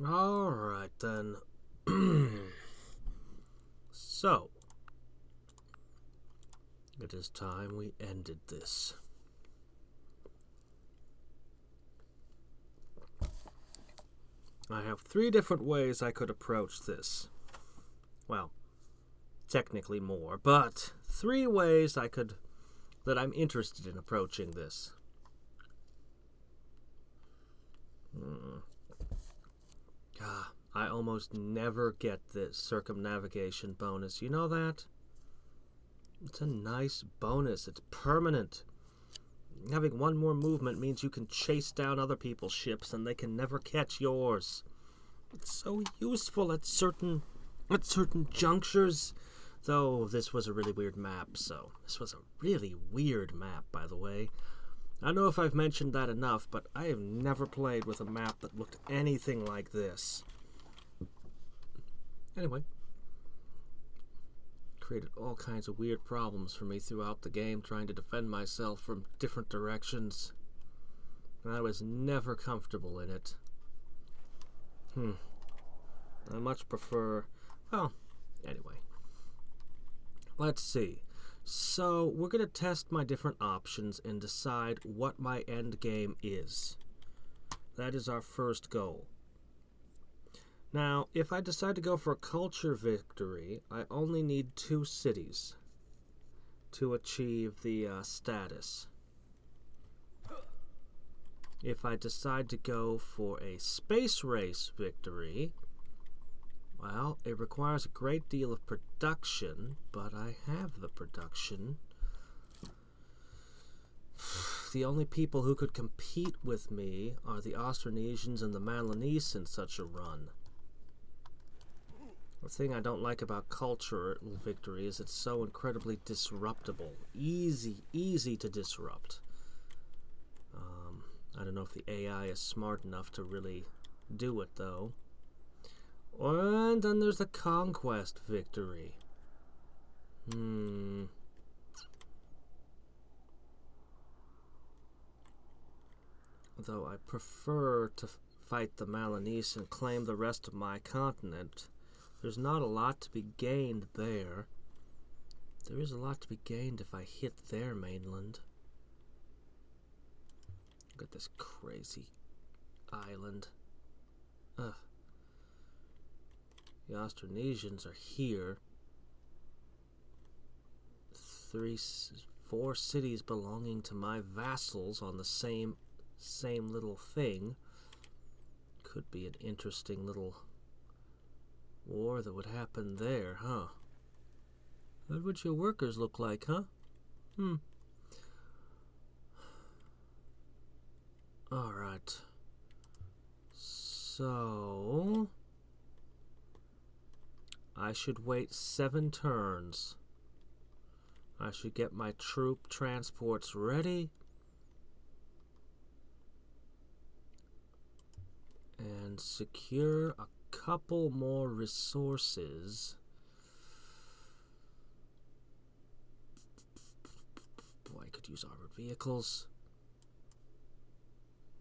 Alright then. So, it is time we ended this. I have 3 different ways I could approach this. Well, technically more, but 3 ways that I'm interested in approaching this. I almost never get this circumnavigation bonus. You know that? It's a nice bonus. It's permanent. Having 1 more movement means you can chase down other people's ships and they can never catch yours. It's so useful at certain junctures. Though this was a really weird map, so this was a really weird map, by the way. I don't know if I've mentioned that enough, but I have never played with a map that looked anything like this. Anyway, created all kinds of weird problems for me throughout the game, trying to defend myself from different directions. And I was never comfortable in it. I much prefer... Well, anyway. Let's see. So, we're going to test my different options and decide what my end game is. That is our first goal. Now, if I decide to go for a culture victory, I only need 2 cities to achieve the status. If I decide to go for a space race victory, well, it requires a great deal of production, but I have the production. The only people who could compete with me are the Austronesians and the Milanese in such a run. The thing I don't like about cultural victory is it's so incredibly disruptible. Easy to disrupt. I don't know if the AI is smart enough to really do it, though. And then there's the conquest victory. Though I prefer to fight the Milanese and claim the rest of my continent. There's not a lot to be gained there. There is a lot to be gained if I hit their mainland. Look at this crazy island. Ugh. The Austronesians are here. 4 cities belonging to my vassals on the same little thing. Could be an interesting little war that would happen there, huh? What would your workers look like, huh? Alright. So... I should wait 7 turns. I should get my troop transports ready. And secure a couple more resources. Boy, I could use armored vehicles.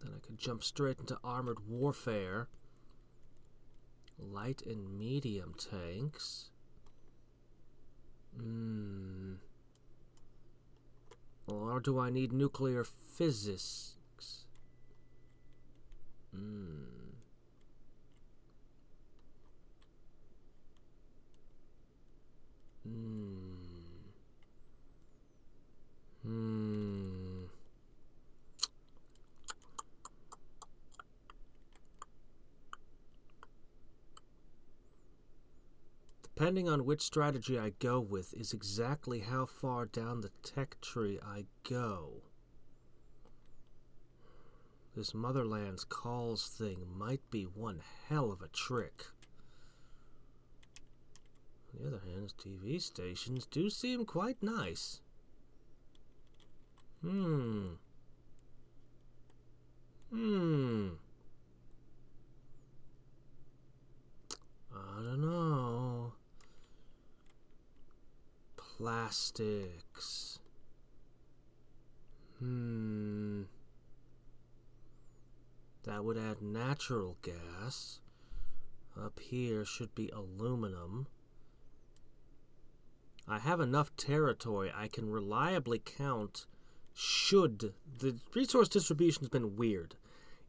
Then I could jump straight into armored warfare. Light and medium tanks. Or do I need nuclear physics? Depending on which strategy I go with is exactly how far down the tech tree I go. This Motherland's calls thing might be one hell of a trick. On the other hand, TV stations do seem quite nice. I don't know. Plastics. That would add natural gas. Up here should be aluminum. I have enough territory I can reliably count should. The resource distribution has been weird.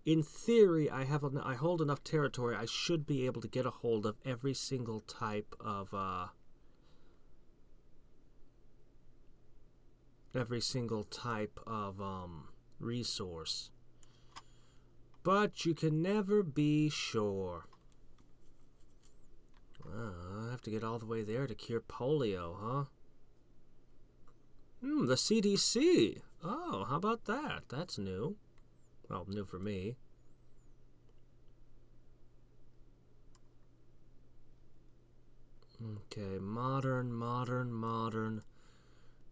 In theory, I hold enough territory I should be able to get a hold of every single type of resource. But you can never be sure. I have to get all the way there to cure polio, huh? The CDC. Oh, how about that? That's new. Well, new for me. Okay, modern, modern, modern.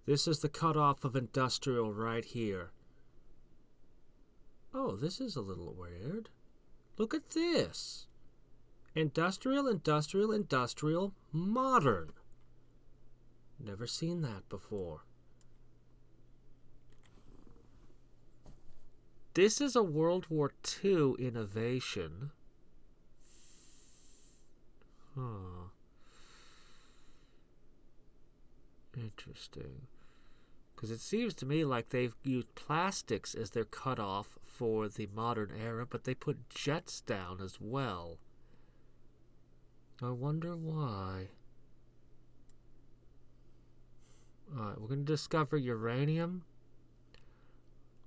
This is the cutoff of industrial right here. Oh, this is a little weird. Look at this. Industrial, industrial, industrial, modern. Never seen that before. This is a World War II innovation. Huh. Interesting. Because it seems to me like they've used plastics as their cutoff for the modern era, but they put jets down as well. I wonder why. Alright, we're going to discover uranium,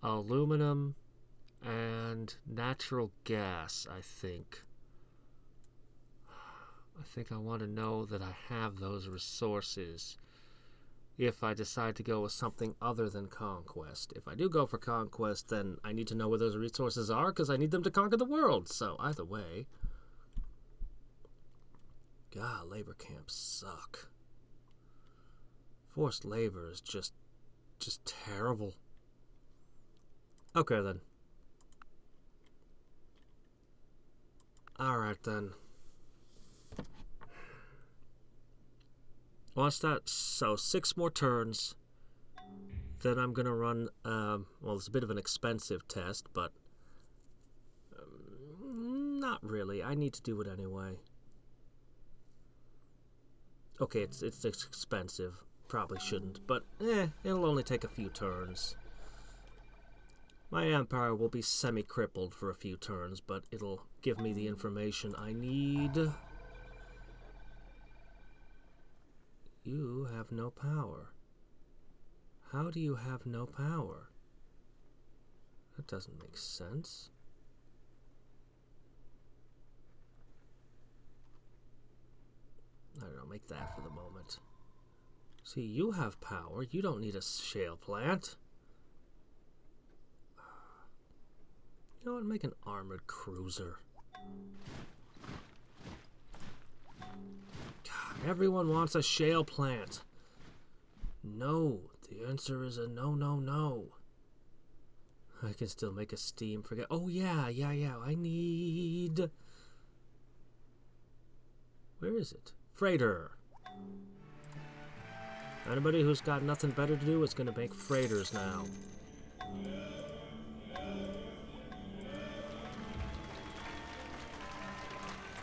aluminum, and natural gas, I think. I want to know that I have those resources if I decide to go with something other than conquest. If I do go for conquest, then I need to know where those resources are, because I need them to conquer the world. So, either way. God, labor camps suck. Forced labor is just terrible. Okay, then. Alright, then. Once that, so 6 more turns. Then I'm gonna run, well, it's a bit of an expensive test, but not really. I need to do it anyway. Okay, it's expensive. Probably shouldn't, but it'll only take a few turns. My empire will be semi-crippled for a few turns, but it'll give me the information I need. You have no power. How do you have no power? That doesn't make sense. I don't know, make that for the moment. See, you have power. You don't need a shale plant. You know what? Make an armored cruiser. God, everyone wants a shale plant. No. The answer is a no, no, no. I can still make a steam frigate. Oh, yeah. I need... Where is it? Freighter. Anybody who's got nothing better to do is going to make freighters now.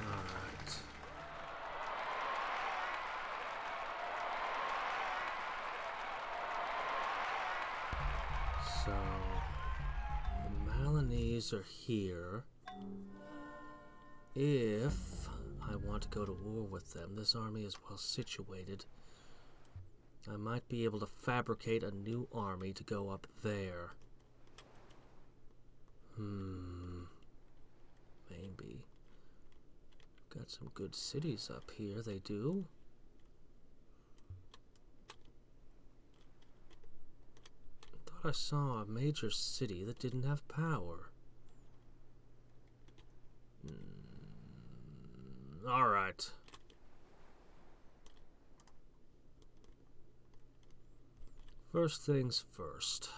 Alright. So, the Malinese are here. If I want to go to war with them, this army is well situated. I might be able to fabricate a new army to go up there. Maybe. Got some good cities up here, they do. I thought I saw a major city that didn't have power. Alright. First things first.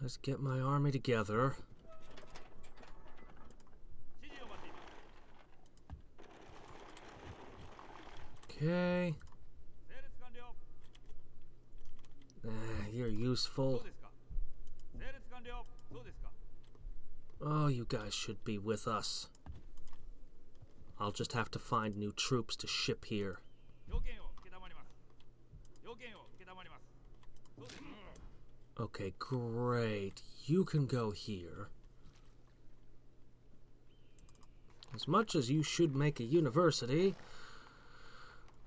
Let's get my army together. Okay. You're useful. Oh, you guys should be with us. I'll just have to find new troops to ship here. Okay, great. You can go here. As much as you should make a university,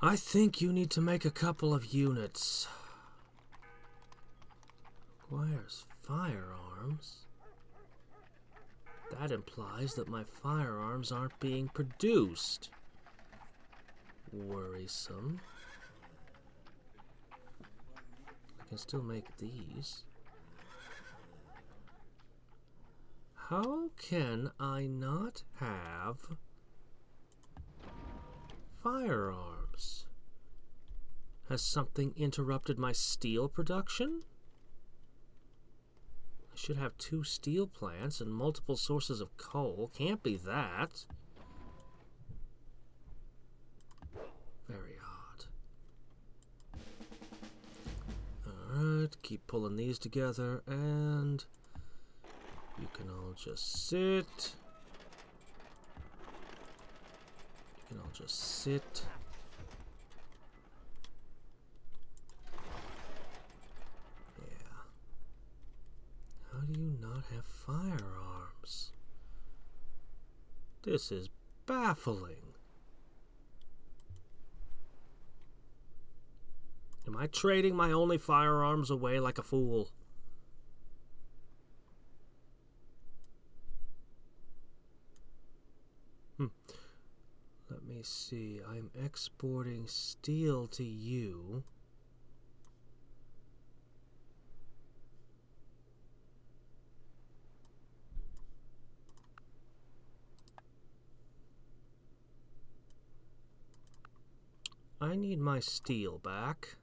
I think you need to make a couple of units. Requires firearms. That implies that my firearms aren't being produced. Worrisome. I can still make these. How can I not have firearms? Has something interrupted my steel production? I should have 2 steel plants and multiple sources of coal. Can't be that. Very odd. Alright, keep pulling these together, and you can all just sit. You can all just sit. How do you not have firearms? This is baffling. Am I trading my only firearms away like a fool? Let me see. I'm exporting steel to you. I need my steel back.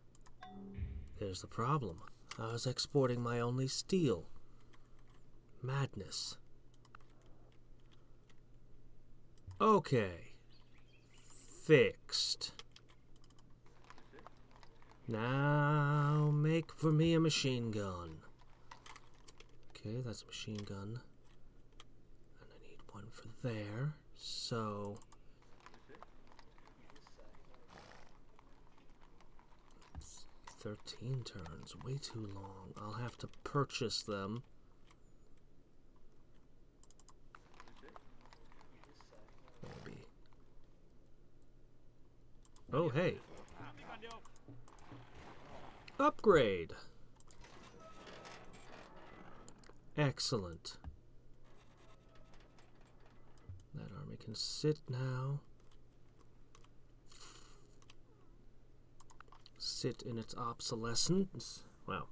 There's the problem. I was exporting my only steel. Madness. Okay. Fixed. Now make for me a machine gun. Okay, that's a machine gun. And I need one for there. So 13 turns, way too long. I'll have to purchase them. Maybe. Oh, hey. Upgrade. Excellent. That army can sit now. Sit in its obsolescence. Well,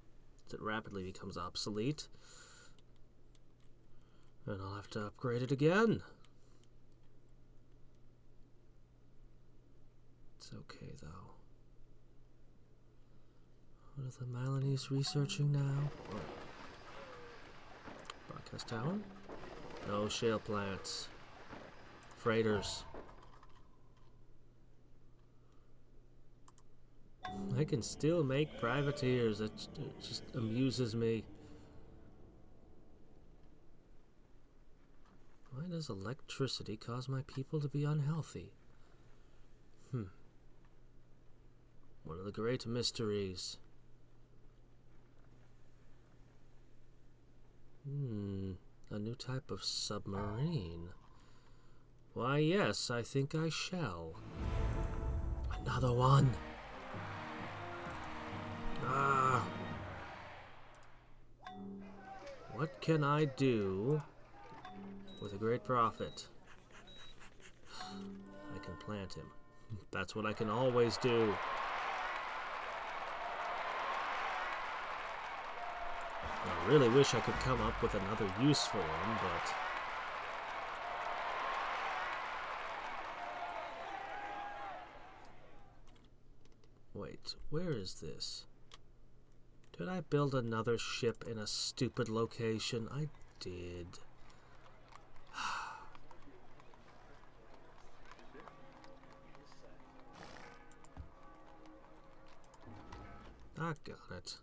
it rapidly becomes obsolete. And I'll have to upgrade it again. It's okay, though. What are the Milanese researching now? What? Broadcast tower? No shale plants. Freighters. I can still make privateers. It just amuses me. Why does electricity cause my people to be unhealthy? One of the great mysteries. A new type of submarine. Why, yes, I think I shall. Another one. What can I do with a great profit? I can plant him. That's what I can always do. I really wish I could come up with another use for him, but wait, where is this? Did I build another ship in a stupid location? I did. I got it.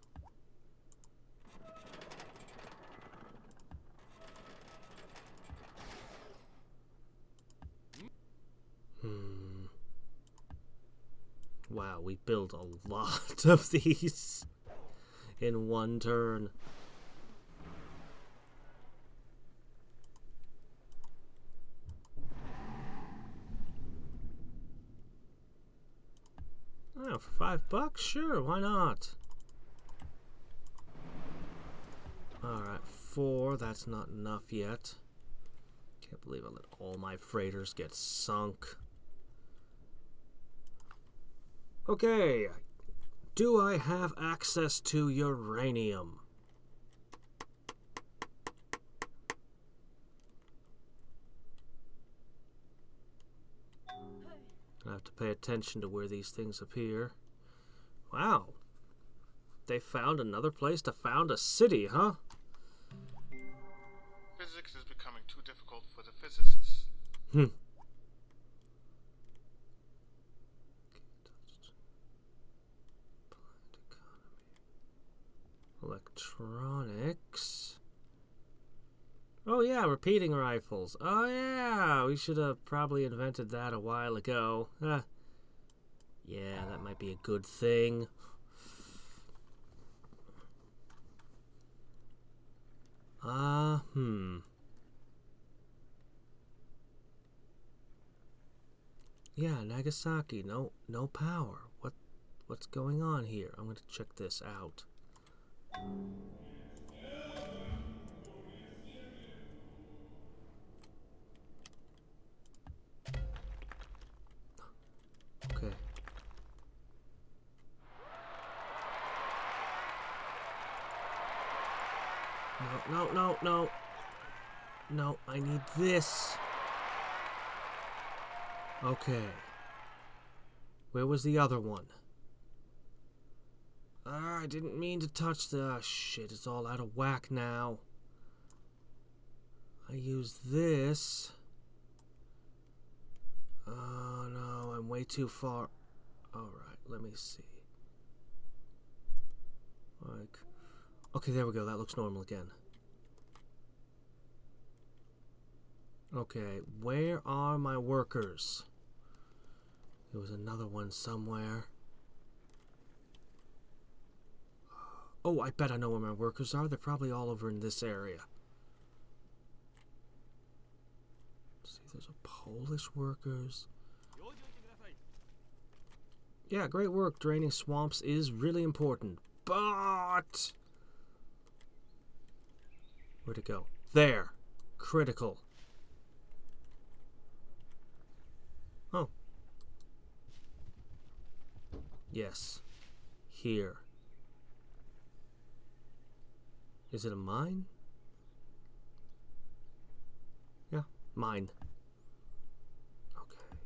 Wow, we built a lot of these in one turn. Oh, for $5? Sure, why not? Alright, 4, that's not enough yet. Can't believe I let all my freighters get sunk. Okay, do I have access to uranium? I have to pay attention to where these things appear. Wow. They found another place to found a city, huh? Physics is becoming too difficult for the physicists. Electronics. Oh yeah, repeating rifles. Oh yeah, we should have probably invented that a while ago. Yeah, that might be a good thing. Yeah, Nagasaki, no power. What's going on here? I'm gonna check this out. Okay. No. No, I need this. Okay. Where was the other one? I didn't mean to touch the... shit, it's all out of whack now. I use this. Oh no, I'm way too far. Alright, let me see. Like... okay, there we go, that looks normal again. Okay, where are my workers? There was another one somewhere. Oh, I bet I know where my workers are. They're probably all over in this area. See, there's a Polish workers. Yeah, great work. Draining swamps is really important. But... where'd it go? There. Critical. Oh. Yes. Here. Is it a mine? Yeah, mine. Okay.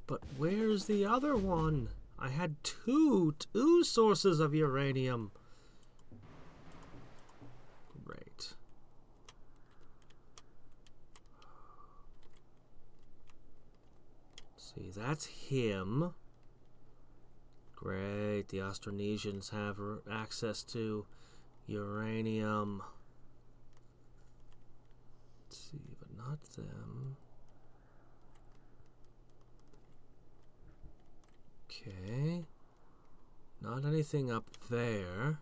But where's the other one? I had two sources of uranium. Great. See, that's him. Great, the Austronesians have access to uranium. Let's see, but not them. Okay. Not anything up there.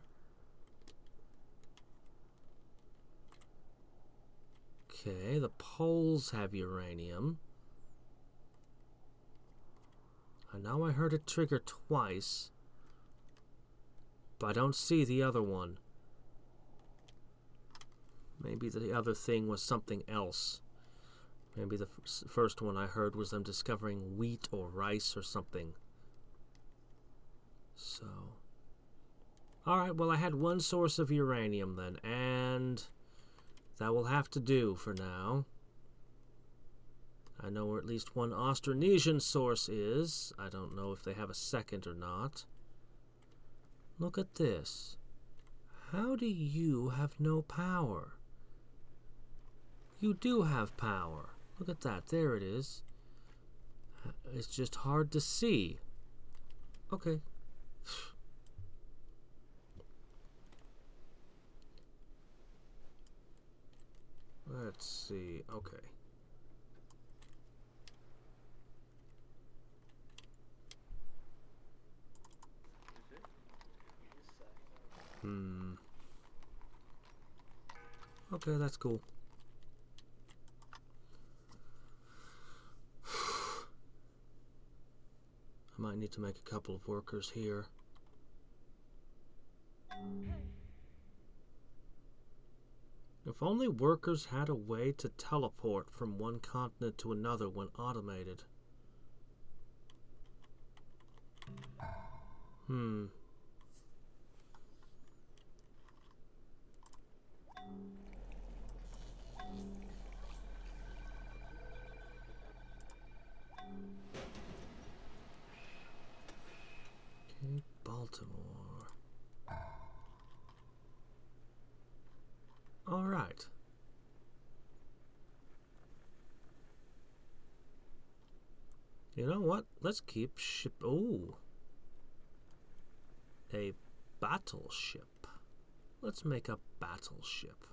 Okay, the Poles have uranium. And now I heard it trigger twice. But I don't see the other one. Maybe the other thing was something else. Maybe the first one I heard was them discovering wheat or rice or something. So... alright, well I had one source of uranium then, and that will have to do for now. I know where at least one Austronesian source is. I don't know if they have a second or not. Look at this. How do you have no power? You do have power. Look at that. There it is. It's just hard to see. Okay. Let's see. Okay. Okay, that's cool. I might need to make a couple of workers here. If only workers had a way to teleport from one continent to another when automated. Okay, Baltimore. All right. You know what? Let's keep ship. Oh, a battleship. Let's make a battleship.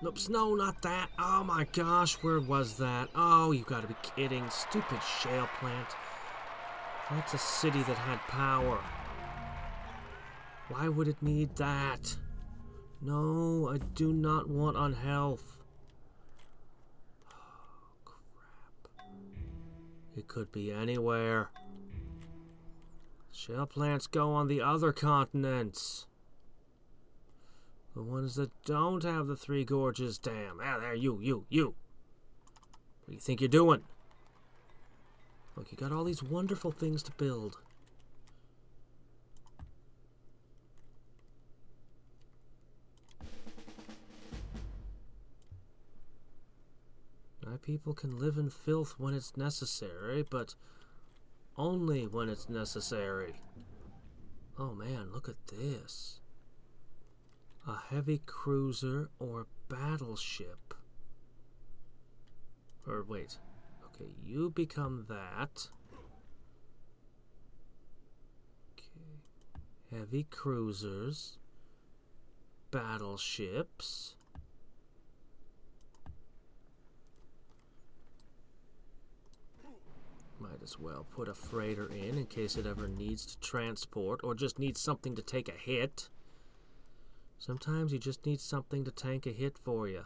Nope, no, not that. Oh my gosh, where was that? Oh, you gotta be kidding. Stupid shale plant. That's a city that had power. Why would it need that? No, I do not want unhealth. Oh, crap. It could be anywhere. Shale plants go on the other continents. The ones that don't have the Three Gorges Dam. Ah, there, you. What do you think you're doing? Look, you got all these wonderful things to build. My people can live in filth when it's necessary, but only when it's necessary. Oh man, look at this. A heavy cruiser or battleship. Or wait. Okay, you become that. Okay. Heavy cruisers. Battleships. Might as well put a freighter in case it ever needs to transport or just needs something to take a hit. Sometimes you just need something to tank a hit for you.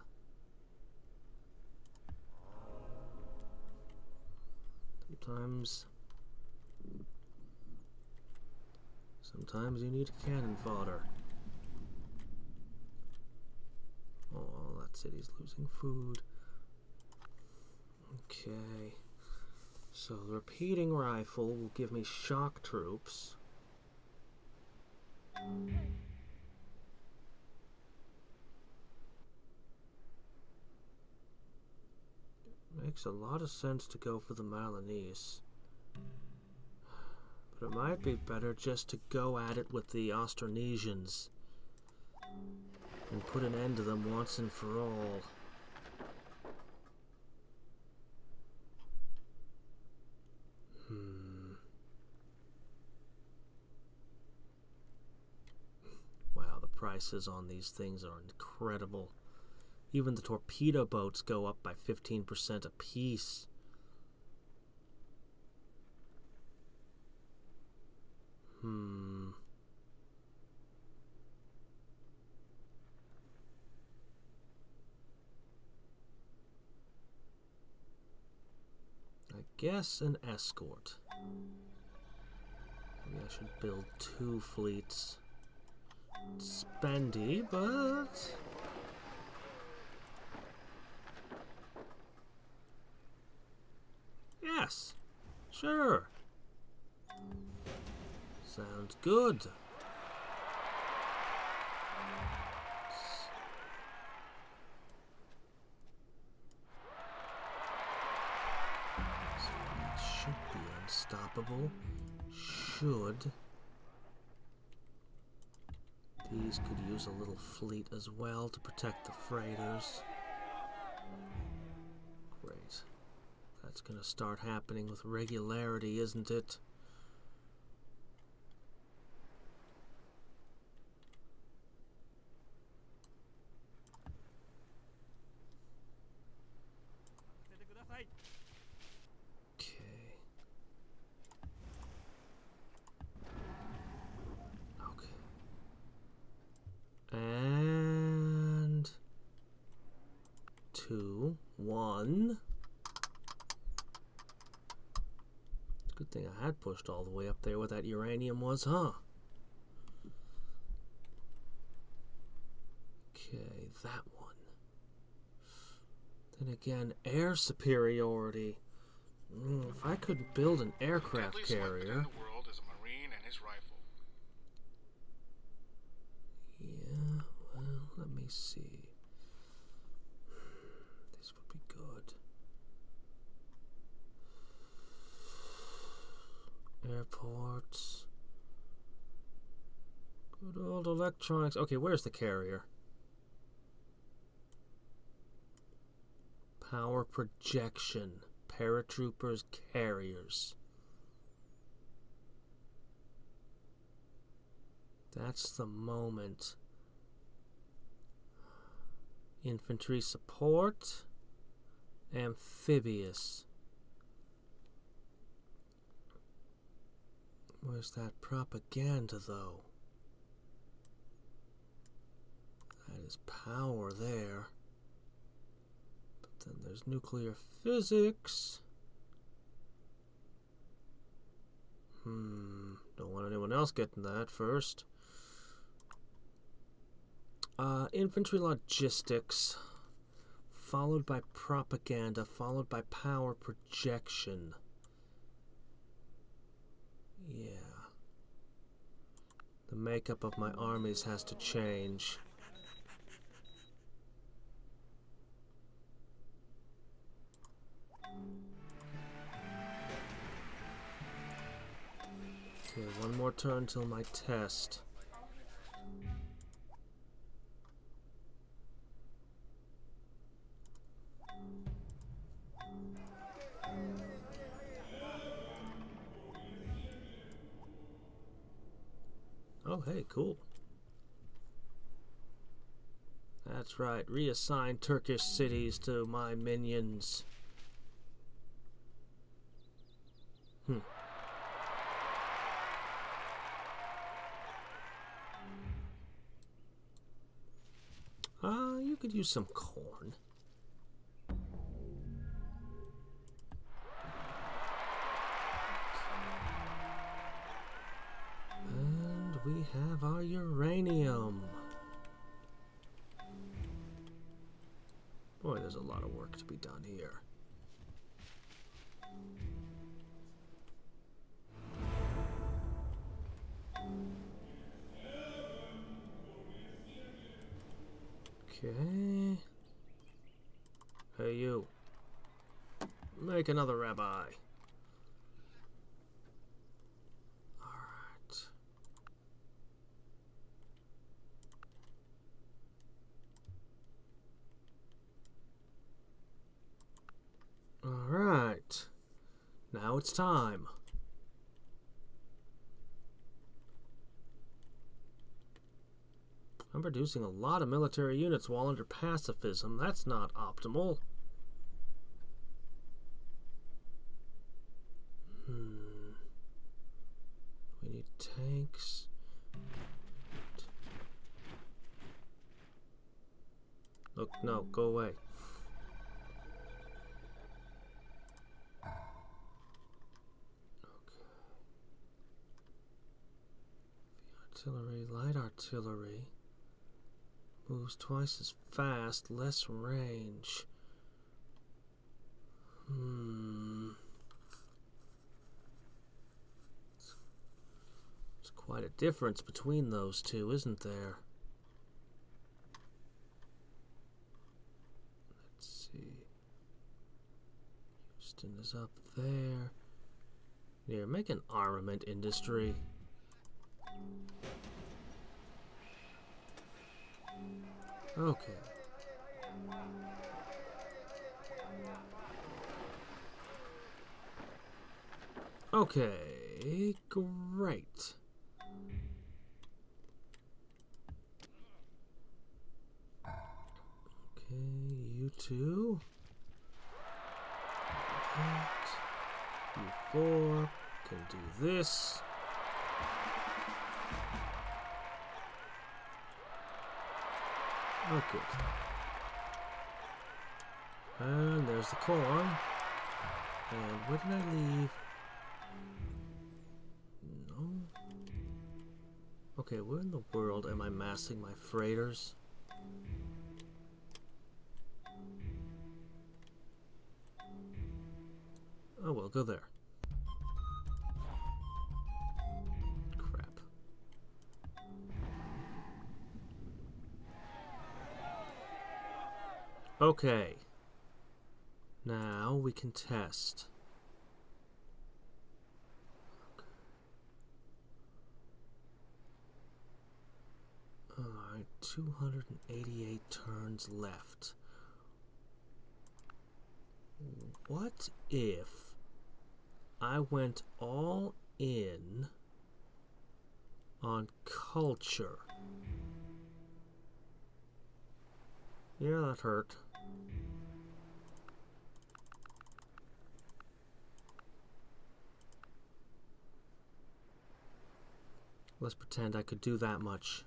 Sometimes you need cannon fodder. Oh, that city's losing food. Okay. So the repeating rifle will give me shock troops. Makes a lot of sense to go for the Milanese. But it might be better just to go at it with the Austronesians and put an end to them once and for all. Wow, the prices on these things are incredible. Even the torpedo boats go up by 15% apiece. I guess an escort. Maybe I should build 2 fleets. It's spendy, but... Yes, sure. Sounds good. This fleet should be unstoppable. Should. These could use a little fleet as well to protect the freighters. Great. That's gonna start happening with regularity, isn't it? 2, 1. Good thing I had pushed all the way up there where that uranium was, huh? Okay, that one. Then again, air superiority. If I could build an aircraft carrier. The world is a Marine and his rifle. Yeah, well, let me see. This would be good. Airports. Good old electronics. Okay, where's the carrier? Power projection. Paratroopers, carriers. That's the moment. Infantry support. Amphibious. Where's that propaganda, though? That is power there. But then there's nuclear physics. Don't want anyone else getting that first. Infantry logistics, followed by propaganda, followed by power projection. Yeah. The makeup of my armies has to change. Okay, one more turn till my test. Oh, hey, cool. That's right, reassign Turkish cities to my minions. You could use some corn. And we have our uranium. Boy, there's a lot of work to be done here. Okay. Hey, you. Make another rabbi. Alright. Alright. Now it's time. I'm producing a lot of military units while under pacifism. That's not optimal. We need tanks. Look, no, go away. Okay. The artillery, light artillery. Moves twice as fast, less range. There's quite a difference between those two, isn't there? Let's see. Houston is up there. Here, make an armament industry. Okay. Okay, great. Okay, you two. You four can do this. Oh, good. And there's the corn. And where did I leave? No. Okay, where in the world am I massing my freighters? Oh, well, go there. Crap. Okay. Now we can test. Alright, 288 turns left. What if I went all in on culture? Yeah, that hurt. Let's pretend I could do that much.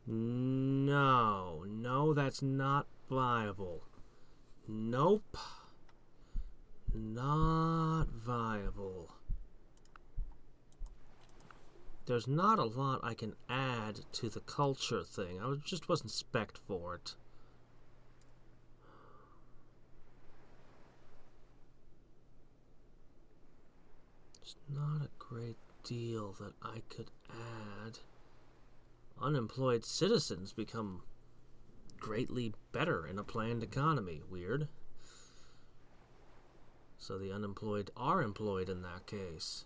No, that's not viable. Nope. Not viable. There's not a lot I can add to the culture thing. I just wasn't spec'd for it. It's not a great deal that I could add. Unemployed citizens become greatly better in a planned economy. Weird. So the unemployed are employed in that case.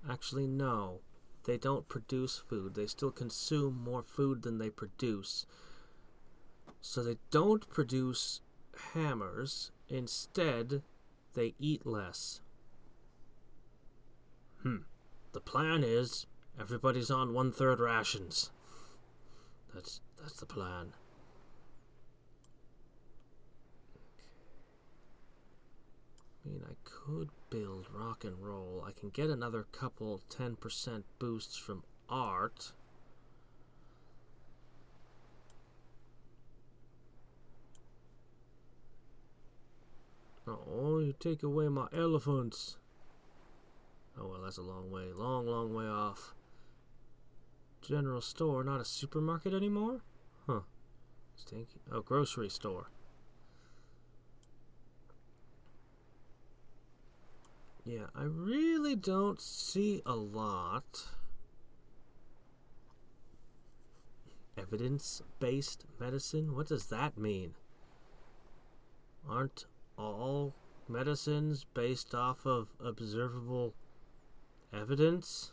Actually, no. They don't produce food. They still consume more food than they produce. So they don't produce hammers. Instead, they eat less. The plan is everybody's on 1/3 rations. That's the plan. I mean, I could build rock and roll. I can get another couple 10% boosts from art. Oh, you take away my elephants. Oh, well, that's a long way. Long way off. General store, not a supermarket anymore? Huh. Stinky. Oh, grocery store. Yeah, I really don't see a lot. Evidence-based medicine? What does that mean? Aren't all medicines based off of observable evidence?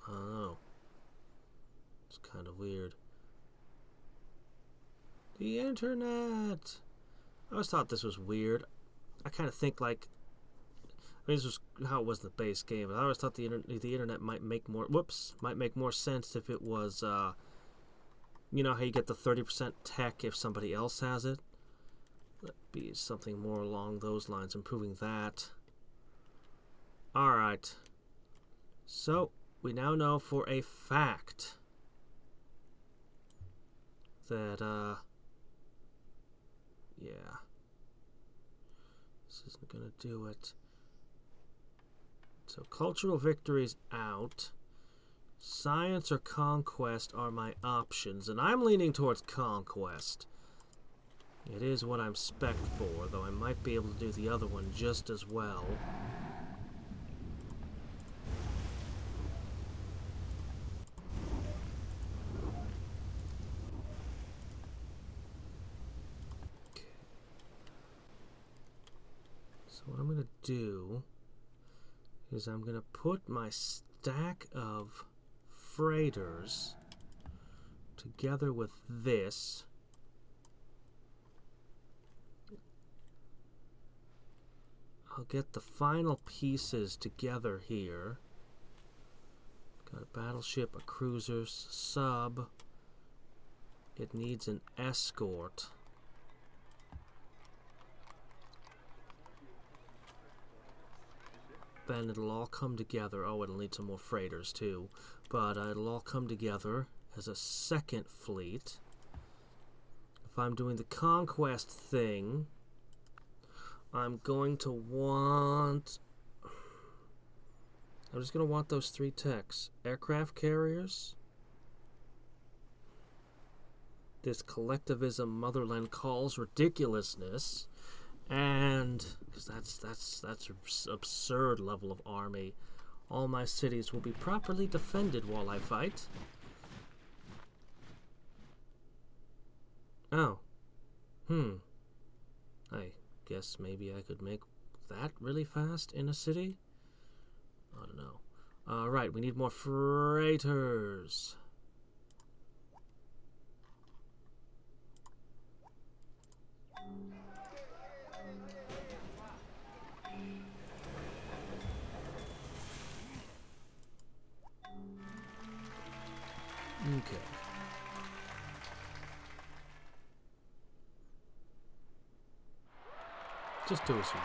I don't know. It's kind of weird. The internet! I always thought this was weird. I kind of think like... I mean, this was how it was in the base game. I always thought the internet might make more... Might make more sense if it was, you know how you get the 30% tech if somebody else has it? That'd be something more along those lines, improving that. Alright. So, we now know for a fact that, yeah. This isn't gonna do it. So, cultural victory's out. Science or conquest are my options, and I'm leaning towards conquest. It is what I'm spec'd for, though I might be able to do the other one just as well. Okay. So what I'm going to do is I'm going to put my stack of freighters together with this. I'll get the final pieces together here. Got a battleship, a cruiser, sub. It needs an escort. Then it'll all come together. Oh, it'll need some more freighters too. But it'll all come together as a second fleet. if I'm doing the conquest thing, I'm going to want... I'm just going to want those 3 techs. Aircraft carriers. This collectivism motherland calls ridiculousness. And, because that's absurd level of army. All my cities will be properly defended while I fight. Oh. I guess maybe I could make that really fast in a city? I don't know. Alright, we need more freighters. Okay. Just do as you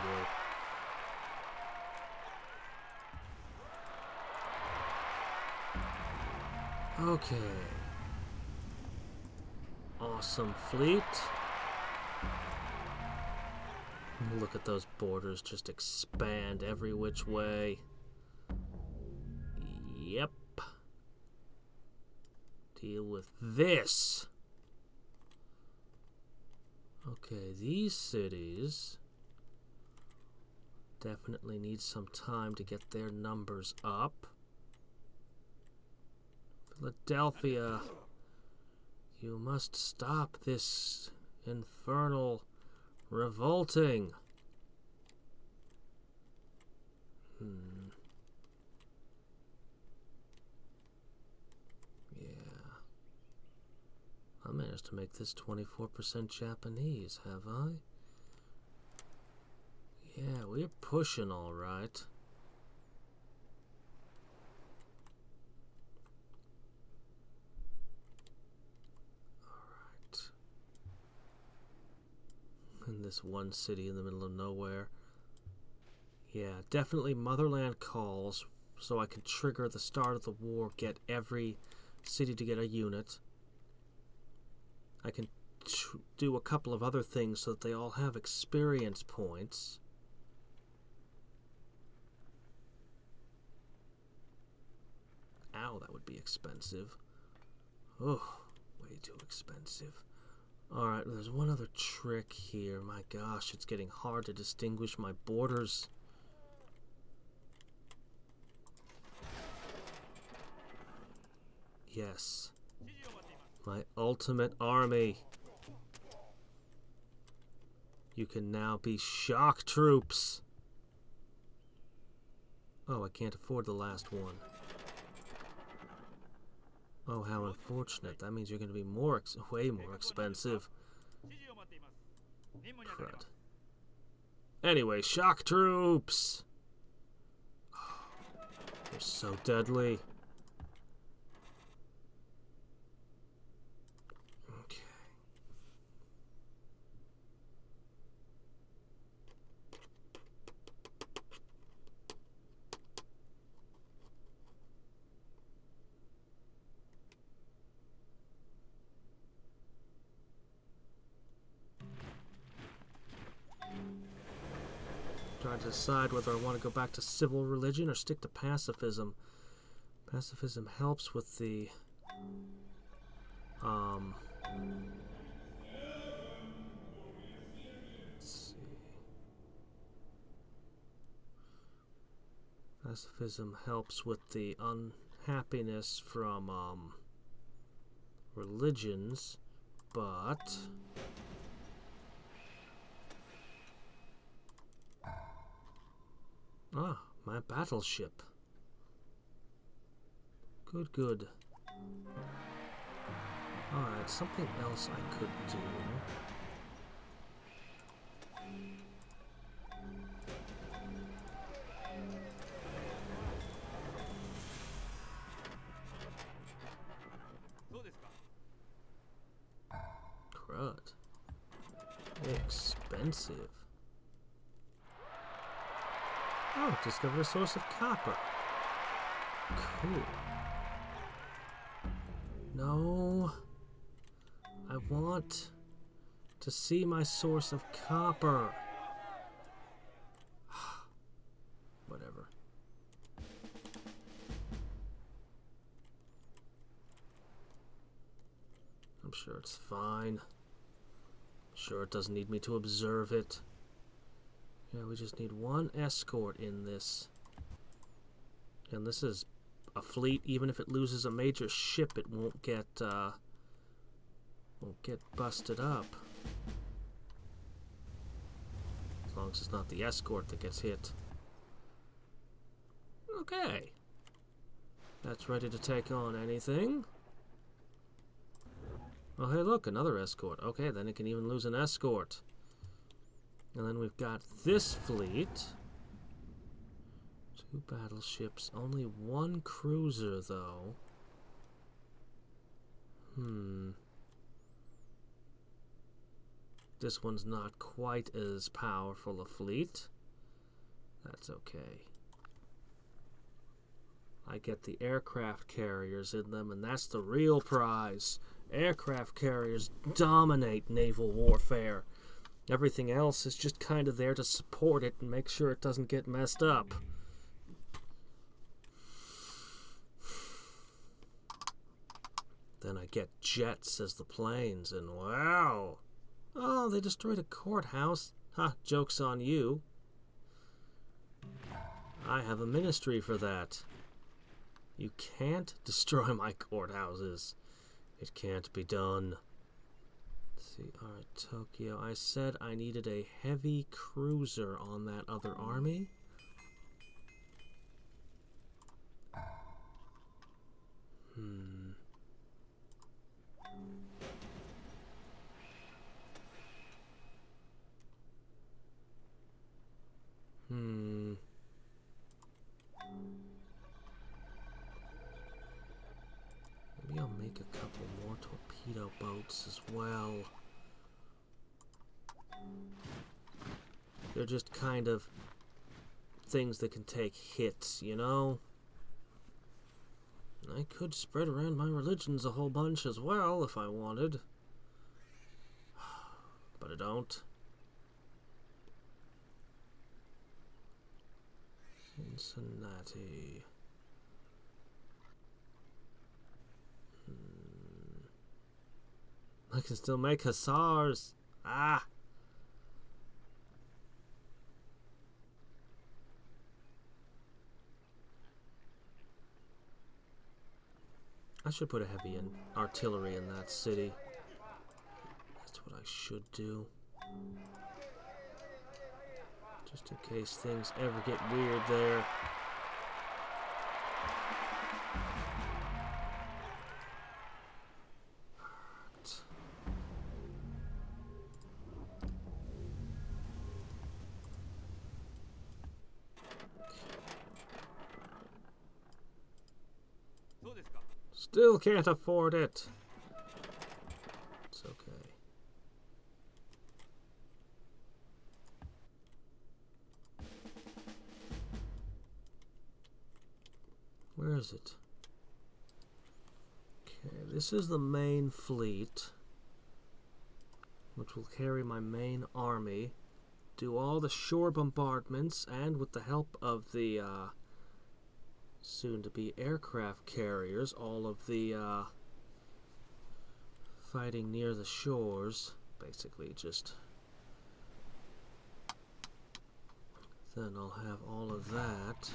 will. Okay. Awesome fleet. Look at those borders just expand every which way. Yep. Deal with this. Okay, these cities definitely need some time to get their numbers up. Philadelphia, you must stop this infernal revolting. Yeah. I managed to make this 24% Japanese, have I? Yeah, we're pushing all right. In this one city in the middle of nowhere. Yeah, definitely motherland calls, so I can trigger the start of the war, get every city to get a unit. I can do a couple of other things so that they all have experience points. Ow, that would be expensive. Oh, way too expensive. Alright, there's one other trick here. My gosh, it's getting hard to distinguish my borders. Yes. My ultimate army. You can now be shock troops. Oh, I can't afford the last one. Oh, how unfortunate. That means you're going to be way more expensive. Crud. Anyway, shock troops! Oh, they're so deadly. Okay. Trying to decide whether I want to go back to civil religion or stick to pacifism. Pacifism helps with the let's see. Pacifism helps with the unhappiness from religions, but ah, my battleship. Good, good. Alright, something else I could do. Crud. Expensive. Oh, discover a source of copper. Cool. No. I want to see my source of copper. Whatever. I'm sure it's fine. Sure, it doesn't need me to observe it. Yeah, we just need one escort in this. And this is a fleet. Even if it loses a major ship, it won't get busted up. As long as it's not the escort that gets hit. Okay. That's ready to take on anything. Oh, hey, look, another escort. Okay, then it can even lose an escort. And then we've got this fleet. 2 battleships. Only 1 cruiser, though. This one's not quite as powerful a fleet. That's okay. I get the aircraft carriers in them, and that's the real prize. Aircraft carriers dominate naval warfare. Everything else is just kind of there to support it and make sure it doesn't get messed up. Then I get jets as the planes, and wow! Oh, they destroyed a courthouse. Ha, joke's on you. I have a ministry for that. You can't destroy my courthouses. It can't be done. Let's see, alright, Tokyo. I said I needed a heavy cruiser on that other army. Maybe I'll make a couple more torpedo boats as well. They're just kind of things that can take hits, you know? I could spread around my religions a whole bunch as well if I wanted. But I don't. Cincinnati. I can still make hussars. Ah! I should put a heavy artillery in that city. That's what I should do. Just in case things ever get weird there. Still can't afford it. It's okay. Where is it? Okay, this is the main fleet, which will carry my main army, do all the shore bombardments, and with the help of the soon-to-be aircraft carriers, all of the fighting near the shores. Basically just... Then I'll have all of that.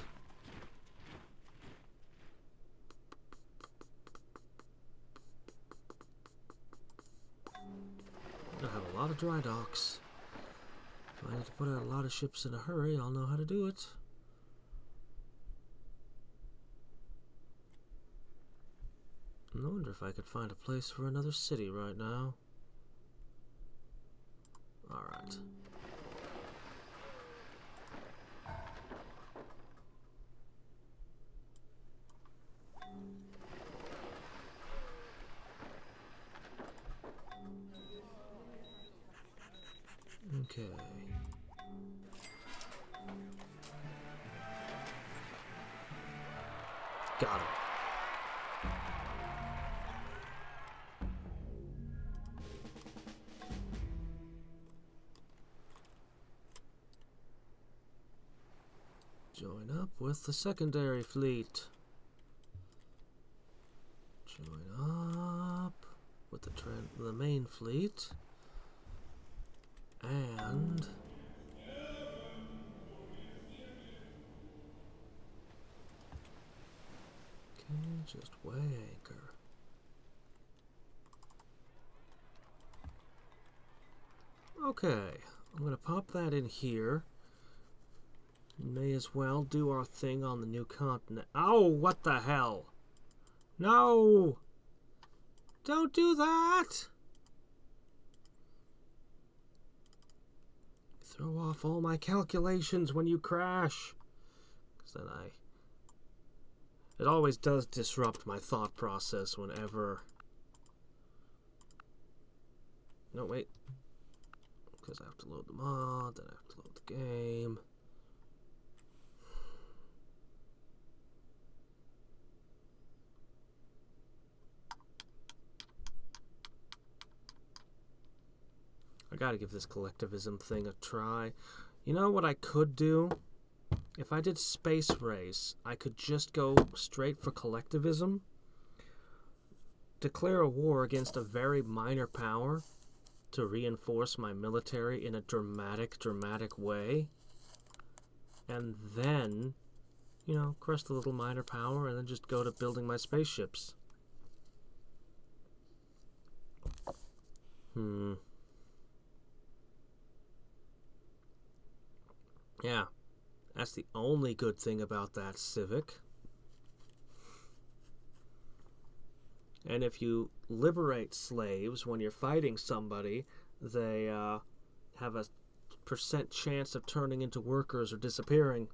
I have a lot of dry docks. If I need to put out a lot of ships in a hurry, I'll know how to do it. I wonder if I could find a place for another city right now. Alright. Okay. Got him. Join up with the secondary fleet. Join up with the main fleet. And okay, just weigh anchor. Okay, I'm gonna pop that in here. May as well do our thing on the new continent. Oh, what the hell? No! Don't do that! Throw off all my calculations when you crash. Because then it always does disrupt my thought process whenever... No, wait. Because I have to load the mod, then I have to load the game. I gotta give this collectivism thing a try. You know what I could do? If I did Space Race, I could just go straight for collectivism, declare a war against a very minor power to reinforce my military in a dramatic way, and then, you know, crush the little minor power and then just go to building my spaceships. Yeah, that's the only good thing about that Civic. And if you liberate slaves when you're fighting somebody, they have a % chance of turning into workers or disappearing.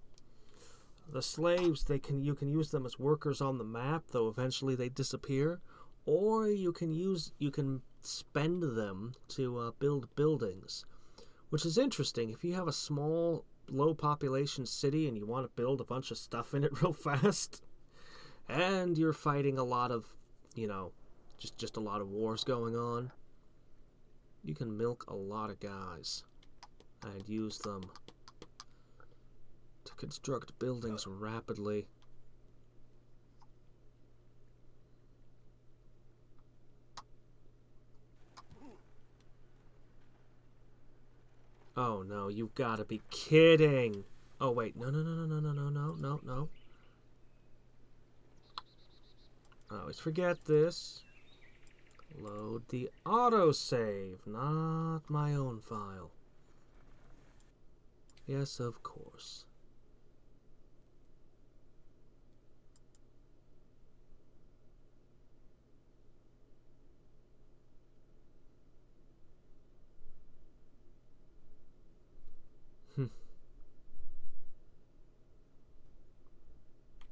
The slaves, you can use them as workers on the map, though eventually they disappear, or you can spend them to build buildings, which is interesting. If you have a small, low population city and you want to build a bunch of stuff in it real fast, and you're fighting a lot of, you know, just a lot of wars going on, you can milk a lot of guys and use them to construct buildings rapidly. Oh no, you've got to be kidding. Oh wait, no. I always forget this. Load the autosave, not my own file. Yes, of course.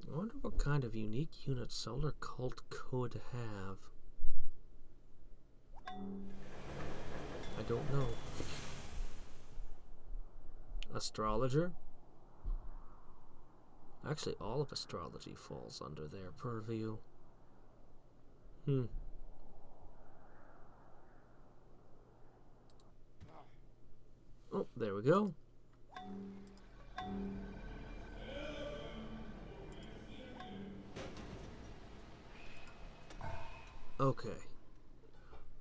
I wonder what kind of unique unit Solar Cult could have. I don't know. Astrologer? Actually, all of astrology falls under their purview. Oh, there we go. Okay.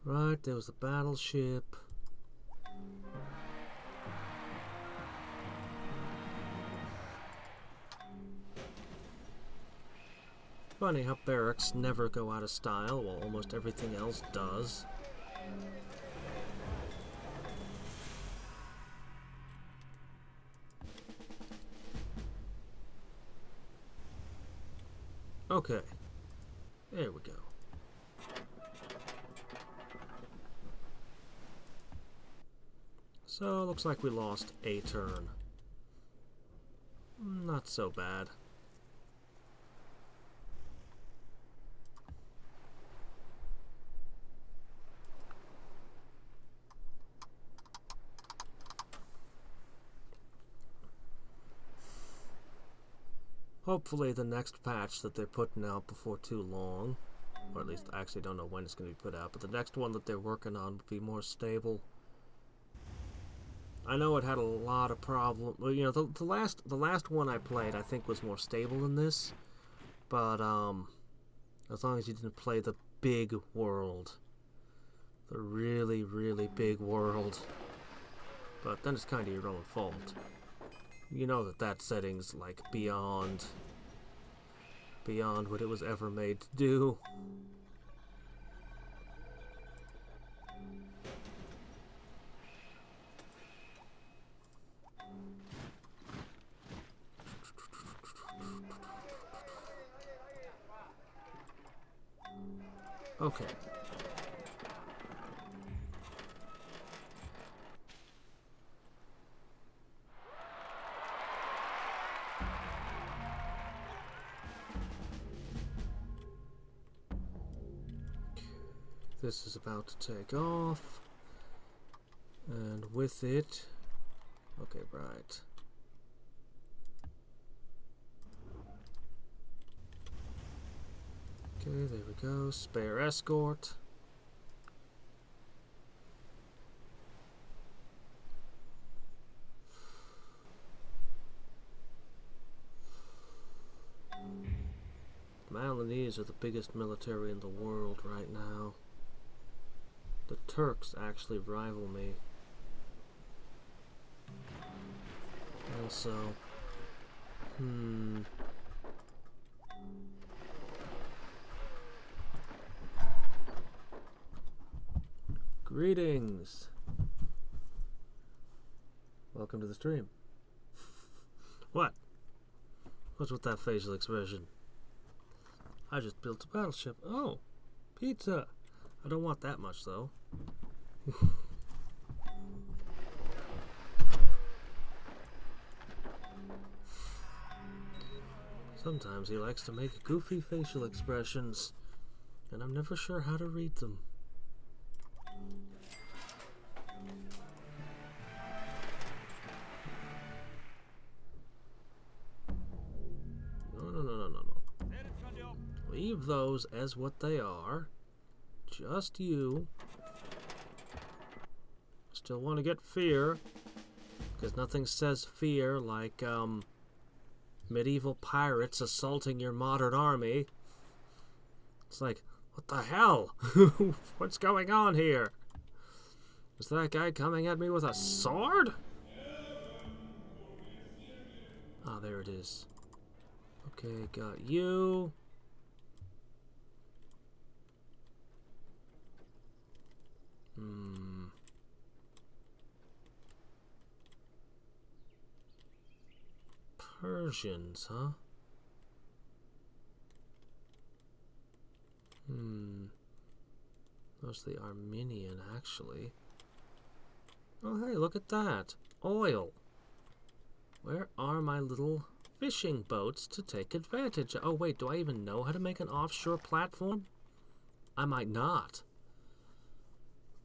Right, there was the battleship. Funny how barracks never go out of style while almost everything else does. Okay. There we go. So, looks like we lost a turn. Not so bad. Hopefully the next patch that they're putting out before too long, or at least I actually don't know when it's going to be put out, but the next one that they're working on will be more stable. I know it had a lot of problems. Well, you know, the last one I played, I think, was more stable than this. But as long as you didn't play the big world, the really, really big world. But then it's kind of your own fault. You know that setting's like beyond what it was ever made to do. Okay. This is about to take off. And with it... Okay, right. Okay, there we go. Spare escort. The Malinese are the biggest military in the world right now. The Turks actually rival me. Also, Greetings! Welcome to the stream. What? What's with that facial expression? I just built a battleship. Oh, pizza! I don't want that much, though. Sometimes he likes to make goofy facial expressions, and I'm never sure how to read them. No. Leave those as what they are. Just you. Still want to get fear, because nothing says fear like, medieval pirates assaulting your modern army. It's like, what the hell? What's going on here? Is that guy coming at me with a sword? Ah, there it is. Okay, got you. Persians, huh? Mostly Armenian, actually. Oh, hey, look at that. Oil. Where are my little fishing boats to take advantage? Oh, wait, do I even know how to make an offshore platform? I might not.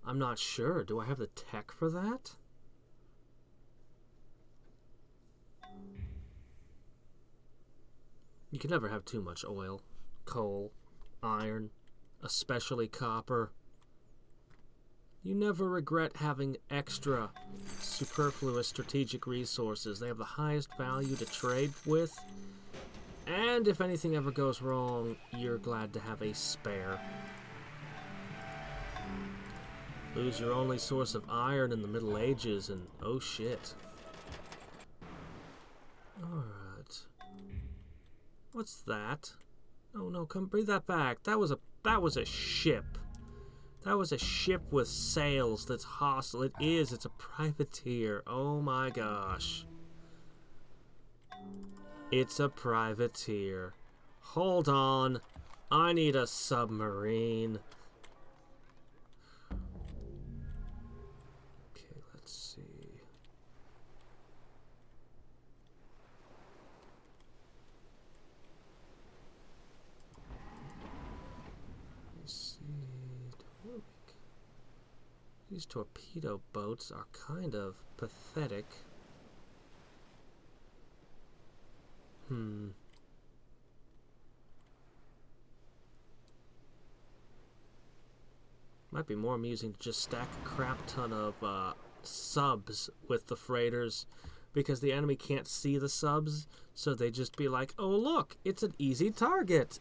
I'm not sure. Do I have the tech for that? You can never have too much oil, coal, iron, especially copper. You never regret having extra superfluous strategic resources. They have the highest value to trade with. And if anything ever goes wrong, you're glad to have a spare. Lose your only source of iron in the Middle Ages and oh shit. Alright. What's that? Oh no, come breathe that back. That was a ship. That was a ship with sails that's hostile. It's a privateer. Oh my gosh. It's a privateer. Hold on. I need a submarine. Okay, let's see. These torpedo boats are kind of pathetic. Might be more amusing to just stack a crap ton of subs with the freighters because the enemy can't see the subs, so they just be like, oh look, it's an easy target.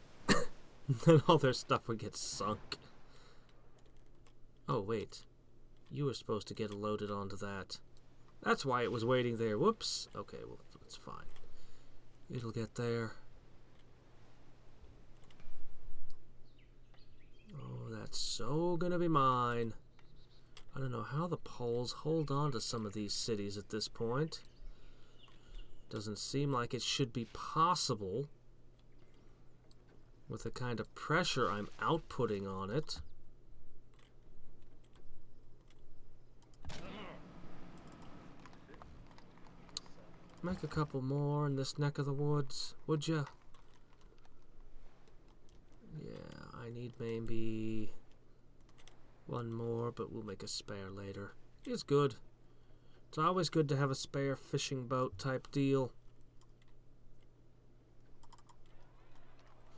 Then all their stuff would get sunk. Oh wait, you were supposed to get loaded onto that. That's why it was waiting there. Whoops. Okay, well, it's fine. It'll get there. Oh, that's so gonna be mine. I don't know how the Poles hold on to some of these cities at this point. Doesn't seem like it should be possible with the kind of pressure I'm outputting on it. Make a couple more in this neck of the woods, would ya? Yeah, I need maybe one more, but we'll make a spare later. It's good. It's always good to have a spare fishing boat type deal.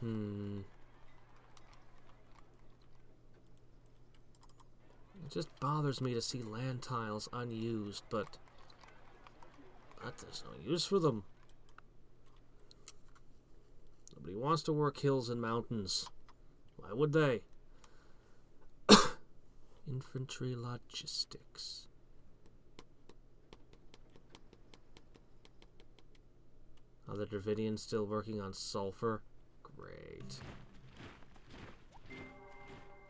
It just bothers me to see land tiles unused, but there's no use for them. Nobody wants to work hills and mountains. Why would they? Infantry logistics. Are the Dravidians still working on sulfur? Great.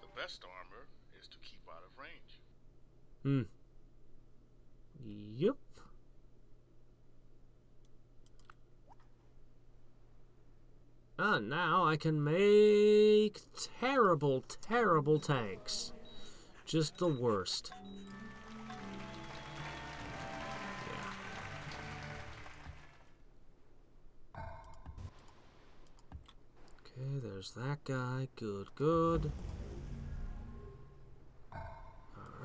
The best armor is to keep out of range. Yep. And now I can make terrible, terrible tanks. Just the worst. Yeah. Okay, there's that guy. Good, good.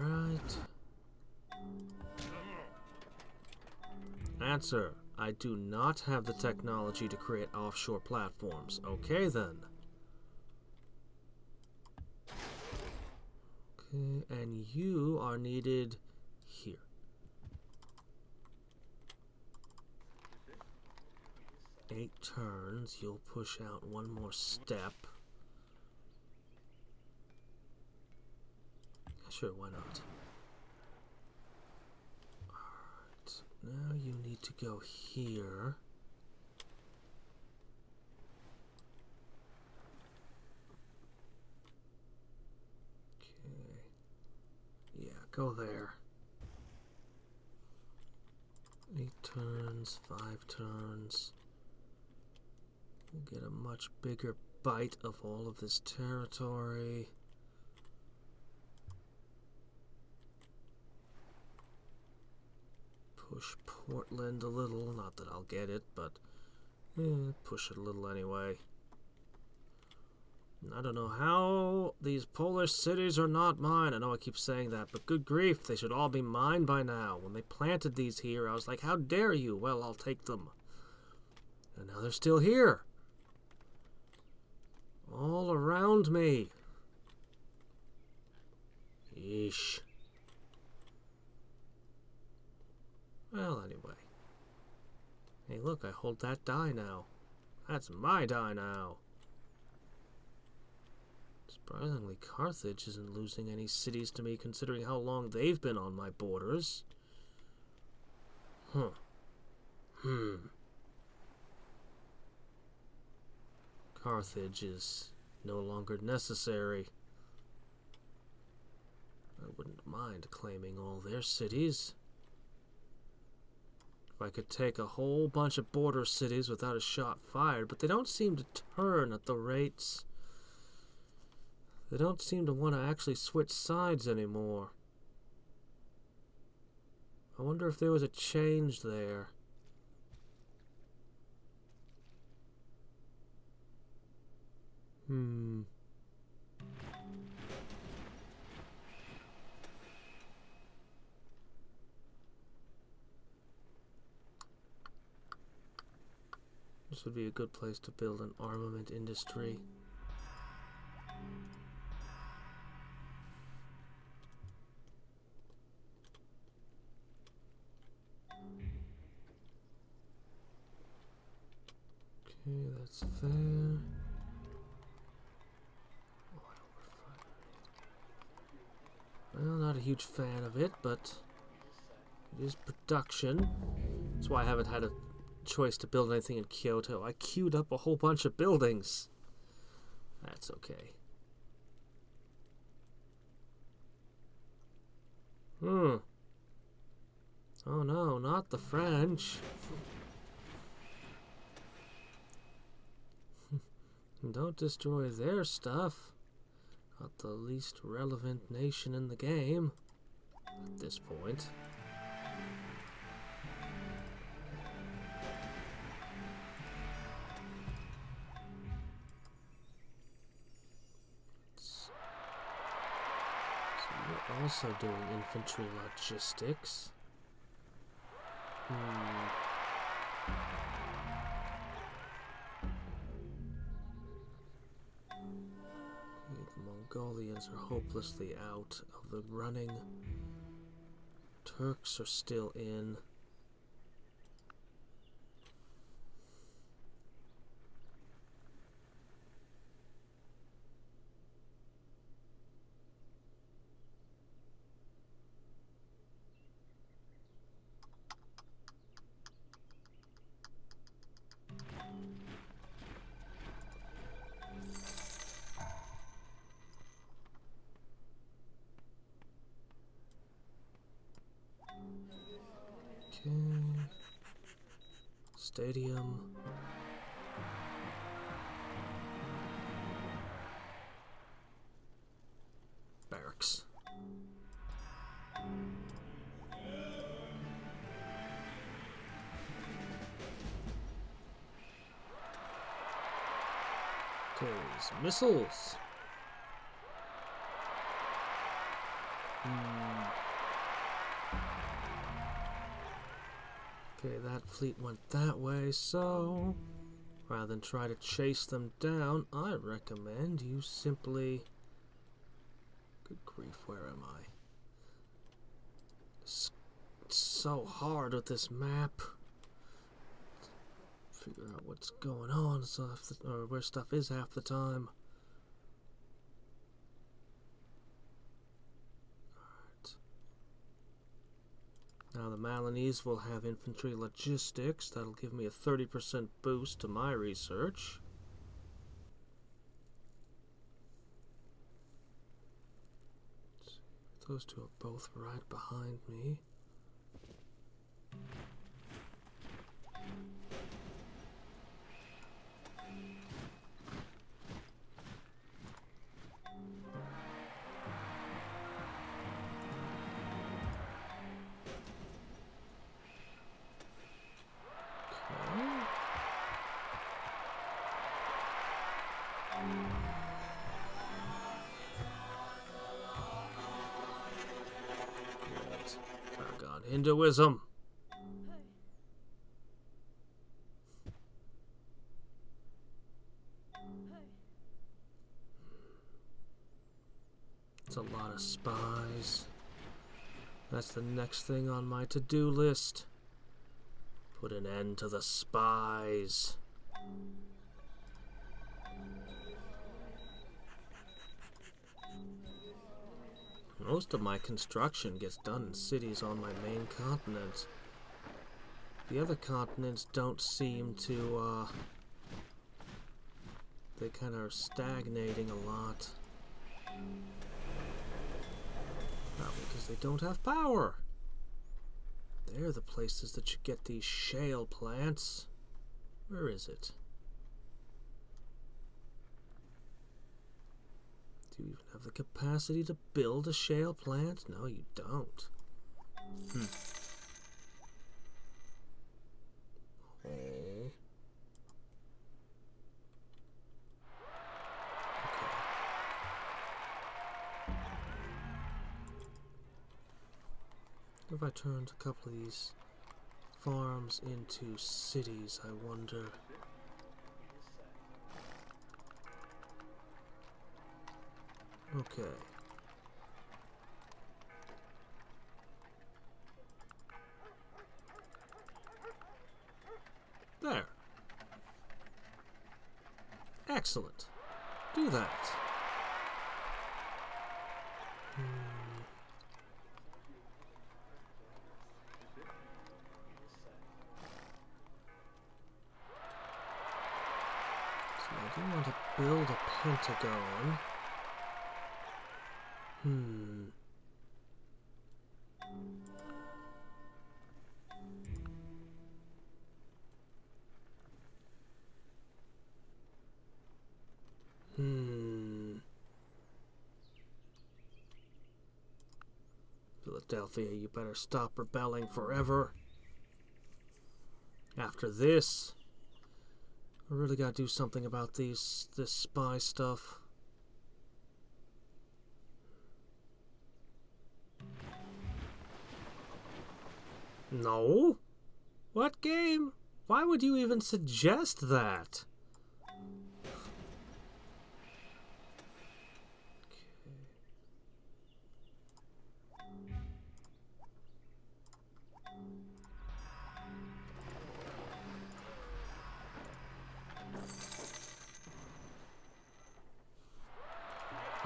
Alright. Answer. I do not have the technology to create offshore platforms. Okay, then. Okay, and you are needed here. Eight turns. You'll push out one more step. Sure, why not? Alright, now you need to go here. Okay. Yeah, go there. 8 turns, 5 turns. We'll get a much bigger bite of all of this territory. Push Portland a little, not that I'll get it, but push it a little anyway. I don't know how these Polish cities are not mine. I know I keep saying that, but good grief, they should all be mine by now. When they planted these here, I was like, how dare you? Well, I'll take them. And now they're still here. All around me. Yeesh. Well, anyway. Hey, look, I hold that die now. That's my die now. Surprisingly, Carthage isn't losing any cities to me, considering how long they've been on my borders. Huh. Carthage is no longer necessary. I wouldn't mind claiming all their cities. If I could take a whole bunch of border cities without a shot fired, but they don't seem to turn at the rates. They don't seem to want to actually switch sides anymore. I wonder if there was a change there. This would be a good place to build an armament industry. Okay, that's fair. Well, not a huge fan of it, but it is production. That's why I haven't had a choice to build anything in Kyoto. I queued up a whole bunch of buildings. That's okay. Oh no, not the French. Don't destroy their stuff. Not the least relevant nation in the game at this point. So you're also doing infantry logistics. The Mongolians are hopelessly out of the running. Turks are still in. Okay. Stadium. Barracks. Okay, these missiles. Okay, that fleet went that way, so rather than try to chase them down, I recommend you simply... Good grief, where am I? It's so hard with this map. Figure out what's going on, or where stuff is half the time. Now the Malinese will have infantry logistics. That'll give me a 30% boost to my research. Those two are both right behind me. Hinduism. It's a lot of spies. That's the next thing on my to-do list. Put an end to the spies. Most of my construction gets done in cities on my main continent. The other continents don't seem to, they kind of are stagnating a lot. Probably because they don't have power. They're the places that you get these shale plants. Where is it? Do you even have the capacity to build a shale plant? No, you don't. Oh. If I turned a couple of these farms into cities, I wonder. Okay. There. Excellent. Do that. So I do want to build a pentagon. Philadelphia, you better stop rebelling forever. After this, I really gotta do something about this spy stuff. No? What game? Why would you even suggest that?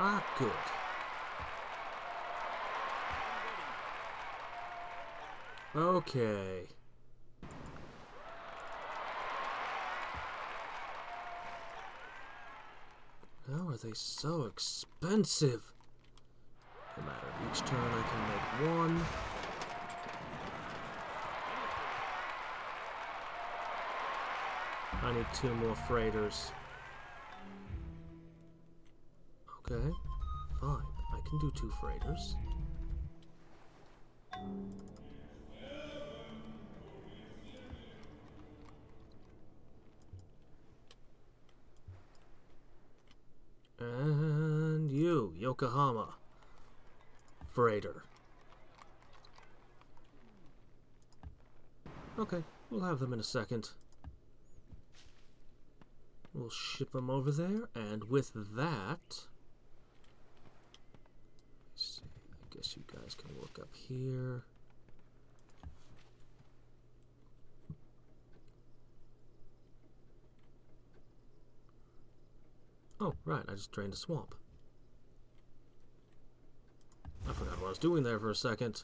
Ah, good. Okay. How are they so expensive? No matter, each turn I can make one. I need 2 more freighters. Okay, fine. I can do 2 freighters. And you, Yokohama. Freighter. Okay, we'll have them in a second. We'll ship them over there, and with that... Let's see, I guess you guys can work up here. Oh, right, I just drained a swamp. I forgot what I was doing there for a second.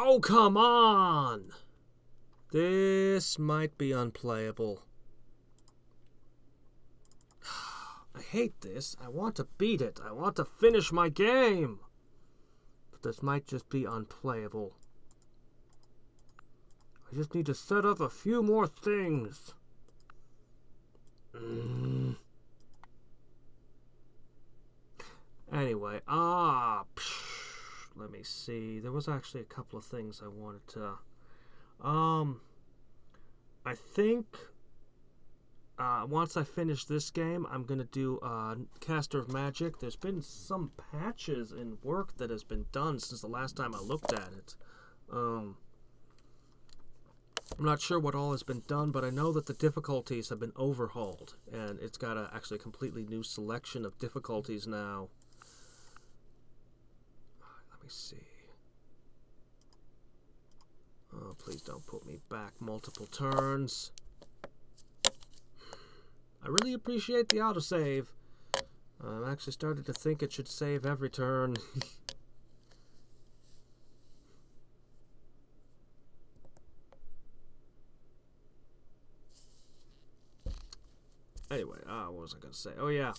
Oh, come on! This might be unplayable. I hate this. I want to beat it. I want to finish my game. But this might just be unplayable. I just need to set up a few more things. Anyway, let me see. There was actually a couple of things I wanted to... I think once I finish this game, I'm going to do Caster of Magic. There's been some patches and work that has been done since the last time I looked at it. I'm not sure what all has been done, but I know that the difficulties have been overhauled, and it's got actually a completely new selection of difficulties now. Let me see. Oh, please don't put me back multiple turns. I really appreciate the autosave. I'm actually starting to think it should save every turn. Anyway, what was I going to say? Oh, yeah.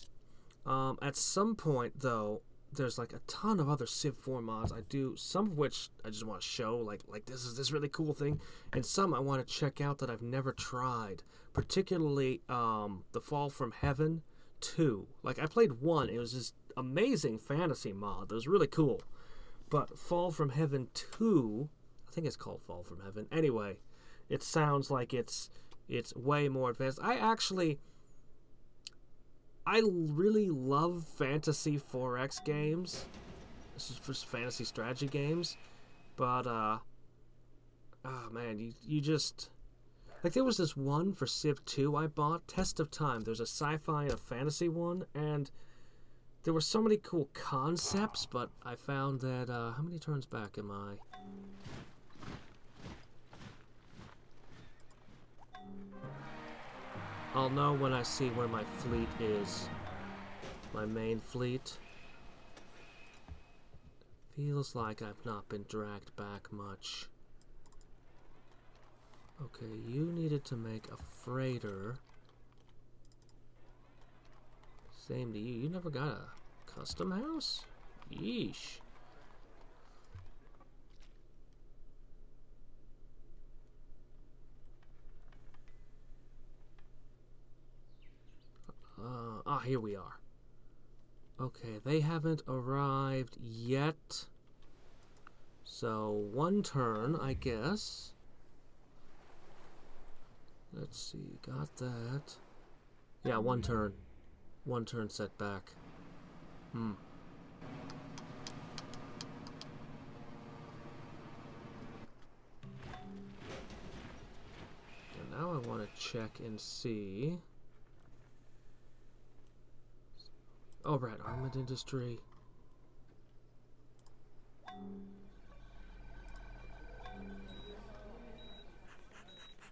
At some point, though, there's like a ton of other Civ 4 mods I do, some of which I just want to show, like this is this really cool thing, and some I want to check out that I've never tried, particularly the Fall from Heaven 2. Like, I played 1, it was this amazing fantasy mod that was really cool, but Fall from Heaven 2, I think it's called Fall from Heaven, anyway, it sounds like it's way more advanced. I actually... I really love fantasy 4X games. This is for fantasy strategy games. But, oh man, you just... Like, there was this one for Civ 2 I bought, Test of Time. There's a sci-fi and a fantasy one, and there were so many cool concepts, but I found that, how many turns back am I? I'll know when I see where my fleet is. My main fleet. Feels like I've not been dragged back much. Okay, you needed to make a freighter. Same to you. You never got a custom house? Yeesh. Here we are. Okay, they haven't arrived yet. So, one turn, I guess. Let's see, got that. Yeah, one turn. One turn setback. And now I want to check and see. Oh, right, armament industry.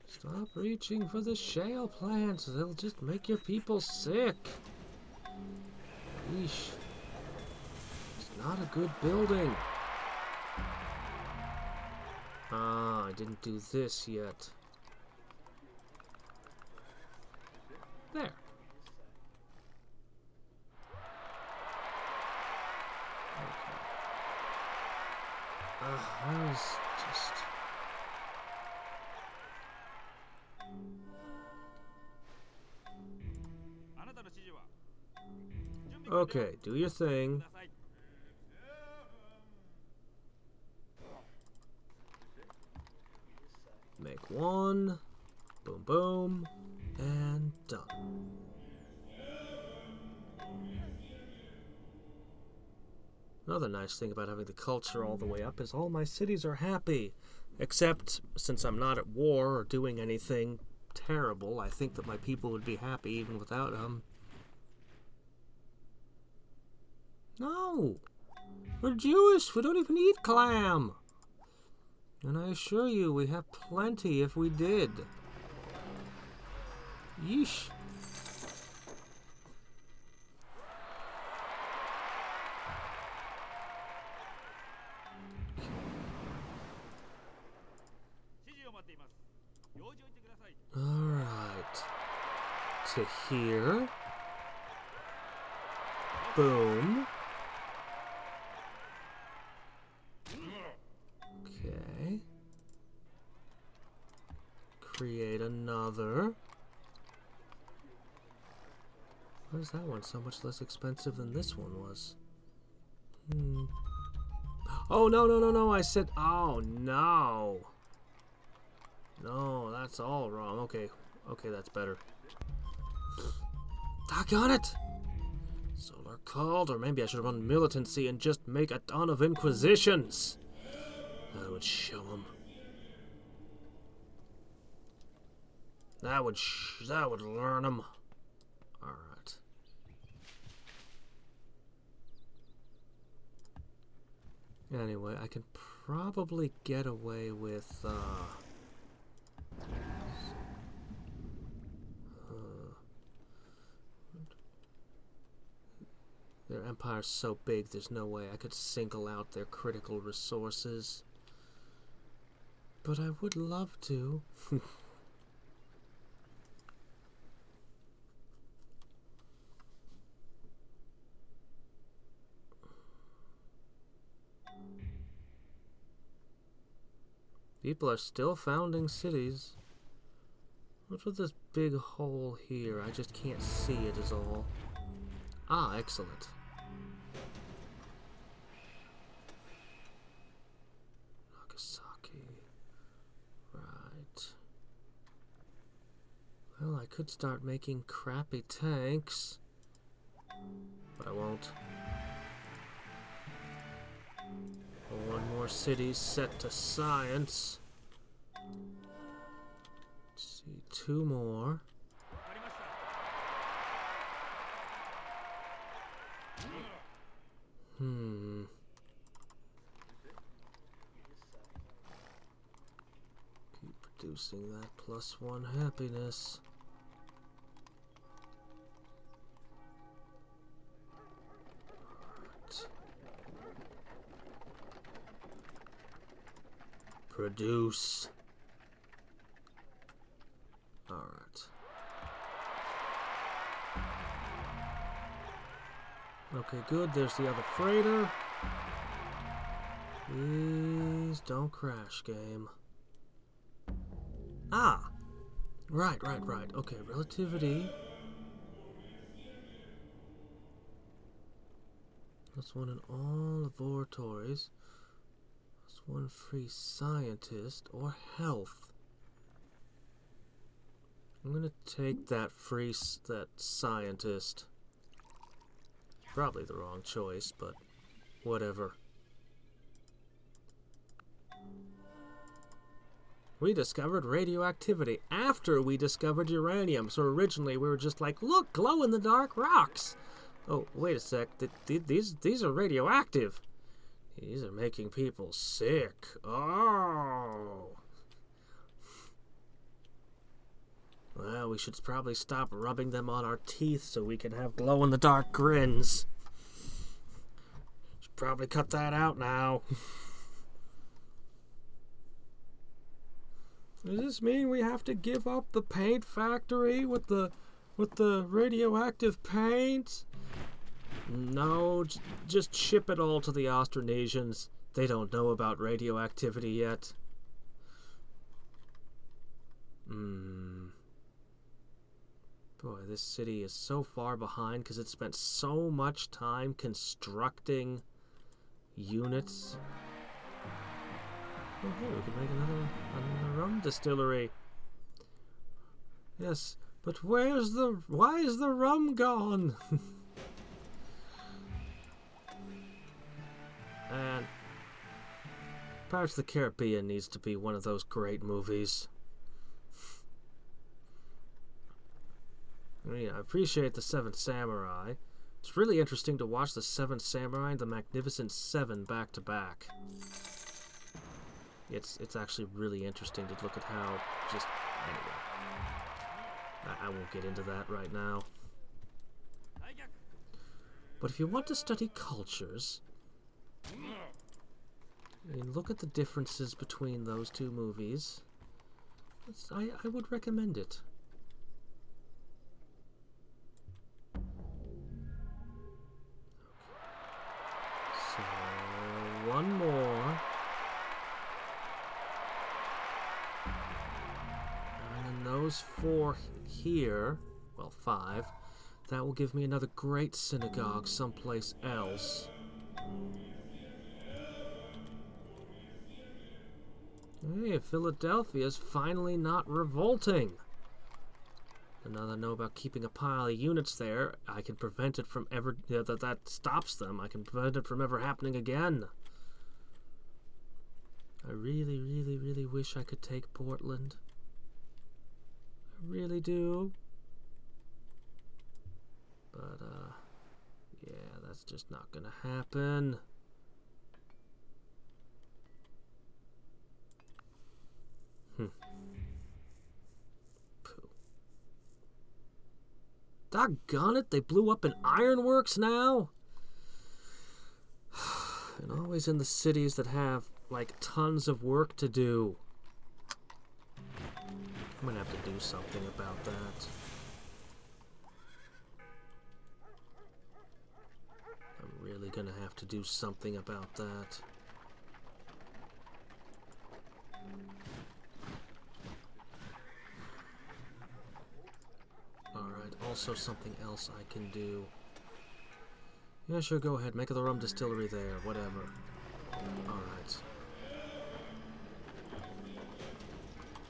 Stop reaching for the shale plants. They'll just make your people sick. Yeesh. It's not a good building. Ah, I didn't do this yet. There. I was just... Okay, do your thing. Make one. Boom, boom. And done. Another nice thing about having the culture all the way up is all my cities are happy. Except, since I'm not at war or doing anything terrible, I think that my people would be happy even without them. No! We're Jewish! We don't even eat clam! And I assure you, we have plenty if we did. Yeesh. Alright. To here. Boom. Okay. Create another. Why is that one so much less expensive than this one was? Oh, no, I said, oh, no. No, that's all wrong. Okay, that's better. Doggone it! Solar called, or maybe I should run militancy and just make a ton of inquisitions. That would show them. That would learn them. All right. Anyway, I can probably get away with their empire's so big, there's no way I could single out their critical resources. But I would love to. People are still founding cities. What's with this big hole here? I just can't see it is all. Ah, excellent. Nagasaki. Right. Well, I could start making crappy tanks. but I won't. One more city set to science. Let's see, 2 more. Keep producing that +1 happiness. Right. Produce. Alright. Okay, good. There's the other freighter. Please don't crash, game. Ah! Right. Okay, relativity. +1 in all laboratories. +1 free scientist or health. I'm gonna take that that scientist. Probably the wrong choice, but whatever. We discovered radioactivity after we discovered uranium. So originally we were just like, look, glow-in-the-dark rocks. Oh, wait a sec. These are radioactive. These are making people sick. Oh. Well, we should probably stop rubbing them on our teeth so we can have glow-in-the-dark grins. Should probably cut that out now. Does this mean we have to give up the paint factory with the radioactive paint? No, just ship it all to the Austronesians. They don't know about radioactivity yet. Boy, this city is so far behind because it spent so much time constructing units. Oh, hey, we can make another rum distillery. Yes, but why is the rum gone? And Pirates of the Caribbean needs to be one of those great movies. I mean, I appreciate the Seven Samurai. It's really interesting to watch the Seven Samurai and the Magnificent Seven back to back. It's actually really interesting to look at how just anyway. I won't get into that right now. But if you want to study cultures, I mean, look at the differences between those two movies. I would recommend it. So, one more. And then those 4 here, well, 5, that will give me another great synagogue someplace else. Hey, Philadelphia's finally not revolting. And now that I know about keeping a pile of units there, I can prevent it from ever... that stops them. I can prevent it from ever happening again. I really, really, really wish I could take Portland. I really do. But, yeah, that's just not gonna happen. Pooh. Doggone it, they blew up an ironworks now? And always in the cities that have, like, tons of work to do. I'm gonna have to do something about that. I'm really gonna have to do something about that. Alright, also something else I can do. Yeah, sure, go ahead. Make the rum distillery there, whatever. Alright.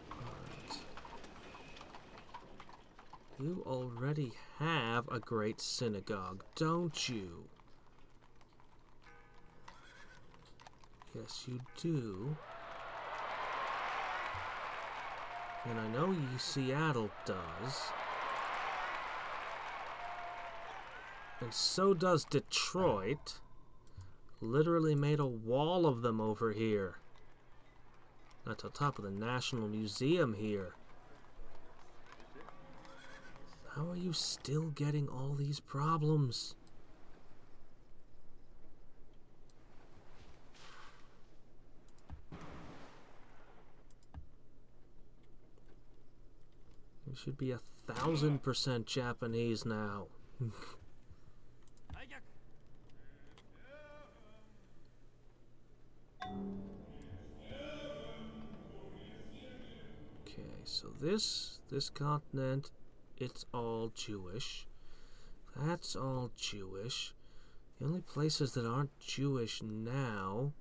Alright. You already have a great synagogue, don't you? Yes, you do. And I know Seattle does. And so does Detroit. Literally made a wall of them over here. That's on top of the National Museum here. How are you still getting all these problems? You should be 1000% Japanese now. Okay, so this continent, it's all Jewish. That's all Jewish. The only places that aren't Jewish now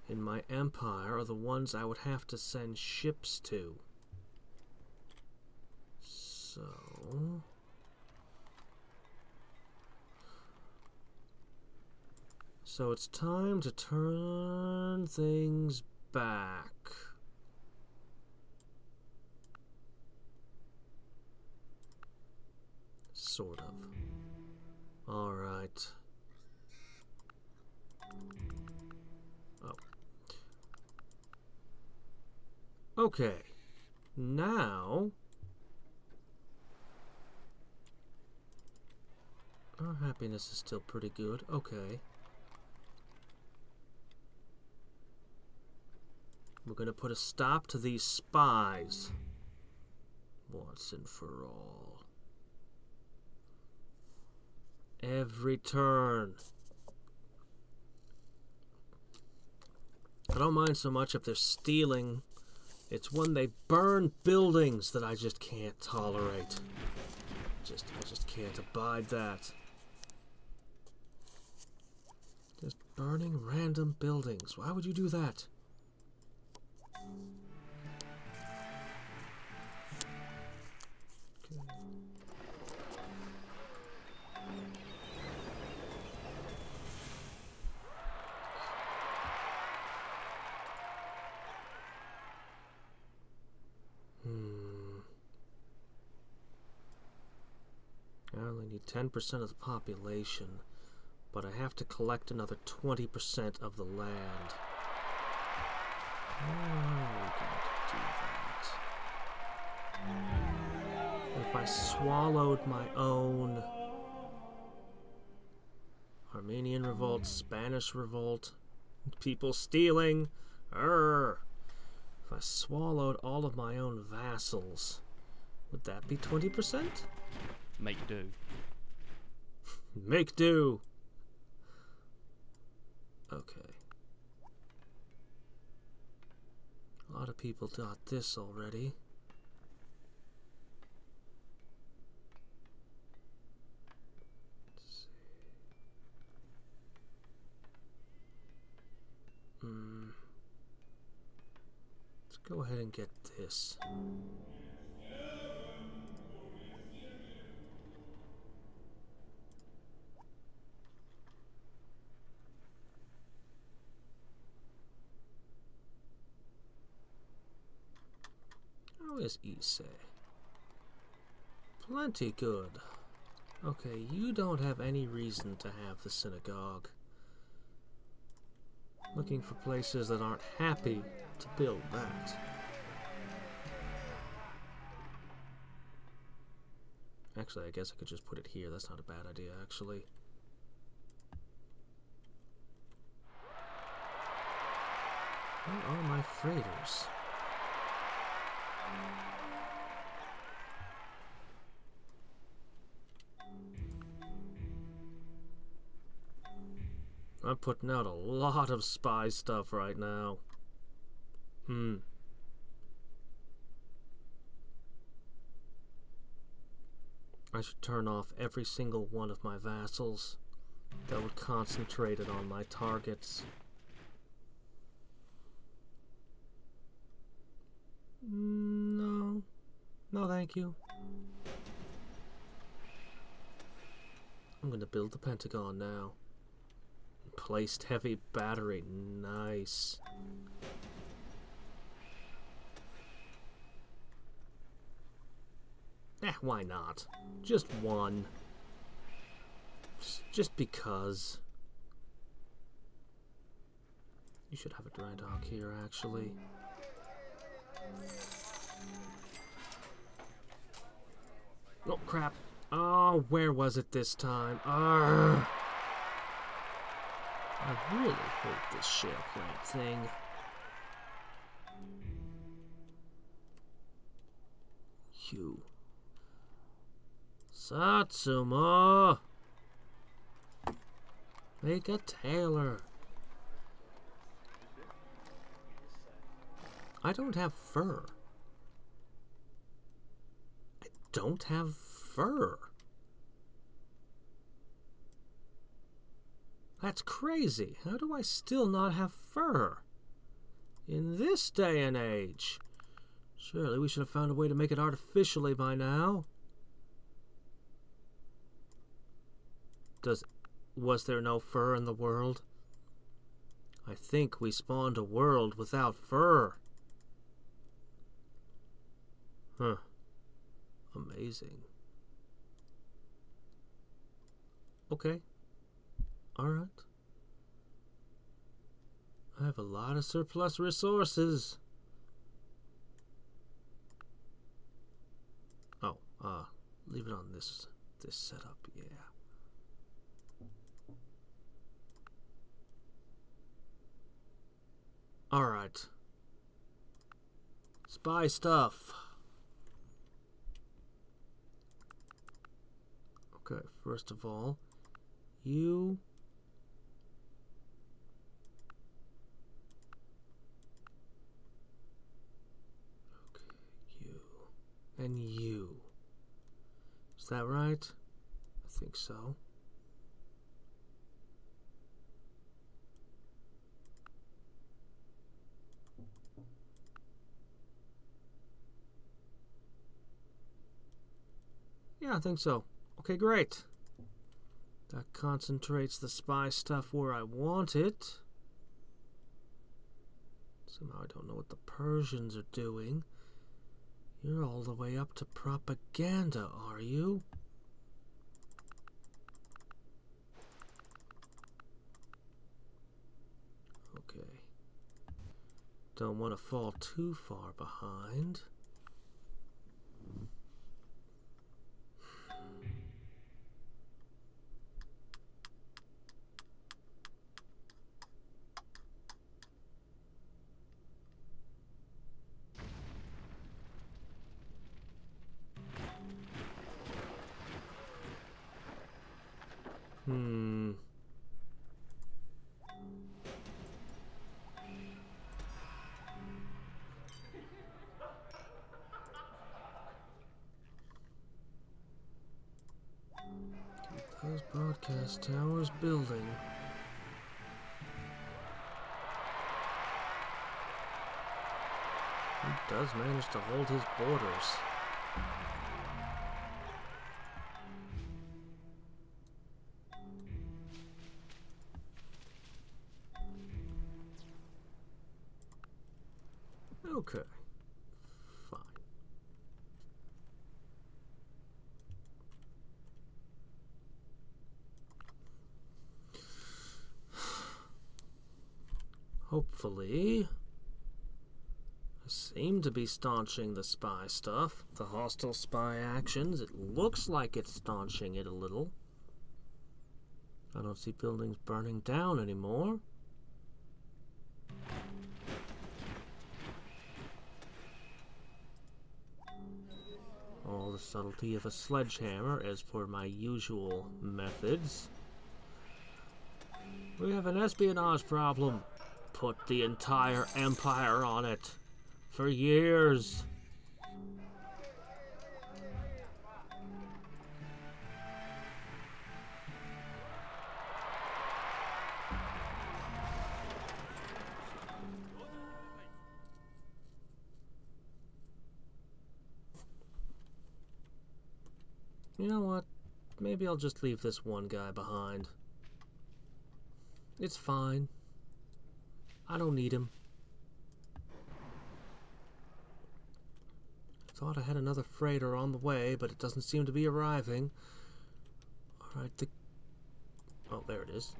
in my empire are the ones I would have to send ships to. So it's time to turn things back. Sort of. All right. Oh. Okay. Now our happiness is still pretty good. Okay. We're gonna put a stop to these spies once and for all. Every turn. I don't mind so much if they're stealing. It's when they burn buildings that I just can't tolerate. I just can't abide that. Just burning random buildings. Why would you do that? I only need 10% of the population, but I have to collect another 20% of the land. How are we going to do that? If I swallowed my own Armenian revolt, Spanish revolt, people stealing, if I swallowed all of my own vassals, would that be 20%? Make do. Make do. Okay. A lot of people got this already. Let's see. Let's go ahead and get this. How is Issei? Plenty good. Okay, you don't have any reason to have the synagogue. Looking for places that aren't happy to build that. Actually, I guess I could just put it here. That's not a bad idea, actually. Where are my freighters? I'm putting out a lot of spy stuff right now. I should turn off every single one of my vassals. That would concentrate it on my targets. No. No, thank you. I'm gonna build the Pentagon now. Placed heavy battery. Nice. Why not? Just one. Just because. You should have a dry dock here, actually. Oh, crap. Oh, where was it this time? Arrgh. I really hate this shale plant thing. You. Satsuma! Make a tailor. I don't have fur. I don't have fur. That's crazy. How do I still not have fur? In this day and age. Surely we should have found a way to make it artificially by now. Was there no fur in the world? I think we spawned a world without fur. Huh. Amazing. Okay. Alright. I have a lot of surplus resources. Oh, leave it on this setup, yeah. Alright. Spy stuff. Okay, first of all, you... Okay, you. And you. Is that right? I think so. Yeah, I think so. Okay, great. That concentrates the spy stuff where I want it. Somehow I don't know what the Persians are doing. You're all the way up to propaganda, are you? Okay. Don't want to fall too far behind. Keep those broadcast towers building. He does manage to hold his borders. Okay. Fine. Hopefully, I seem to be staunching the spy stuff, the hostile spy actions. It looks like it's staunching it a little. I don't see buildings burning down anymore. All the subtlety of a sledgehammer as per my usual methods. We have an espionage problem. Put the entire empire on it. For years. You know what? maybe I'll just leave this one guy behind. It's fine. I don't need him. Thought I had another freighter on the way, but it doesn't seem to be arriving. Alright, oh, there it is.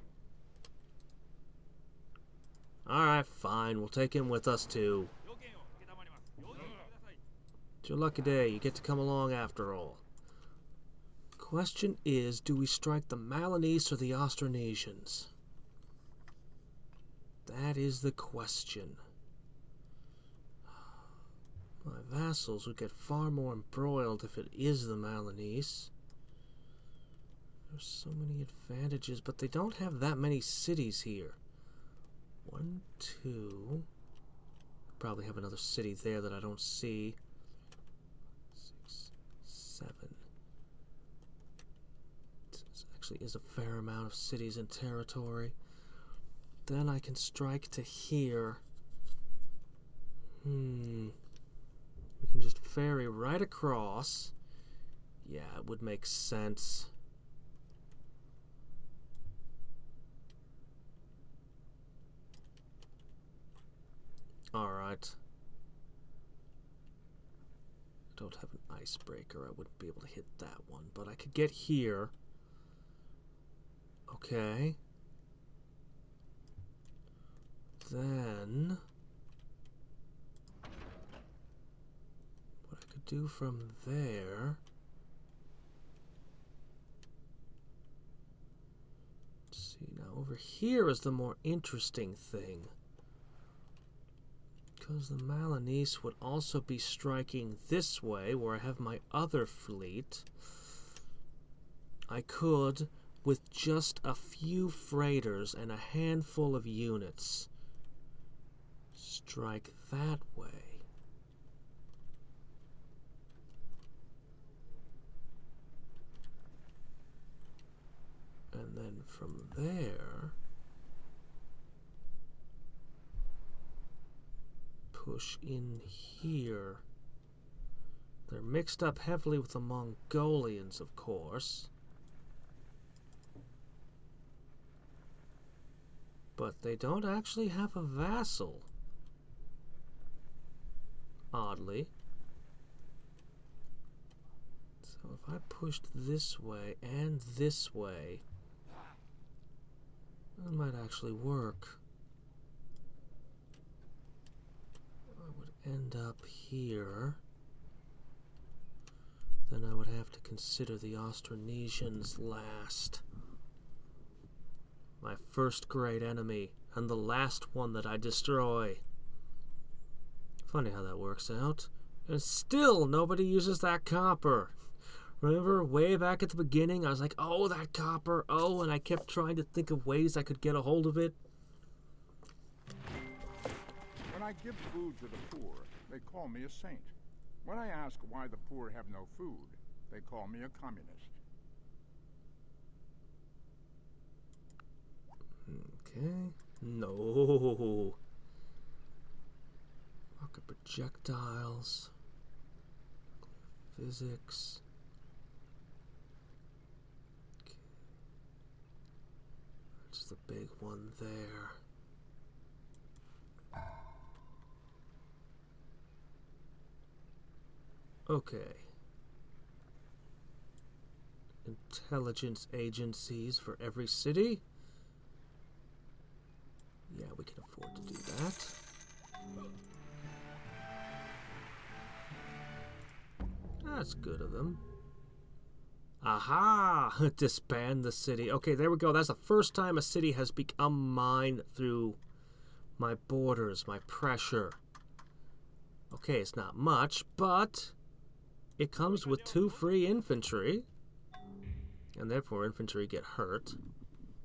Alright, fine. We'll take him with us, too. It's your lucky day. You get to come along after all. Question is, do we strike the Milanese or the Austronesians? That is the question. My vassals would get far more embroiled if it is the Milanese. There's so many advantages, but they don't have that many cities here. 1, 2. Probably have another city there that I don't see. 6, 7. This actually is a fair amount of cities and territory. Then I can strike to here. We can just ferry right across. Yeah, it would make sense. Alright. I don't have an icebreaker. I wouldn't be able to hit that one, but I could get here. Okay. Then what I could do from there. Let's see, now over here is the more interesting thing. Because the Milanese would also be striking this way, where I have my other fleet. I could, with just a few freighters and a handful of units, strike that way. And then from there, push in here. They're mixed up heavily with the Mongolians, of course. But they don't actually have a vassal. Oddly. So if I pushed this way and this way, that might actually work. I would end up here. Then I would have to consider the Austronesians last. My first great enemy, and the last one that I destroy. Funny how that works out. And still, nobody uses that copper. Remember, way back at the beginning, I was like, oh, that copper, oh, and I kept trying to think of ways I could get a hold of it. When I give food to the poor, they call me a saint. When I ask why the poor have no food, they call me a communist. Okay. No. Rocket projectiles. Physics. Okay. That's the big one there. Okay. Intelligence agencies for every city. Yeah, we can afford to do that. That's good of them. Aha! Disband the city. Okay, there we go. That's the first time a city has become mine through my borders, my pressure. Okay, it's not much, but it comes with 2 free infantry. And therefore infantry get hurt.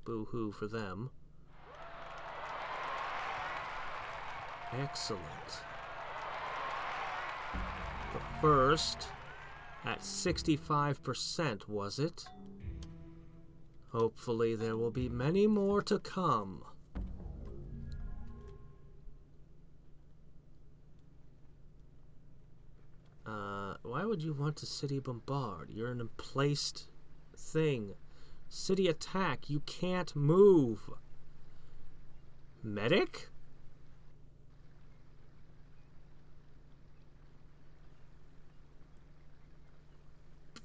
Boo-hoo for them. Excellent. The first at 65%, was it? Hopefully there will be many more to come. Why would you want to city bombard? You're an emplaced thing. City attack. You can't move. Medic?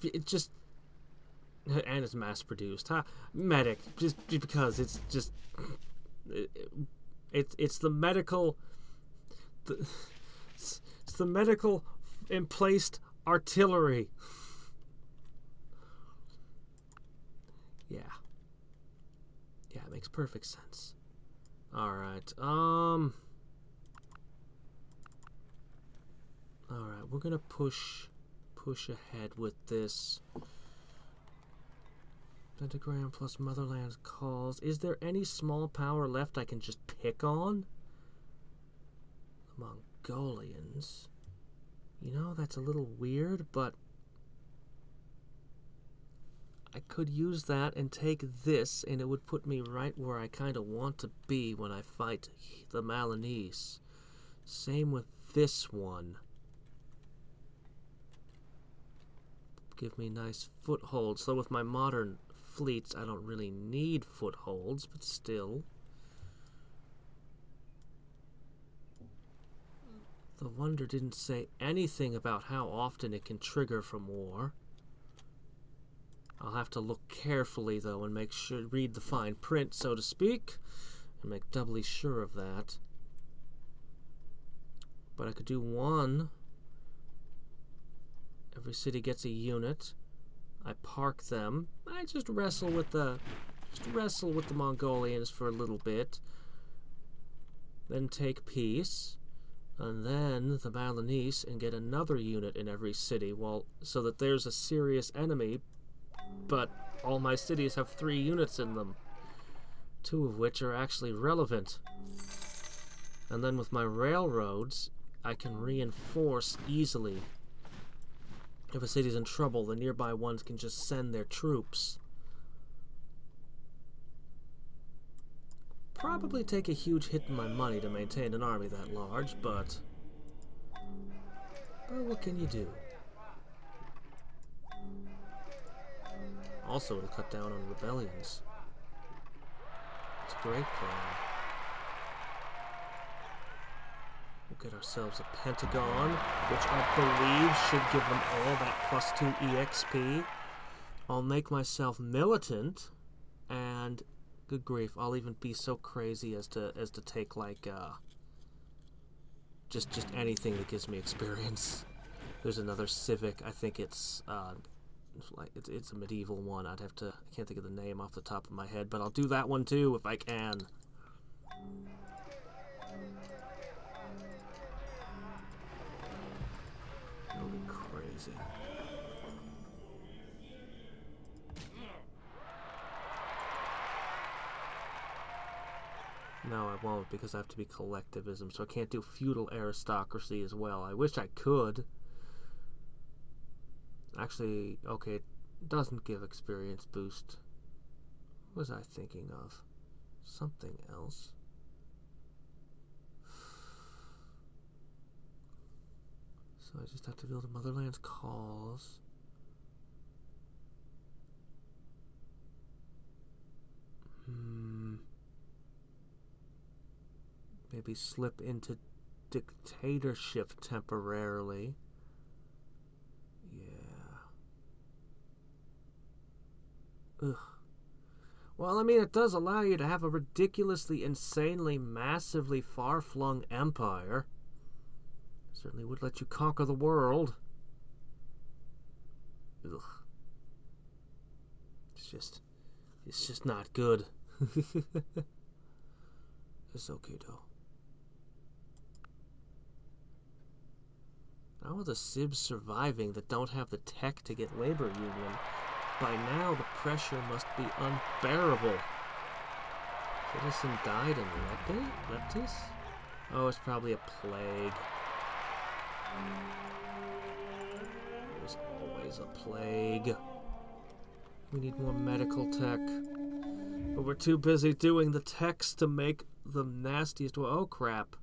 It just... And it's mass-produced, huh? Medic. Just because it's just... It's the medical... It's the medical emplaced artillery. Yeah. Yeah, it makes perfect sense. Alright, alright, we're gonna push ahead with this. Pentagram plus Motherland's calls. Is there any small power left I can just pick on? The Mongolians. You know, that's a little weird, but I could use that and take this, and it would put me right where I kind of want to be when I fight the Malinese. Same with this one. Give me nice footholds. So with my modern fleets, I don't really need footholds, but still. The Wonder didn't say anything about how often it can trigger from war. I'll have to look carefully, though, and make sure, read the fine print, so to speak, and make doubly sure of that. But I could do one. Every city gets a unit. I park them. I just wrestle with the Mongolians for a little bit. Then take peace. And then the Malinese and get another unit in every city, so that there's a serious enemy, but all my cities have 3 units in them, 2 of which are actually relevant. And then with my railroads, I can reinforce easily. If a city's in trouble, the nearby ones can just send their troops. Probably take a huge hit in my money to maintain an army that large, but what can you do? Also, it'll cut down on rebellions. It's a great plan. We'll get ourselves a Pentagon, which I believe should give them all that +2 EXP. I'll make myself militant, and good grief, I'll even be so crazy as to take like just anything that gives me experience. There's another civic. I think it's it's a medieval one. I can't think of the name off the top of my head, but I'll do that one too if I can. It'll be crazy. No, I won't, because I have to be collectivism, so I can't do feudal aristocracy as well. I wish I could. Actually, okay, it doesn't give experience boost. What was I thinking of? Something else. So I just have to build a Motherland's calls. Maybe slip into dictatorship temporarily. Yeah. Ugh. Well, I mean, it does allow you to have a ridiculously, insanely, massively far-flung empire. Certainly would let you conquer the world. Ugh. It's just not good. It's okay, though. How are the Sibs surviving that don't have the tech to get labor union? By now, the pressure must be unbearable. Citizen died in Leptis? Oh, it's probably a plague. There's always a plague. We need more medical tech. But we're too busy doing the techs to make the nastiest... Oh, crap.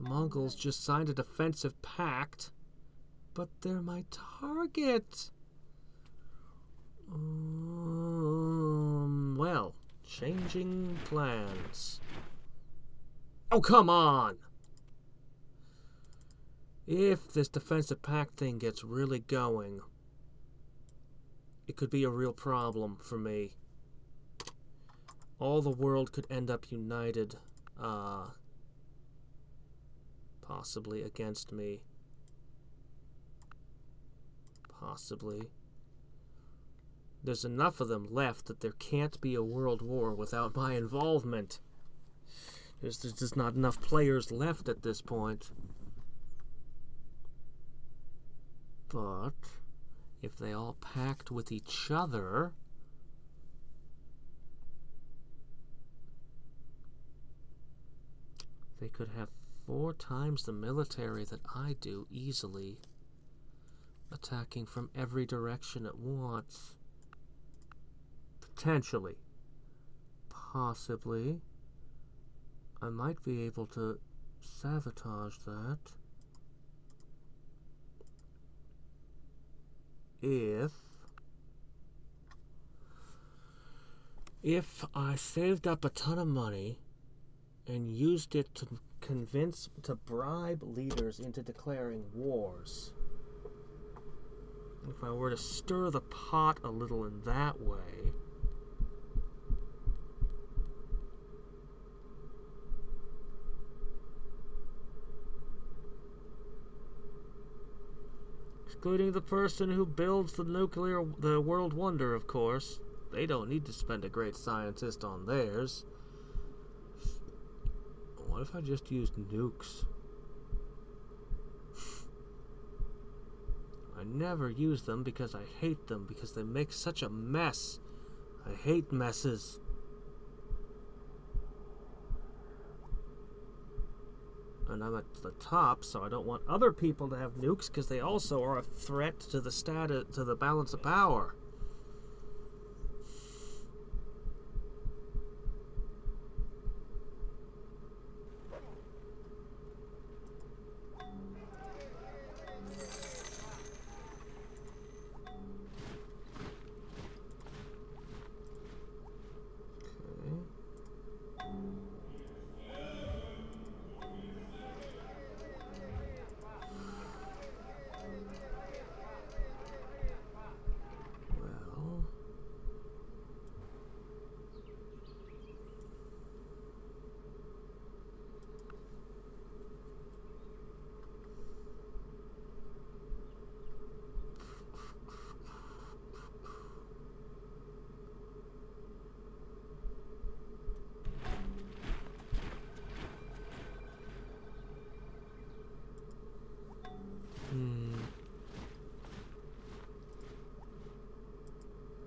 The Mongols just signed a defensive pact, but they're my target. Well, changing plans. Oh, come on! If this defensive pact thing gets really going, it could be a real problem for me. All the world could end up united, possibly against me. Possibly. There's enough of them left that there can't be a world war without my involvement. There's just not enough players left at this point. But if they all pact with each other, they could have 4 times the military that I do easily, attacking from every direction at once. Potentially. Possibly. I might be able to sabotage that. If I saved up a ton of money and used it to bribe leaders into declaring wars. If I were to stir the pot a little in that way, excluding the person who builds the world wonder, of course. They don't need to spend a great scientist on theirs. What if I just used nukes? I never use them because I hate them, because they make such a mess. I hate messes. And I'm at the top, so I don't want other people to have nukes, because they also are a threat to the balance of power.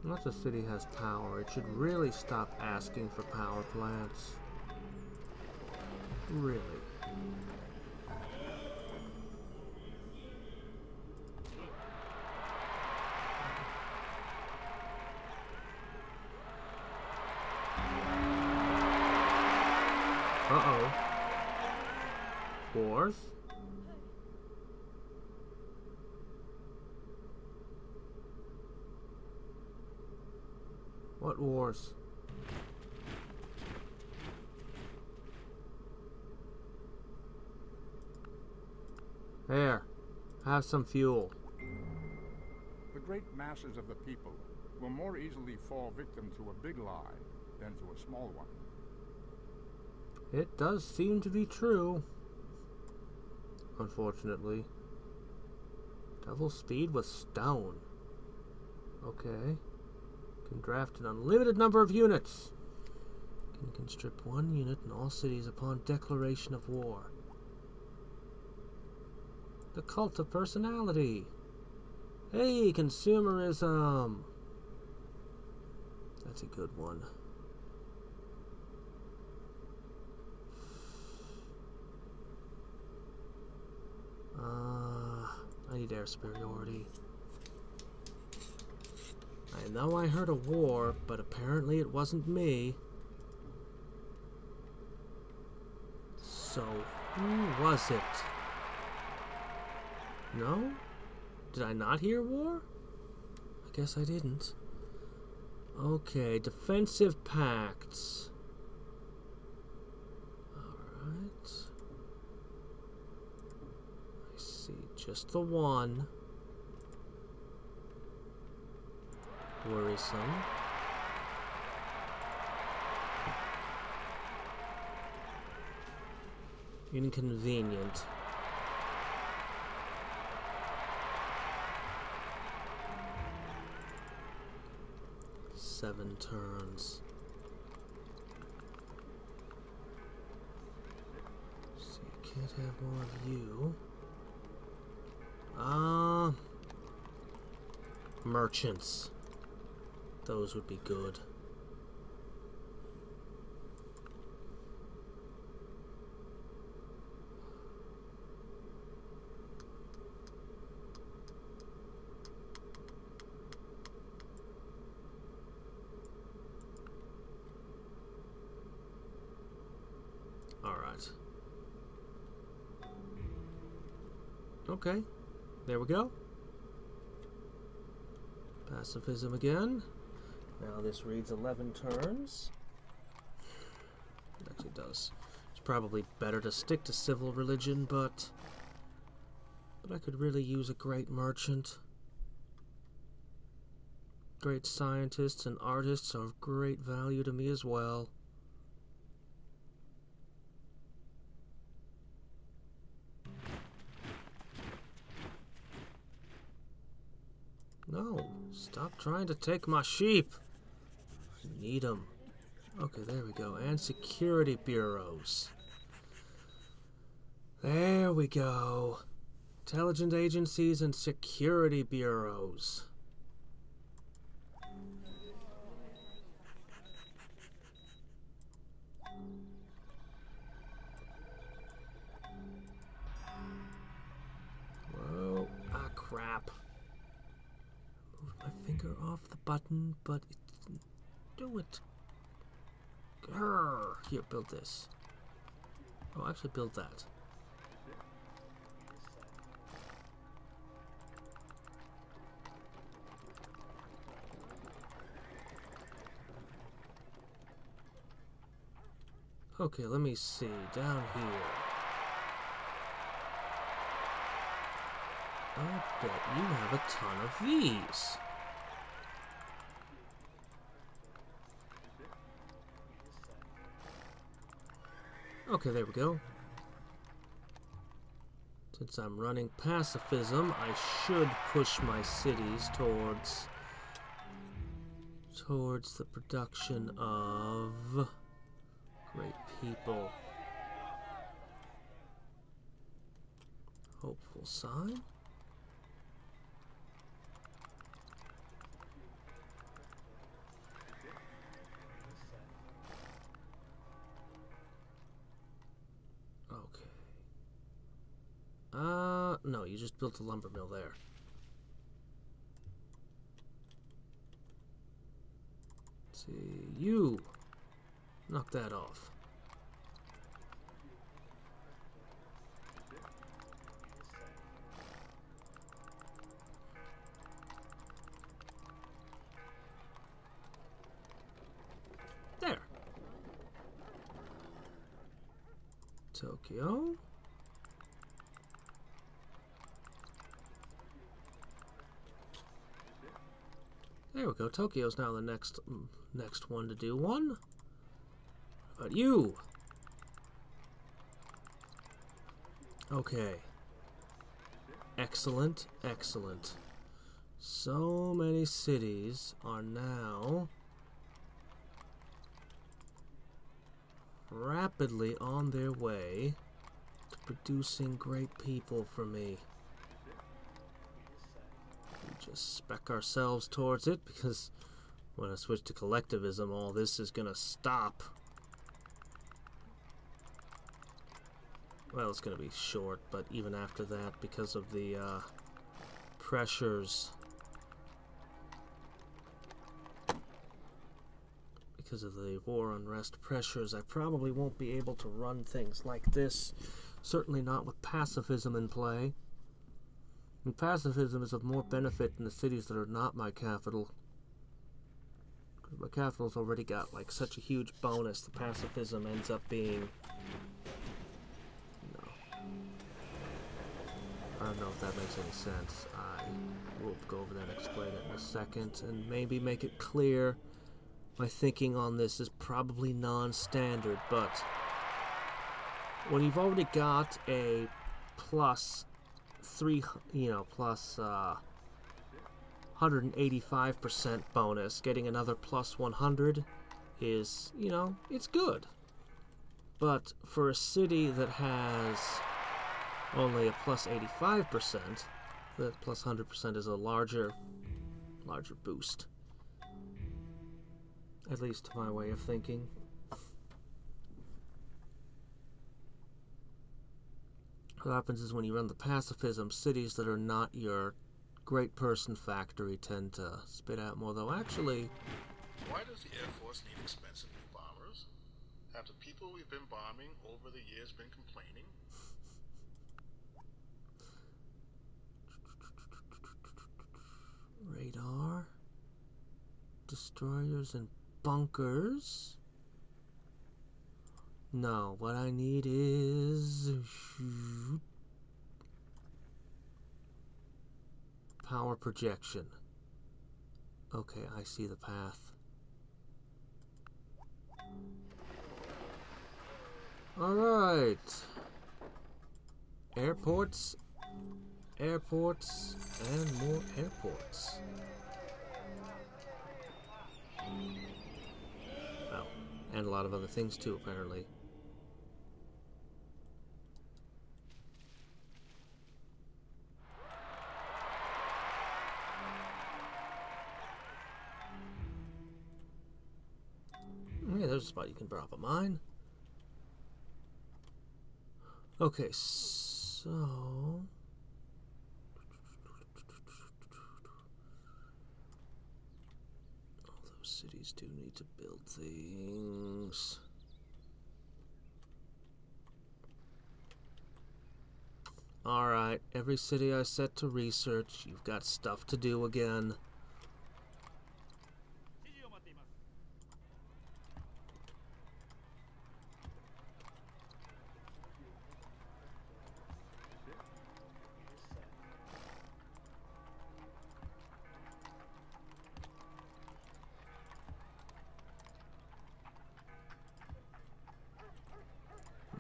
Once a city has power, it should really stop asking for power plants. Really. Uh-oh. Wars? What wars? There. Have some fuel. The great masses of the people will more easily fall victim to a big lie than to a small one. It does seem to be true. Unfortunately. Double speed with stone. Okay. Can draft an unlimited number of units. Can conscript 1 unit in all cities upon declaration of war. The cult of personality. Hey, consumerism. That's a good one. I need air superiority. I know I heard a war, but apparently it wasn't me. So, who was it? No? Did I not hear war? I guess I didn't. Okay, defensive pacts. Alright. I see just the one. Worrisome. Inconvenient. Seven turns. So you can't have more of you. Merchants. Those would be good. Okay, there we go. Pacifism again. Now this reads 11 turns. It actually does. It's probably better to stick to civil religion, but I could really use a great merchant. Great scientists and artists are of great value to me as well. No, stop trying to take my sheep. I need them. Okay, there we go. And security bureaus. There we go. Intelligence agencies and security bureaus. Whoa, ah crap. My finger off the button, but it didn't do it. Grr. Here, build this. Oh, actually build that. Okay, let me see. Down here. I bet you have a ton of these. Okay, there we go. Since I'm running pacifism, I should push my cities towards the production of great people. Hopeful sign. No, you just built a lumber mill there. Let's see, you knock that off. There. Tokyo. There we go. Tokyo's now the next one to do one. How about you? Okay. Excellent, excellent. So many cities are now rapidly on their way to producing great people for me. Just spec ourselves towards it, because when I switch to collectivism, all this is gonna stop. Well, it's gonna be short, but even after that, because of the pressures, because of the war unrest pressures, I probably won't be able to run things like this. Certainly not with pacifism in play. And pacifism is of more benefit in the cities that are not my capital. But capital's already got like such a huge bonus. The pacifism ends up being, I don't know if that makes any sense. I will go over that and explain it in a second, and maybe make it clear. My thinking on this is probably non-standard, but when you've already got a plus 185% bonus, getting another plus 100 is, it's good. But for a city that has only a plus 85%, the plus 100% is a larger boost. At least to my way of thinking. What happens is when you run the pacifism, cities that are not your great person factory tend to spit out more, though actually... Why does the Air Force need expensive new bombers? Have the people we've been bombing over the years been complaining? Radar, destroyers and bunkers. No, what I need is power projection. Okay, I see the path. All right. Airports, airports, and more airports. Oh, and a lot of other things too, apparently. Yeah, there's a spot you can drop a mine. Okay, so... all those cities do need to build things. Alright, every city I set to research, you've got stuff to do again.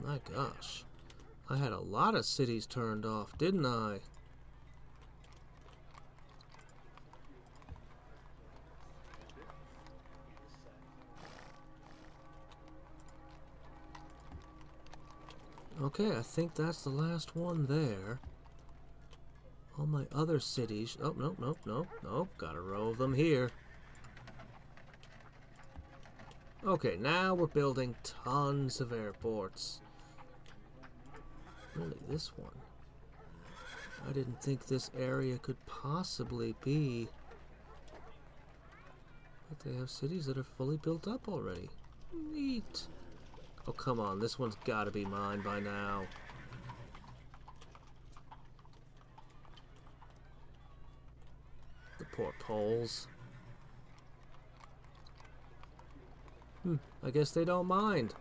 My gosh, I had a lot of cities turned off, didn't I? Okay, I think that's the last one there. All my other cities... oh, nope. Got a row of them here. Okay, now we're building tons of airports. Really, this one? I didn't think this area could possibly be... but they have cities that are fully built up already. Neat. Oh, come on. This one's got to be mine by now. The poor Poles. I guess they don't mind.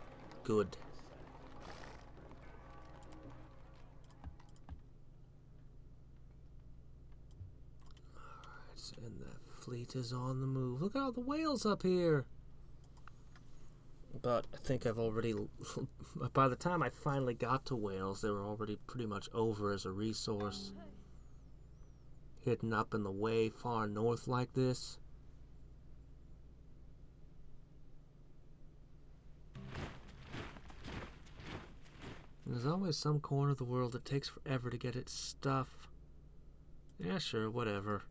Good. Alright, and that fleet is on the move. Look at all the whales up here. But I think I've already... by the time I finally got to Wales, they were already pretty much over as a resource. Hidden up in the way far north like this. There's always some corner of the world that takes forever to get its stuff. Yeah, sure, whatever.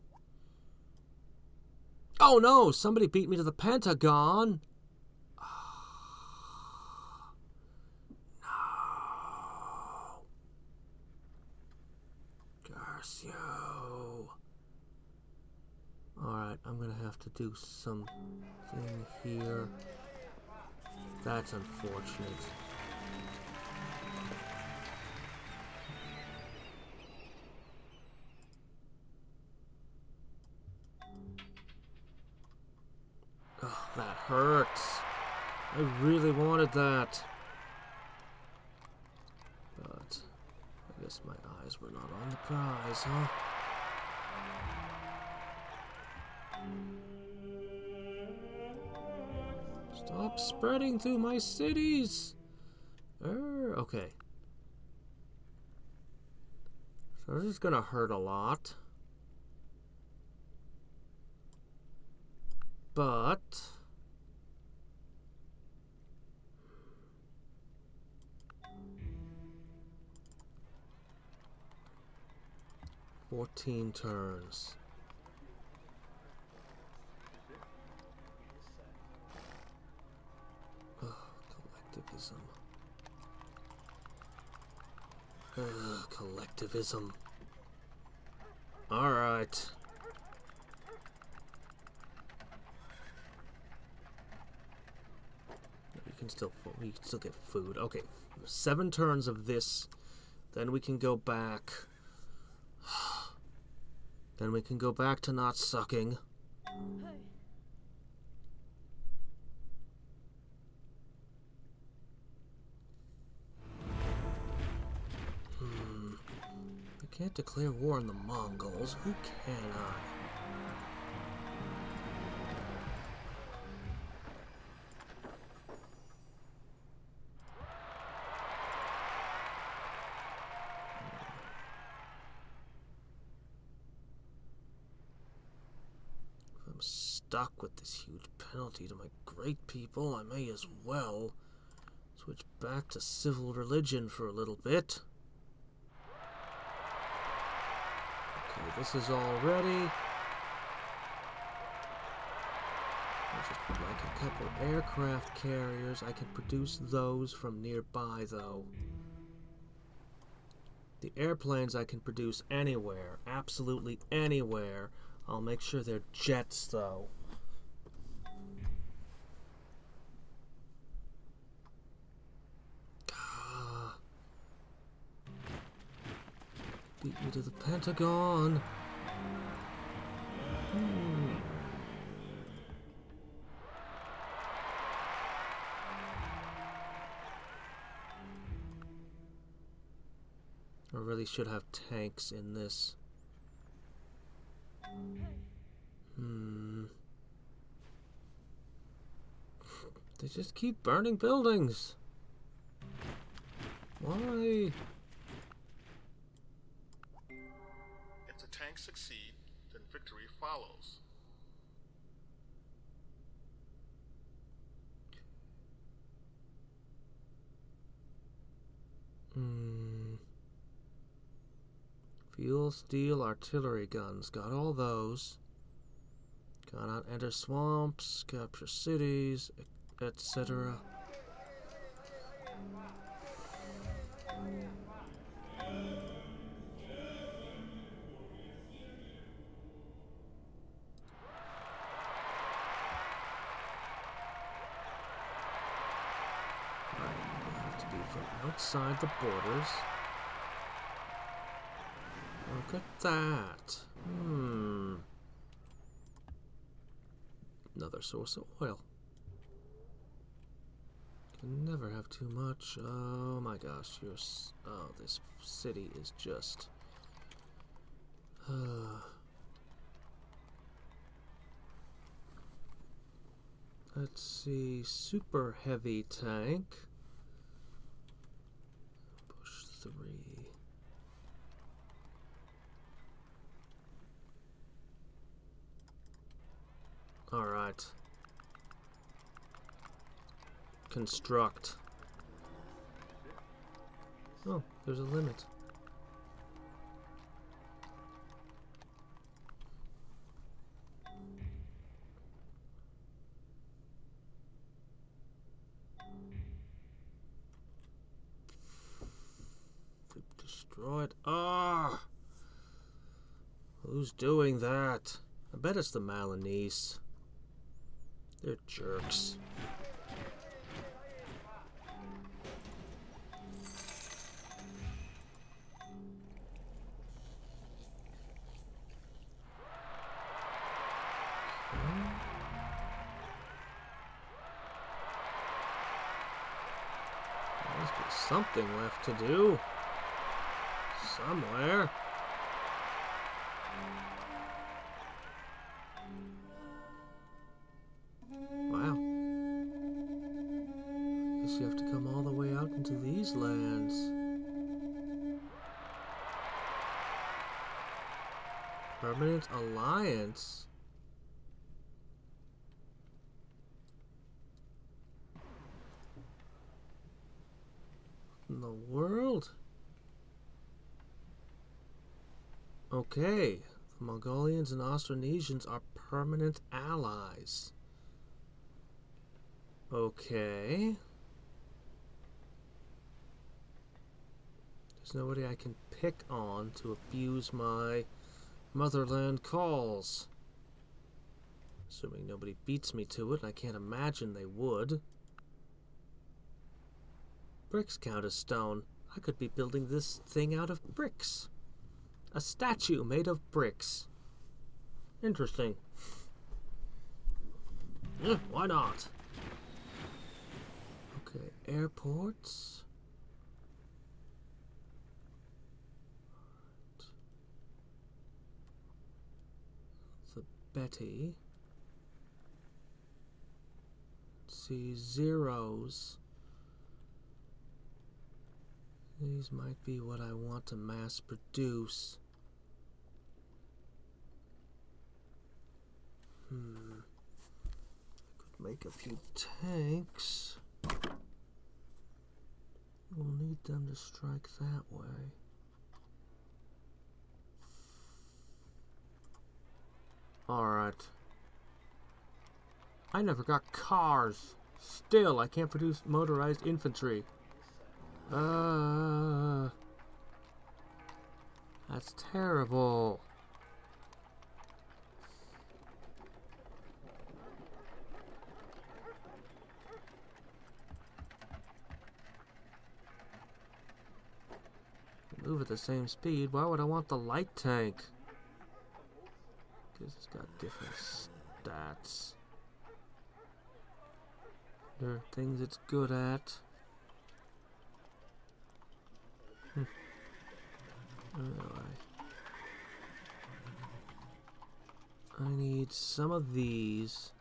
Oh no! Somebody beat me to the Pentagon! No! Garcio! Alright, I'm gonna have to do something here. That's unfortunate. hurts. I really wanted that. But I guess my eyes were not on the prize, huh? Stop spreading through my cities! Okay. So this is gonna hurt a lot. But... "14 turns. Collectivism. Collectivism. Alright. We can still get food. Okay, 7 turns of this. Then we can go back. Then we can go back to not sucking. I can't declare war on the Mongols. Who can I? If I'm stuck with this huge penalty to my great people, I may as well switch back to civil religion for a little bit. This is all ready. I just would like a couple aircraft carriers. I can produce those from nearby, though. The airplanes I can produce anywhere. Absolutely anywhere. I'll make sure they're jets, though. Beat me to the Pentagon. I really should have tanks in this. They just keep burning buildings. Why? If the tanks succeed, then victory follows. Fuel, steel, artillery guns. Got all those. Cannot enter swamps, capture cities, etc. Outside the borders. Look at that. Another source of oil. Can never have too much. Oh my gosh, this city is just... Let's see, super heavy tank. Push 3. All right. Construct. Oh, there's a limit. Destroyed. Ah! Who's doing that? I bet it's the Milanese. They're jerks. something left to do. Somewhere. Wow. Guess you have to come all the way out into these lands. Permanent alliance? What in the world? Okay, the Mongolians and Austronesians are permanent allies. Okay. There's nobody I can pick on to abuse my motherland calls. Assuming nobody beats me to it, and I can't imagine they would. Bricks count as stone. I could be building this thing out of bricks. A statue made of bricks. Interesting. Why not? Okay, airports. The Betty. Let's see, zeros. These might be what I want to mass produce. I could make a few tanks. We'll need them to strike that way. Alright. I never got cars. Still, I can't produce motorized infantry. That's terrible. Move at the same speed. Why would I want the light tank? Because it's got different stats. There are things it's good at. I need some of these.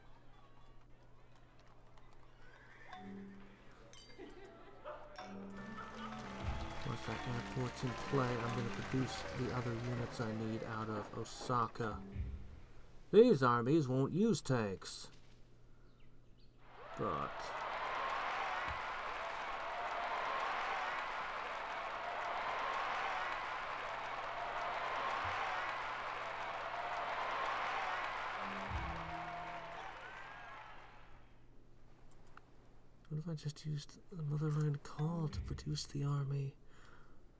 Once that airport's in play, I'm going to produce the other units I need out of Osaka. These armies won't use tanks. But what if I just used the motherland call to produce the army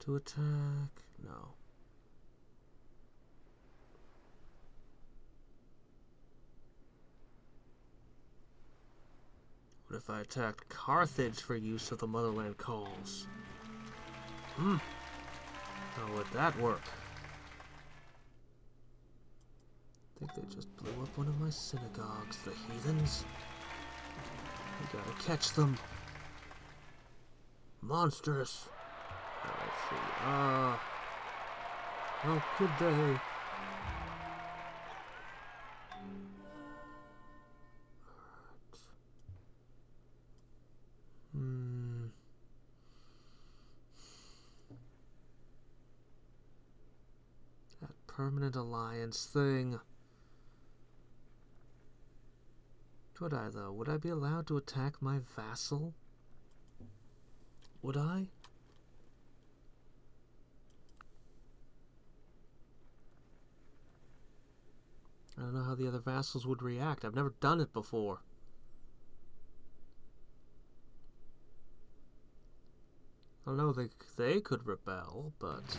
to attack? No. What if I attacked Carthage for use of the motherland calls? How would that work? I think they just blew up one of my synagogues, the heathens. I gotta catch them. Monstrous. Let's see. How could they? That permanent alliance thing. Would I, though? Would I be allowed to attack my vassal? Would I? I don't know how the other vassals would react. I've never done it before. I know they could rebel, but...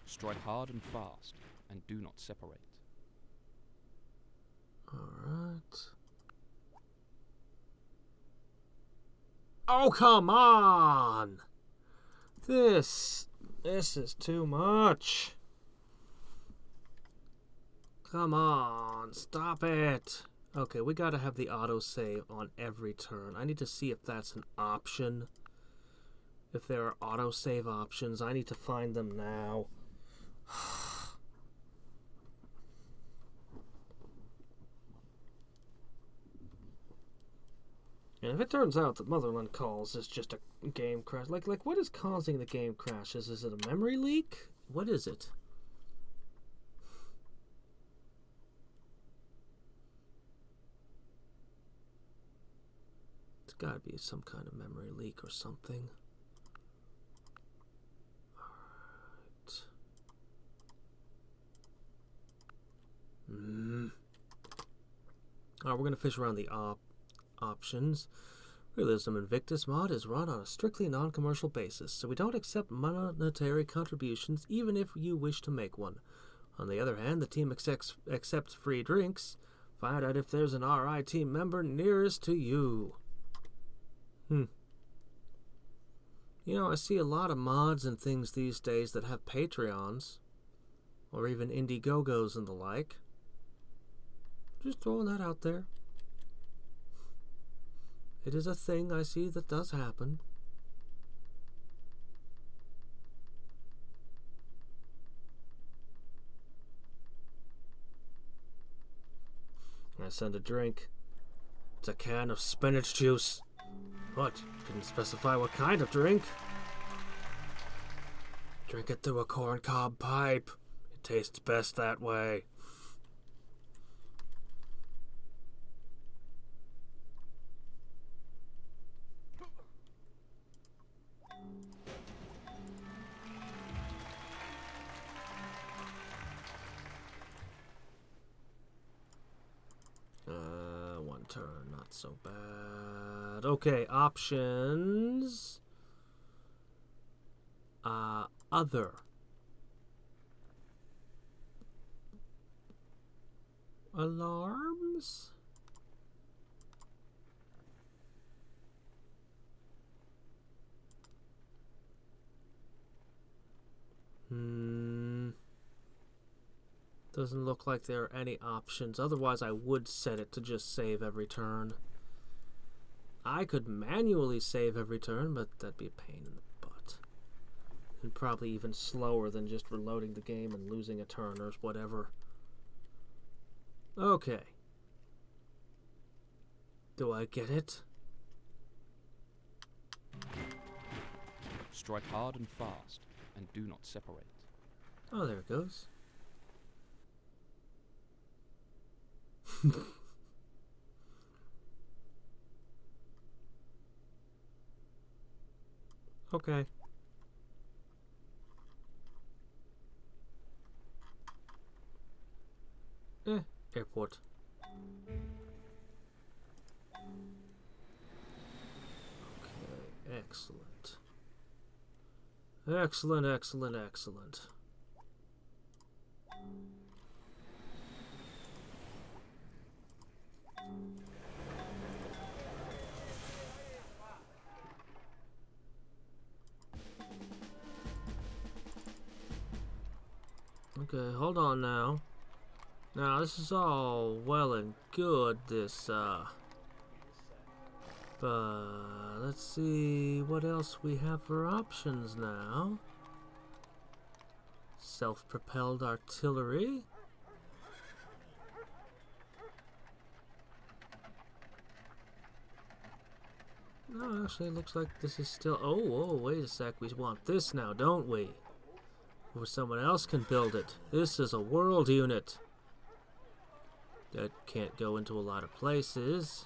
Strike hard and fast, and do not separate. Alright. Oh, come on! This is too much. Come on, stop it. Okay, we gotta have the autosave on every turn. I need to see if that's an option. if there are autosave options. I need to find them now. And if it turns out that Motherland Calls is just a game crash, like what is causing the game crashes? Is it a memory leak? What is it? It's gotta be some kind of memory leak or something. Alright. Alright, we're gonna fish around the options. Realism Invictus mod is run on a strictly non-commercial basis, so we don't accept monetary contributions even if you wish to make one. On the other hand, the team accepts free drinks. Find out if there's an RI team member nearest to you. You know, I see a lot of mods and things these days that have Patreons, or even Indiegogos and the like. Just throwing that out there. It is a thing I see that does happen. I send a drink. It's a can of spinach juice. What? Couldn't specify what kind of drink. Drink it through a corncob pipe. It tastes best that way. One turn, not so bad. Okay, options. Other. Alarms? Doesn't look like there are any options. Otherwise, I would set it to just save every turn. I could manually save every turn, but that'd be a pain in the butt. And probably even slower than just reloading the game and losing a turn or whatever. Okay. Do I get it? Strike hard and fast, and do not separate. Oh, there it goes. Okay. Airport. Okay, excellent. Excellent, excellent, excellent. Okay, hold on now. Now, this is all well and good, but let's see what else we have for options now. Self-propelled artillery. No, actually, it looks like this is still... Oh, wait a sec. We want this now, don't we? Or someone else can build it. This is a world unit. That can't go into a lot of places.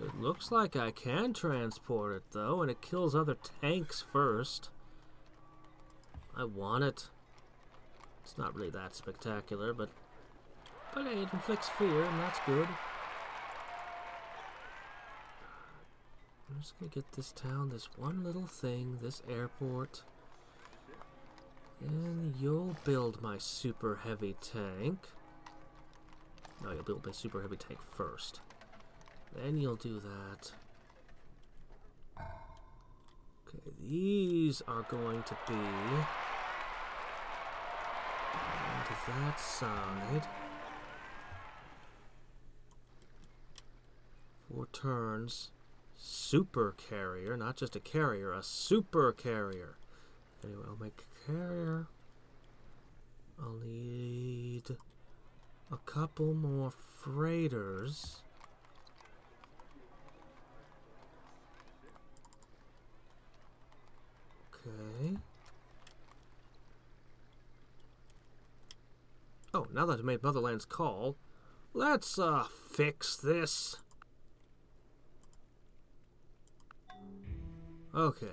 It looks like I can transport it, though, and it kills other tanks first. I want it. It's not really that spectacular, but hey, it inflicts fear, and that's good. I'm just gonna get this town, this one little thing, this airport. And you'll build my super heavy tank. No, you'll build my super heavy tank first. Then you'll do that. Okay, these are going to be on to that side. 4 turns. Super carrier, not just a carrier, a super carrier. Anyway, I'll make a carrier. I'll need a couple more freighters. Okay. Oh, now that I've made Motherland's call, let's fix this. Okay.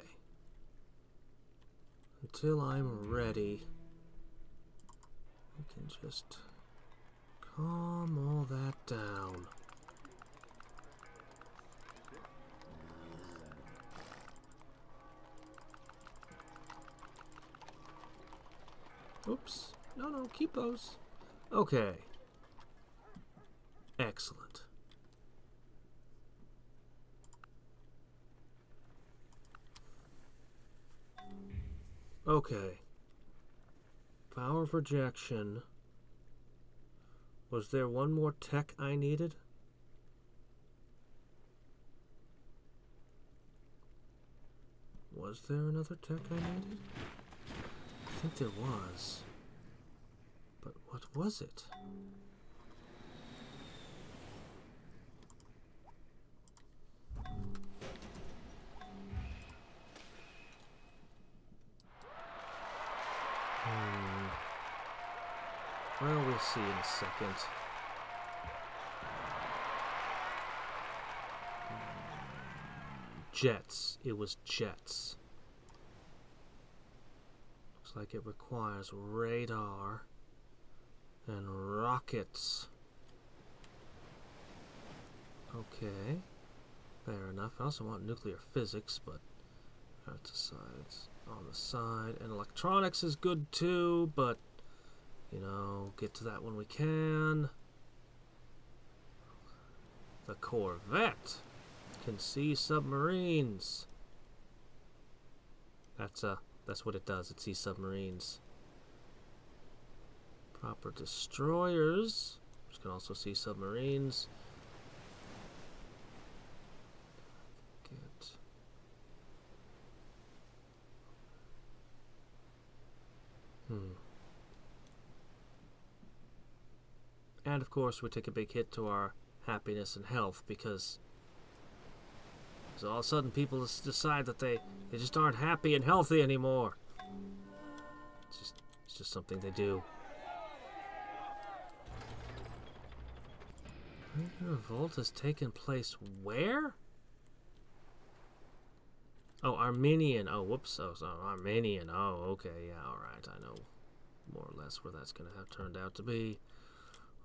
Until I'm ready, we can just calm all that down. Oops. No, keep those. Okay. Excellent. Okay. Power projection. Was there one more tech I needed? Was there another tech I needed? I think there was. But what was it? Well, we'll see in a second. Jets. It was jets. Looks like it requires radar and rockets. Okay. Fair enough. I also want nuclear physics, but that's on the side. And electronics is good too, but you know, get to that when we can. The Corvette can see submarines. That's what it does. It sees submarines. Proper destroyers, which can also see submarines. And of course we take a big hit to our happiness and health because all of a sudden people decide that they just aren't happy and healthy anymore. It's just something they do. Revolt has taken place where? Oh, Armenian. Oh, whoops. Oh, so Armenian. Oh, okay. Yeah, alright. I know more or less where that's going to have turned out to be.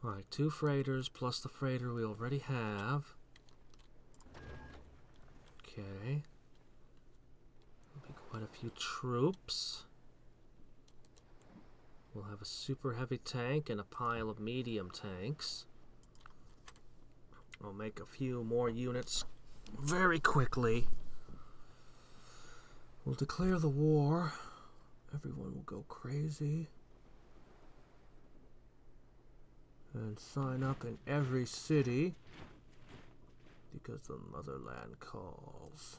Alright, 2 freighters plus the freighter we already have. Okay. There'll be quite a few troops. We'll have a super heavy tank and a pile of medium tanks. I'll make a few more units very quickly. We'll declare the war. Everyone will go crazy. And sign up in every city because the motherland calls.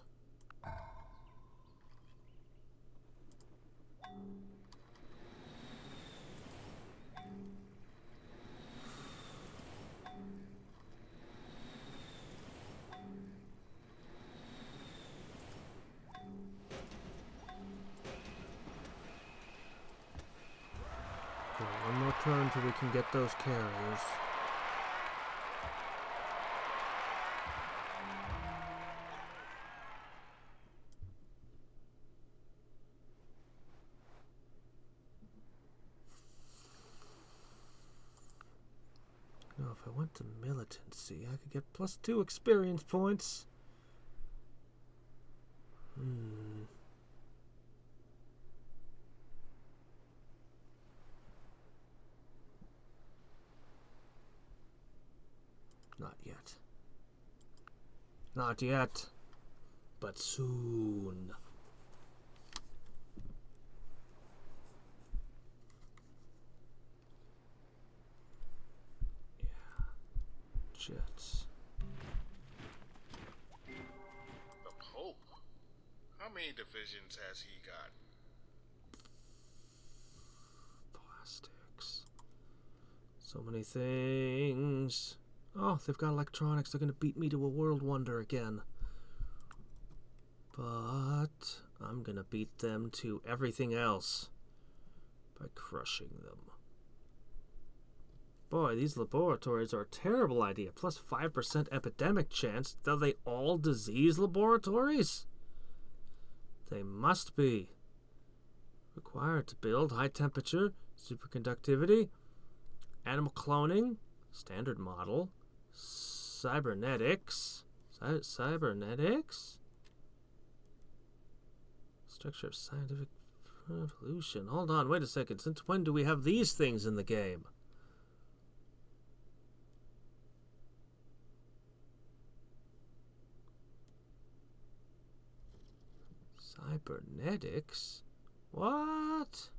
One more turn till we can get those carriers. Now, if I went to militancy, I could get +2 experience points. Not yet. Not yet. But soon. Yeah. Jets. How many divisions has he got? Plastics. So many things. Oh, they've got electronics. They're gonna beat me to a world wonder again. But I'm gonna beat them to everything else by crushing them. Boy, these laboratories are a terrible idea. Plus 5% epidemic chance. Are they all disease laboratories? They must be. Required to build high temperature, superconductivity, animal cloning, standard model, cybernetics, cybernetics, structure of scientific revolution. Hold on, wait a second. Since when do we have these things in the game? Cybernetics? What?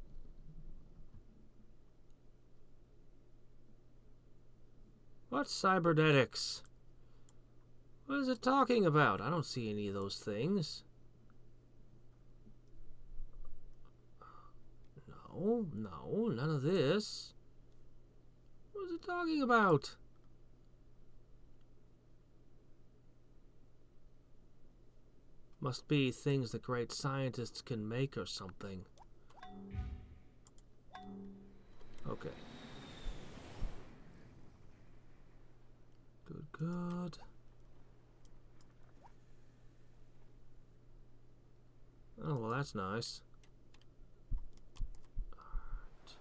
What's cybernetics? What is it talking about? I don't see any of those things. No, none of this. What is it talking about? Must be things that great scientists can make or something. Okay. Good. Oh, well, that's nice. Alright.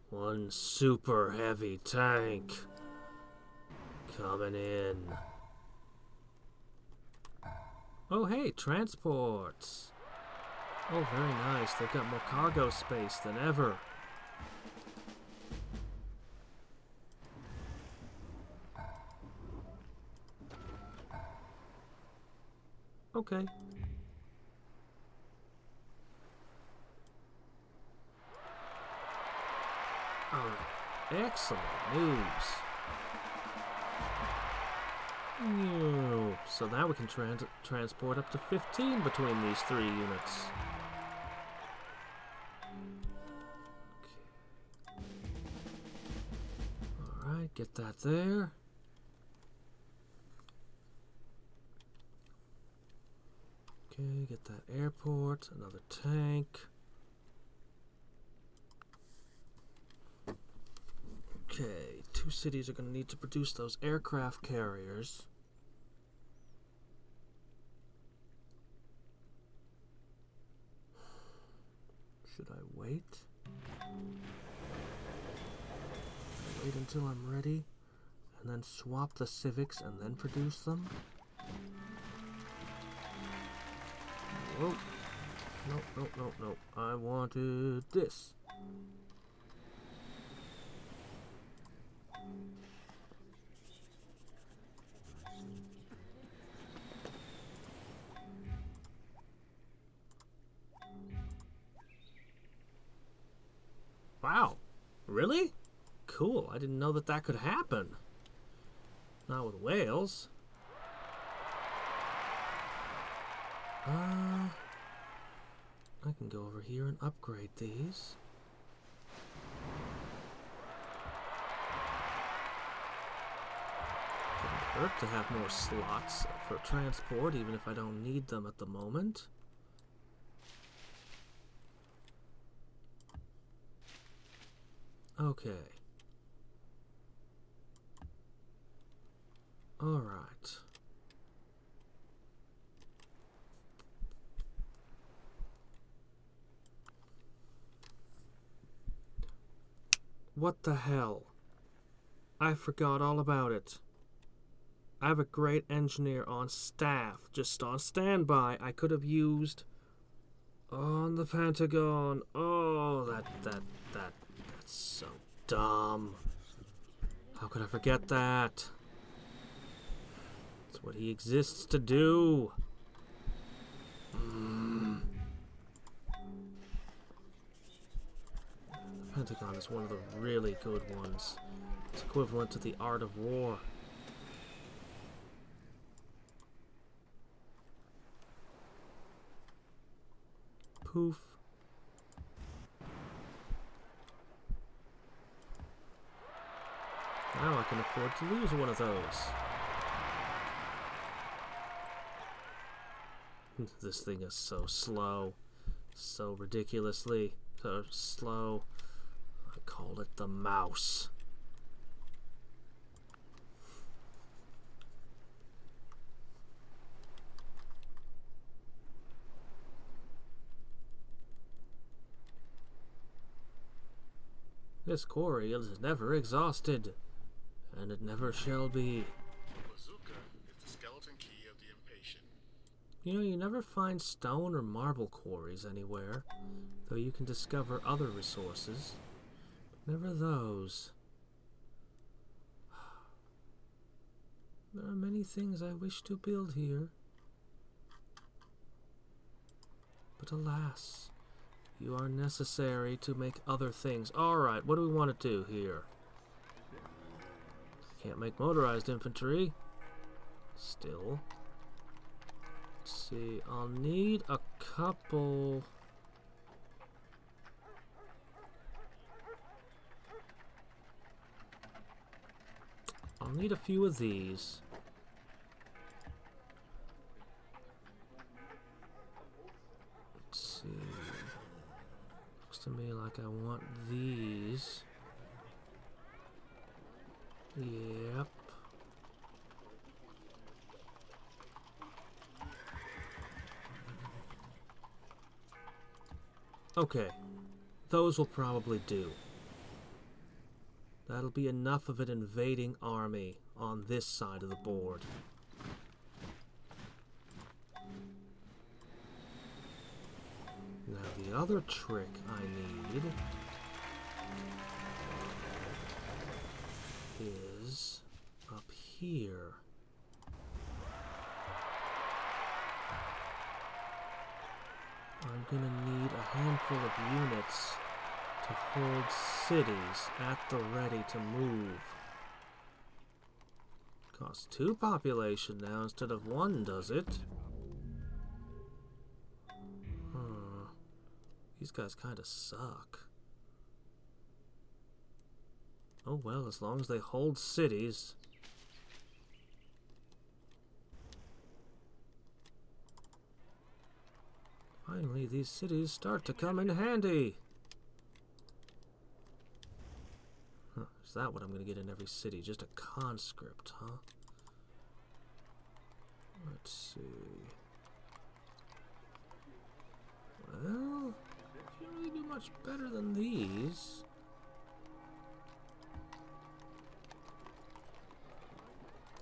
One super heavy tank coming in. Oh, hey, transports. Oh, very nice. They've got more cargo space than ever. Okay. Alright. Excellent news. So now we can transport up to 15 between these 3 units. Okay. Alright, get that there. Okay, get that airport, another tank. Okay, 2 cities are going to need to produce those aircraft carriers. Should I wait? Wait until I'm ready, and then swap the civics and then produce them? Whoa. No. I wanted this. Wow. Really? Cool. I didn't know that that could happen. Not with whales. I can go over here and upgrade these. Couldn't hurt to have more slots for transport, even if I don't need them at the moment. Okay. All right. What the hell? I forgot all about it. I have a great engineer on staff, just on standby. I could have used on the Pentagon. Oh, that's so dumb. How could I forget that? That's what he exists to do. The Pentagon is one of the really good ones. It's equivalent to the art of war. poof. Now I can afford to lose one of those. This thing is so slow. So ridiculously so slow. I call it the mouse. This quarry is never exhausted, and it never shall be. The bazooka is the skeleton key of the impatient. You know, you never find stone or marble quarries anywhere, though you can discover other resources. But never those. There are many things I wish to build here. But alas, you are necessary to make other things. Alright, what do we want to do here? Can't make motorized infantry. Still. Let's see, I'll need a couple... I'll need a few of these. Let's see. Looks to me like I want these. Yep. Okay. Those will probably do. That'll be enough of an invading army on this side of the board. Now the other trick I need is up here. I'm gonna need a handful of units to hold cities at the ready to move. Costs 2 population now instead of 1, does it? These guys kinda suck. Oh well, as long as they hold cities. Finally, these cities start to come in handy. Huh, is that what I'm gonna get in every city? Just a conscript, huh? Let's see. Well, can't really do much better than these.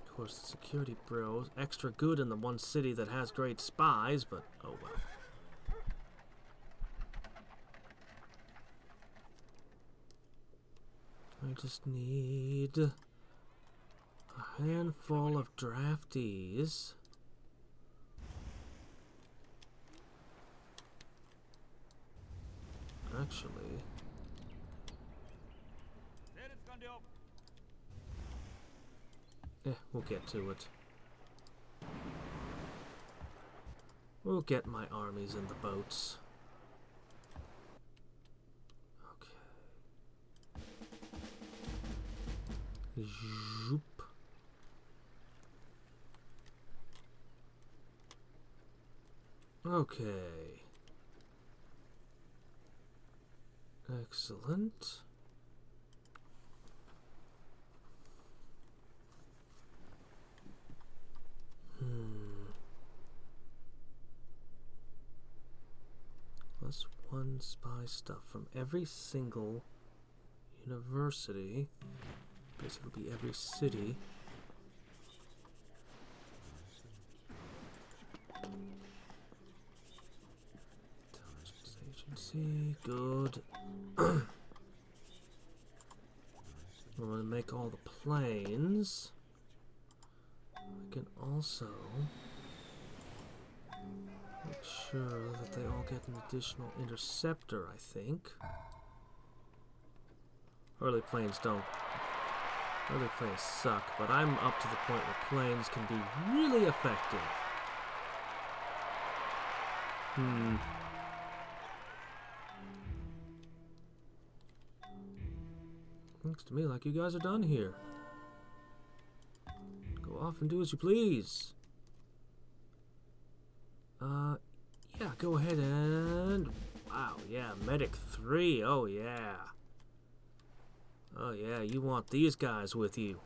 Of course, the security bureau is extra good in the one city that has great spies, but oh well. I just need a handful of draftees. Actually, we'll get to it. We'll get my armies in the boats. Okay. Zoop. Okay. Excellent. Plus 1 spy stuff from every single university. Basically, it'll be every city. Intelligence agency, good. I'm gonna make all the planes. I can also make sure that they all get an additional interceptor, I think. Early planes don't. Early planes suck, but I'm up to the point where planes can be really effective. Looks to me like you guys are done here. Go off and do as you please. Yeah, go ahead and... Wow, yeah, Medic 3, oh yeah. Oh yeah, you want these guys with you.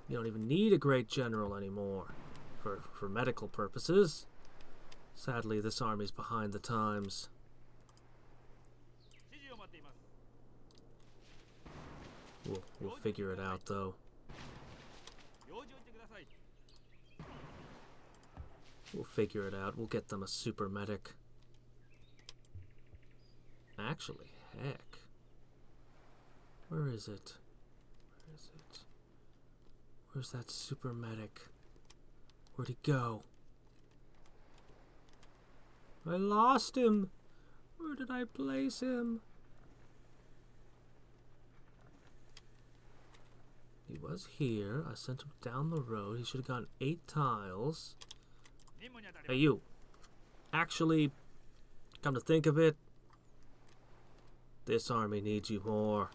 You don't even need a great general anymore for medical purposes. Sadly, this army's behind the times. We'll figure it out, though. We'll figure it out. We'll get them a super medic. Actually, heck. Where is it? Where is it? Where's that super medic? Where'd he go? I lost him! Where did I place him? He was here. I sent him down the road. He should have gone 8 tiles. Hey, you. Actually, come to think of it, this army needs you more.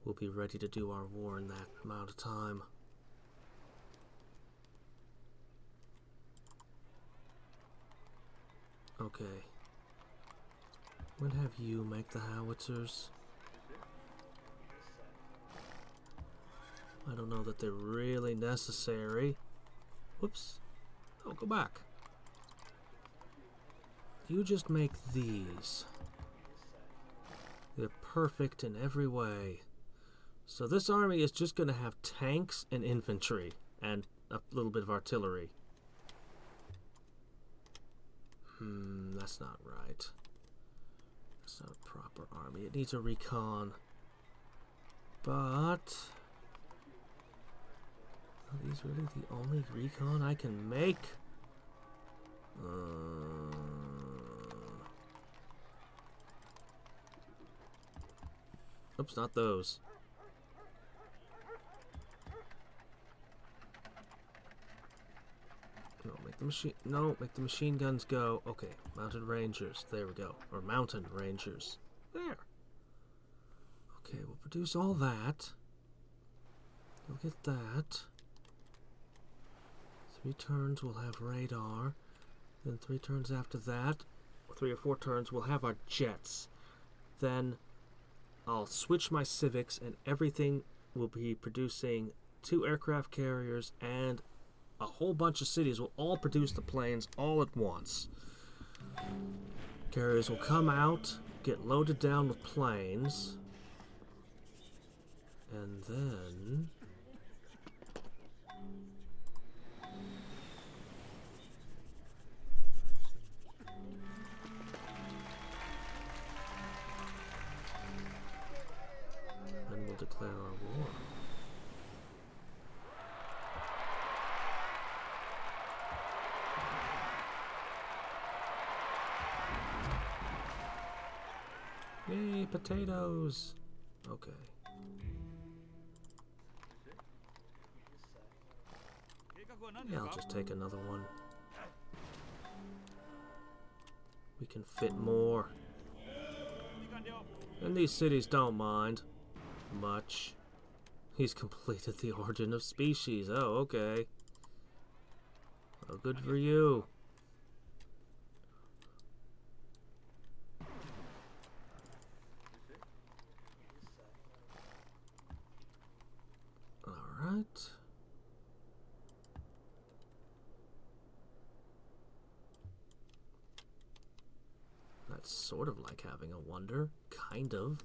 We'll be ready to do our war in that amount of time. Okay. When have you make the howitzers? I don't know that they're really necessary. Whoops. Oh, go back. You just make these. They're perfect in every way. So this army is just going to have tanks and infantry and a little bit of artillery. That's not right. That's not a proper army. It needs a recon. But are these really the only recon I can make? Oops, not those. Make the machine guns go. Okay, mounted rangers. There we go. Or mountain rangers. There. Okay, we'll produce all that. We'll get that. 3 turns we'll have radar. Then 3 turns after that, 3 or 4 turns, we'll have our jets. Then I'll switch my civics and everything will be producing 2 aircraft carriers and a whole bunch of cities will all produce the planes all at once. Carriers will come out, get loaded down with planes, and then... then we'll declare our war. Yay, potatoes! Okay. Yeah, I'll just take another one. We can fit more. And these cities don't mind much. He's completed the origin of species. Oh, okay. Well, good for you. Alright. That's sort of like having a wonder. Kind of.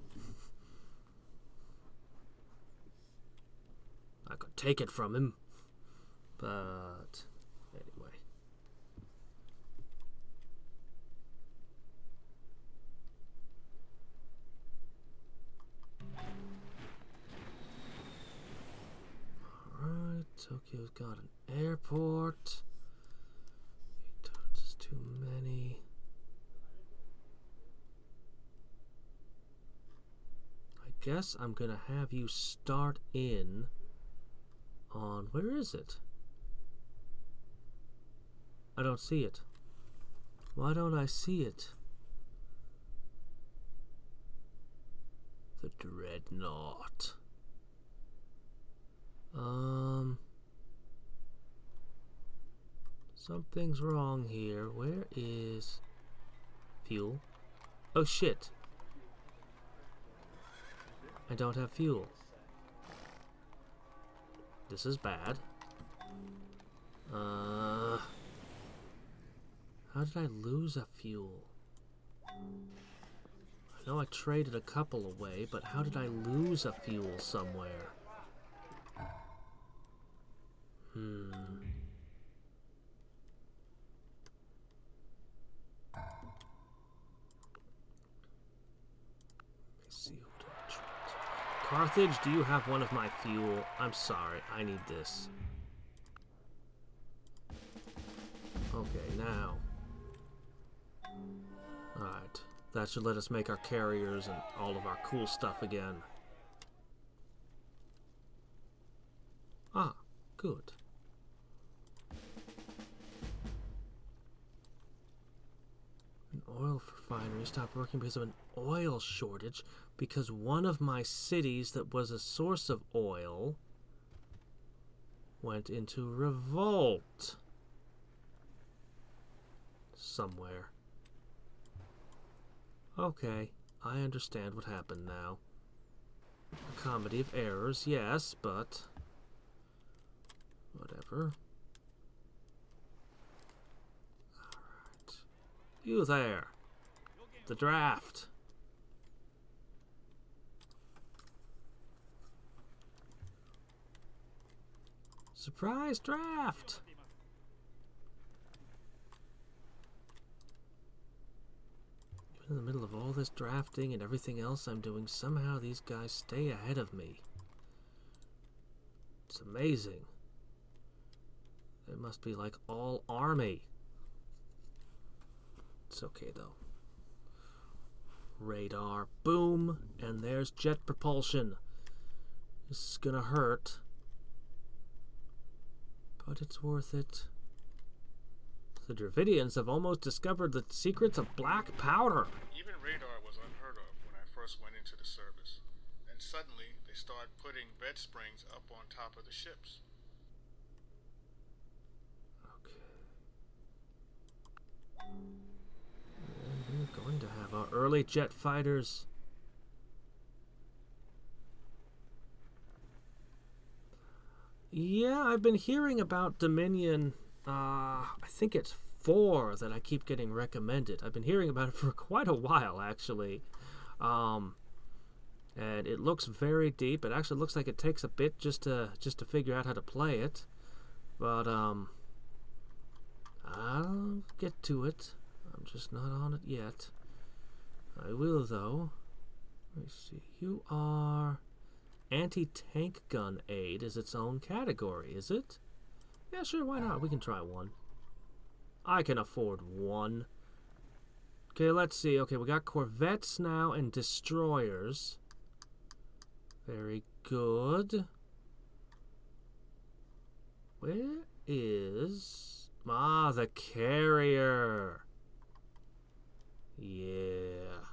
I could take it from him. But anyway. Alright, Tokyo's got an airport. 8 turns is too many. I guess I'm gonna have you start in on, where is it? I don't see it. Why don't I see it? The Dreadnought. Something's wrong here. Where is fuel? Oh shit. I don't have fuel. This is bad. How did I lose a fuel? I know I traded a couple away, but how did I lose a fuel somewhere? Let's see, who do I trade? Carthage, do you have one of my fuel? I'm sorry, I need this. Okay, now. Alright. That should let us make our carriers and all of our cool stuff again. Ah, good. An oil refinery stopped working because of an oil shortage, because one of my cities that was a source of oil went into revolt. Somewhere. Okay, I understand what happened now. A comedy of errors, yes, but whatever. Alright. You there. The draft. Surprise draft! In the middle of all this drafting and everything else I'm doing, somehow these guys stay ahead of me. It's amazing. They must be like all army. It's okay though. Radar, boom, and there's jet propulsion. This is gonna hurt, but it's worth it. The Dravidians have almost discovered the secrets of black powder. Even radar was unheard of when I first went into the service. And suddenly, they started putting bed springs up on top of the ships. Okay. And we're going to have our early jet fighters. Yeah, I've been hearing about Dominion. I think it's 4 that I keep getting recommended. I've been hearing about it for quite a while, actually. And it looks very deep. It actually looks like it takes a bit just to figure out how to play it. But I'll get to it. I'm just not on it yet. I will, though. Let me see. You are anti-tank gun aid is its own category, is it? Yeah, sure, why not? We can try one. I can afford one. Okay, let's see. Okay, we got corvettes now and destroyers. Very good. Where is... Ah, the carrier. Yeah.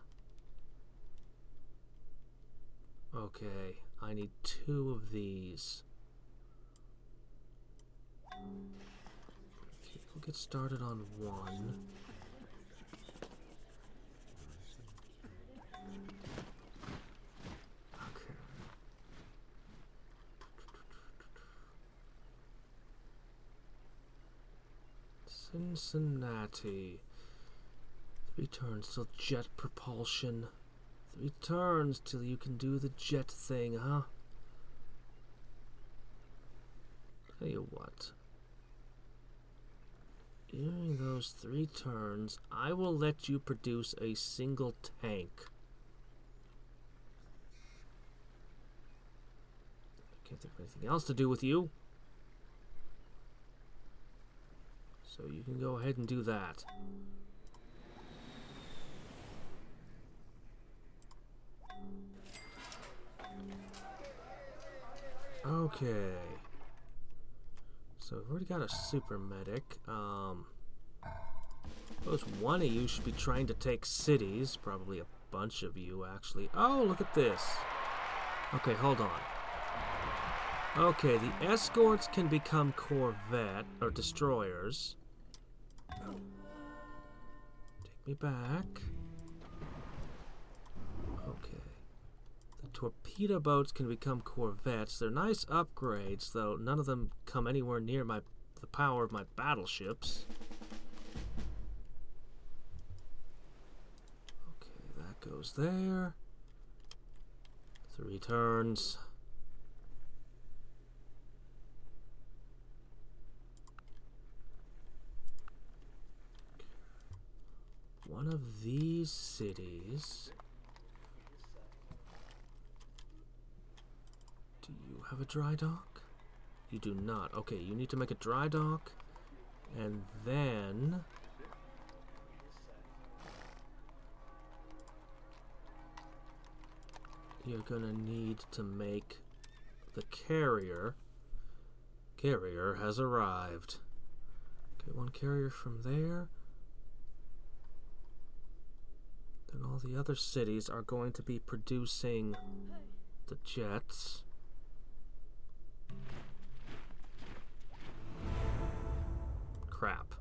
Okay, I need 2 of these. Okay, we'll get started on 1. Okay. Cincinnati. 3 turns till jet propulsion. 3 turns till you can do the jet thing, huh? Tell you what. During those 3 turns, I will let you produce a single tank. I can't think of anything else to do with you. So you can go ahead and do that. Okay. So we've already got a super medic. Suppose one of you should be trying to take cities. Probably a bunch of you, actually. Oh, look at this. Okay, hold on. Okay, the escorts can become corvette or destroyers. Take me back. Okay. The torpedo boats can become corvettes. They're nice upgrades, though none of them come anywhere near the power of my battleships. Okay, that goes there. 3 turns. One of these cities. Do you have a dry dock? You do not. Okay, you need to make a dry dock. And then you're gonna need to make the carrier. Carrier has arrived. Okay, 1 carrier from there. Then all the other cities are going to be producing the jets. Crap.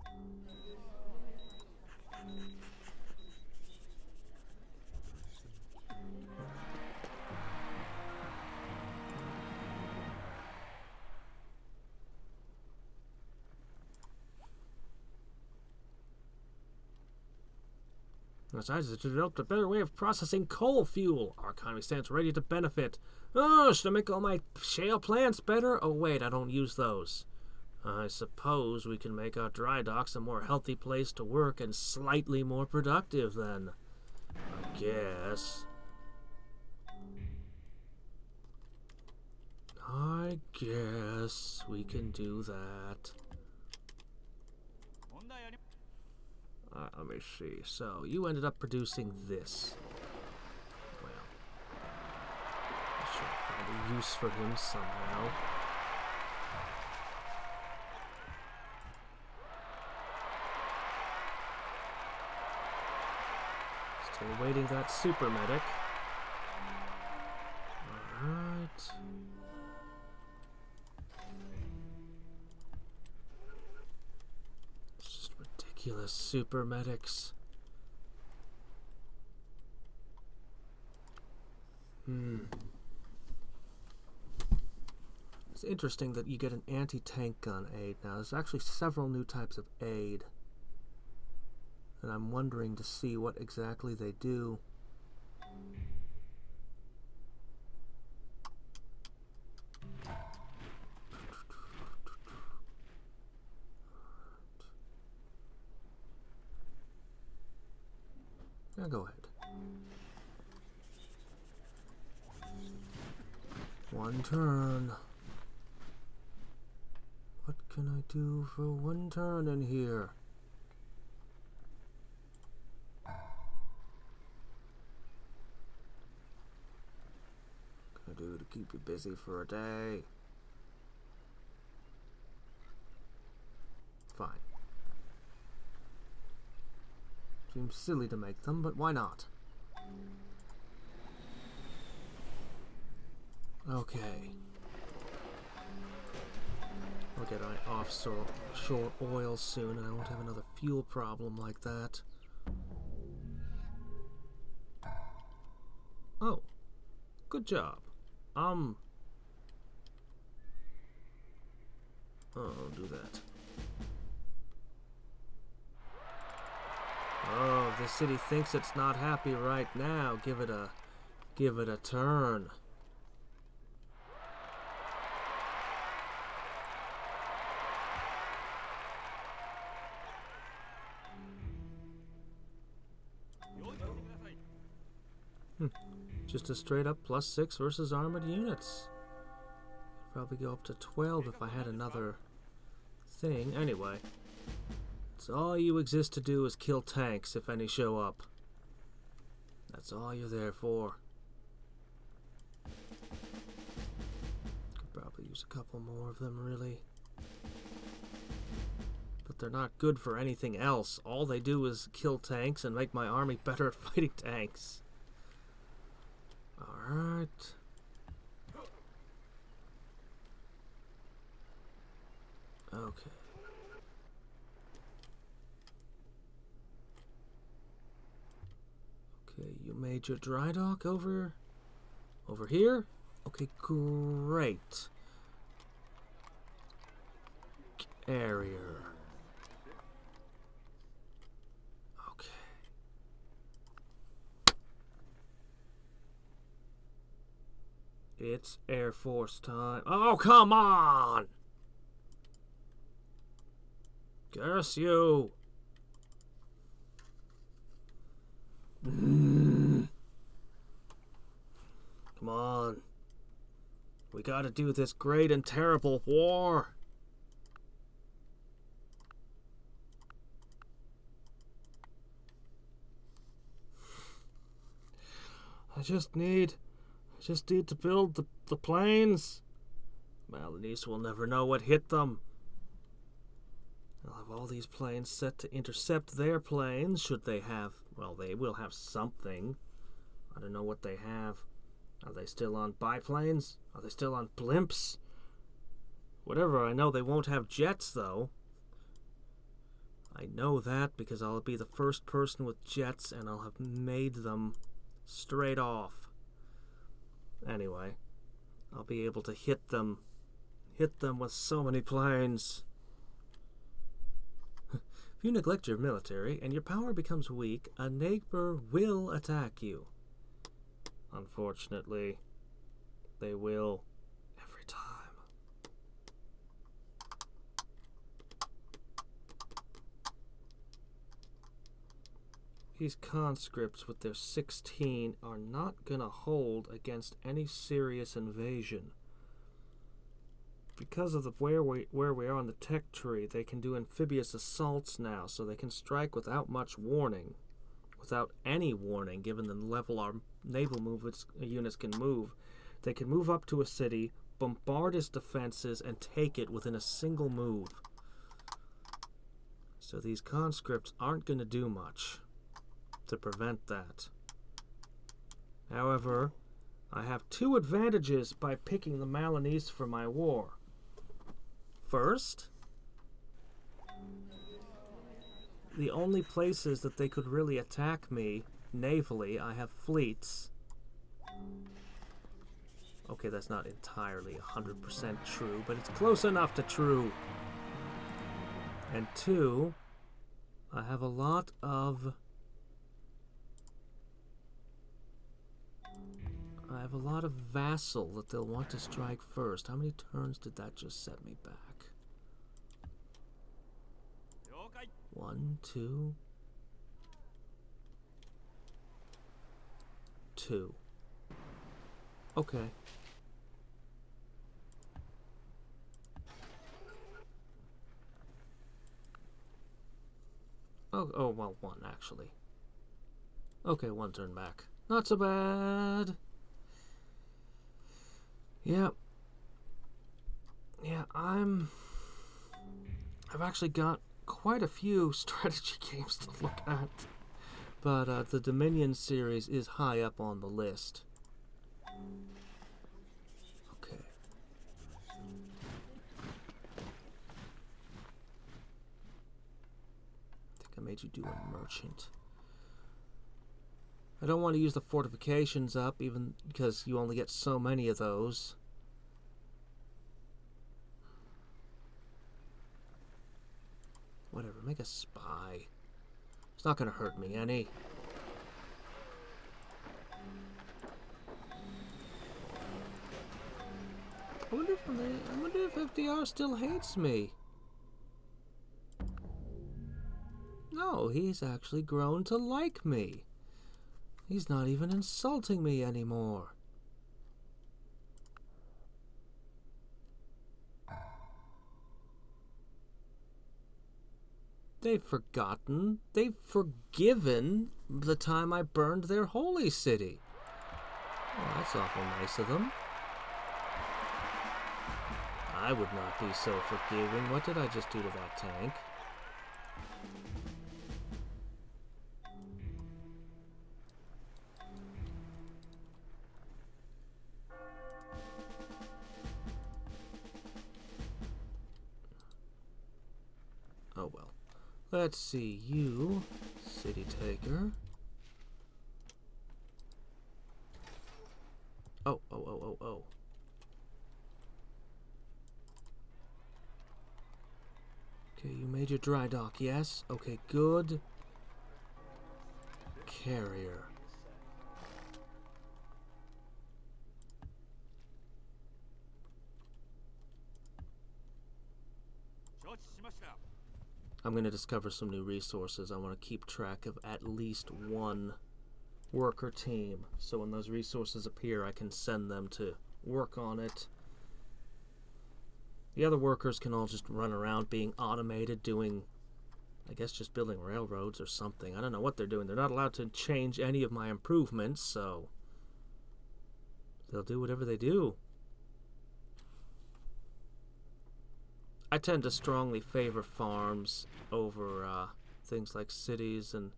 Besides, it developed a better way of processing coal fuel. Our economy stands ready to benefit. Oh, should I make all my shale plants better? Oh, wait, I don't use those. I suppose we can make our dry docks a more healthy place to work and slightly more productive, then. I guess. I guess we can do that. Let me see. So, you ended up producing this. Well, I should find a use for him somehow. Still waiting that super medic. Alright. Ridiculous super medics. It's interesting that you get an anti-tank gun aid now. There's actually several new types of aid. And I'm wondering to see what exactly they do. Now go ahead. 1 turn. What can I do for 1 turn in here? What can I do to keep you busy for a day? Fine. Seems silly to make them, but why not? Okay. I'll get offshore oil soon, and I won't have another fuel problem like that. Oh. Good job. Oh, I'll do that. Oh, the city thinks it's not happy right now. Give it a turn. Just a straight up +6 versus armored units. Probably go up to 12 if I had another thing. Anyway. So all you exist to do is kill tanks if any show up. That's all you're there for. Could probably use a couple more of them, really. but they're not good for anything else. All they do is kill tanks and make my army better at fighting tanks. Alright. Okay. Okay, you made your dry dock over here? Okay, great. Carrier. Okay. It's Air Force time. Oh, come on! Curse you! Come on. We gotta do this great and terrible war. I just need to build the planes. Malanese will never know what hit them. I'll have all these planes set to intercept their planes, should they have... Well, they will have something. I don't know what they have. Are they still on biplanes? Are they still on blimps? Whatever, I know they won't have jets, though. I know that because I'll be the first person with jets, and I'll have made them straight off. Anyway, I'll be able to hit them with so many planes. If you neglect your military and your power becomes weak, a neighbor will attack you. Unfortunately, they will every time. These conscripts with their 16 are not gonna hold against any serious invasion. Because of where we are on the tech tree, they can do amphibious assaults now, so they can strike without much warning. Without any warning, given the level our naval units can move. They can move up to a city, bombard its defenses, and take it within a single move. So these conscripts aren't going to do much to prevent that. However, I have two advantages by picking the Malanese for my war. First, the only places that they could really attack me navally, I have fleets. Okay, that's not entirely 100% true, but it's close enough to true. And two, I have a lot of vassal that they'll want to strike first. How many turns did that just set me back? 1, 2, 2. Okay. Oh, well, 1 actually. Okay, 1 turn back. Not so bad. Yeah. Yeah, I've actually got quite a few strategy games to look at. But the Dominion series is high up on the list. Okay. I think I made you do a merchant. I don't want to use the fortifications up, even because you only get so many of those. Whatever, make a spy. It's not going to hurt me any. I wonder if FDR still hates me. No, he's actually grown to like me. He's not even insulting me anymore. They've forgotten, they've forgiven the time I burned their holy city. Well, that's awful nice of them. I would not be so forgiving. What did I just do to that tank? Let's see, you, city taker. Oh. Okay, you made your dry dock, yes? Okay, good. Carrier. I'm going to discover some new resources. I want to keep track of at least one worker team, so when those resources appear, I can send them to work on it. The other workers can all just run around being automated, doing, I guess, just building railroads or something. I don't know what they're doing. They're not allowed to change any of my improvements, so they'll do whatever they do. I tend to strongly favor farms over things like cities, and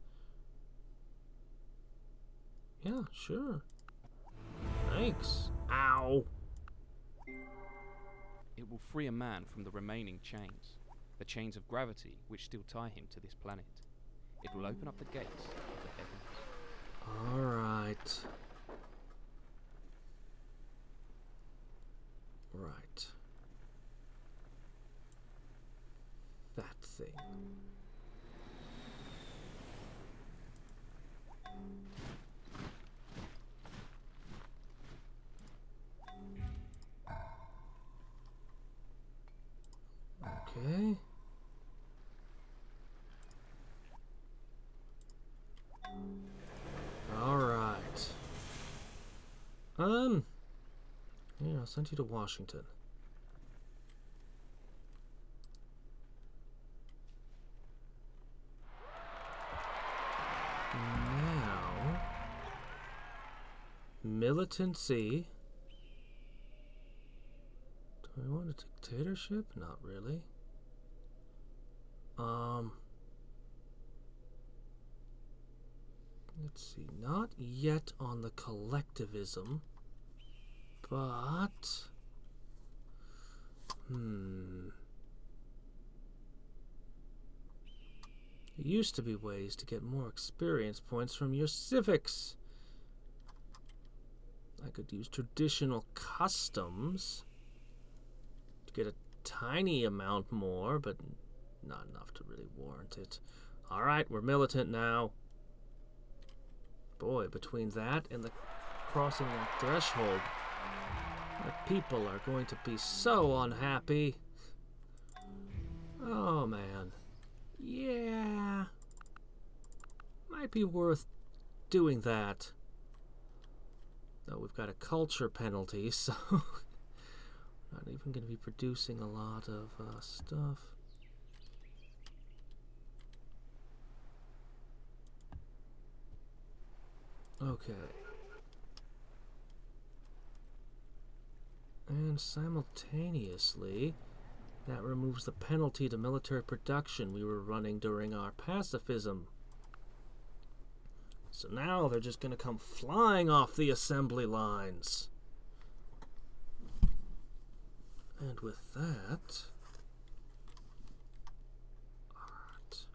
yeah, sure. Thanks. Ow. It will free a man from the remaining chains, the chains of gravity which still tie him to this planet. It will open up the gates of the heavens. All right. Right. That thing. Okay. All right. Yeah, I'll send you to Washington. Now, militancy. Do I want a dictatorship? Not really. Let's see, not yet on the collectivism, but there used to be ways to get more experience points from your civics. I could use traditional customs to get a tiny amount more, but not enough to really warrant it. Alright, we're militant now. Boy, between that and the crossing that threshold, my people are going to be so unhappy. Oh, man. Yeah. Might be worth doing that. Though we've got a culture penalty, so not even going to be producing a lot of stuff. Okay. And simultaneously, that removes the penalty to military production we were running during our pacifism. So now they're just going to come flying off the assembly lines. And with that... Alright.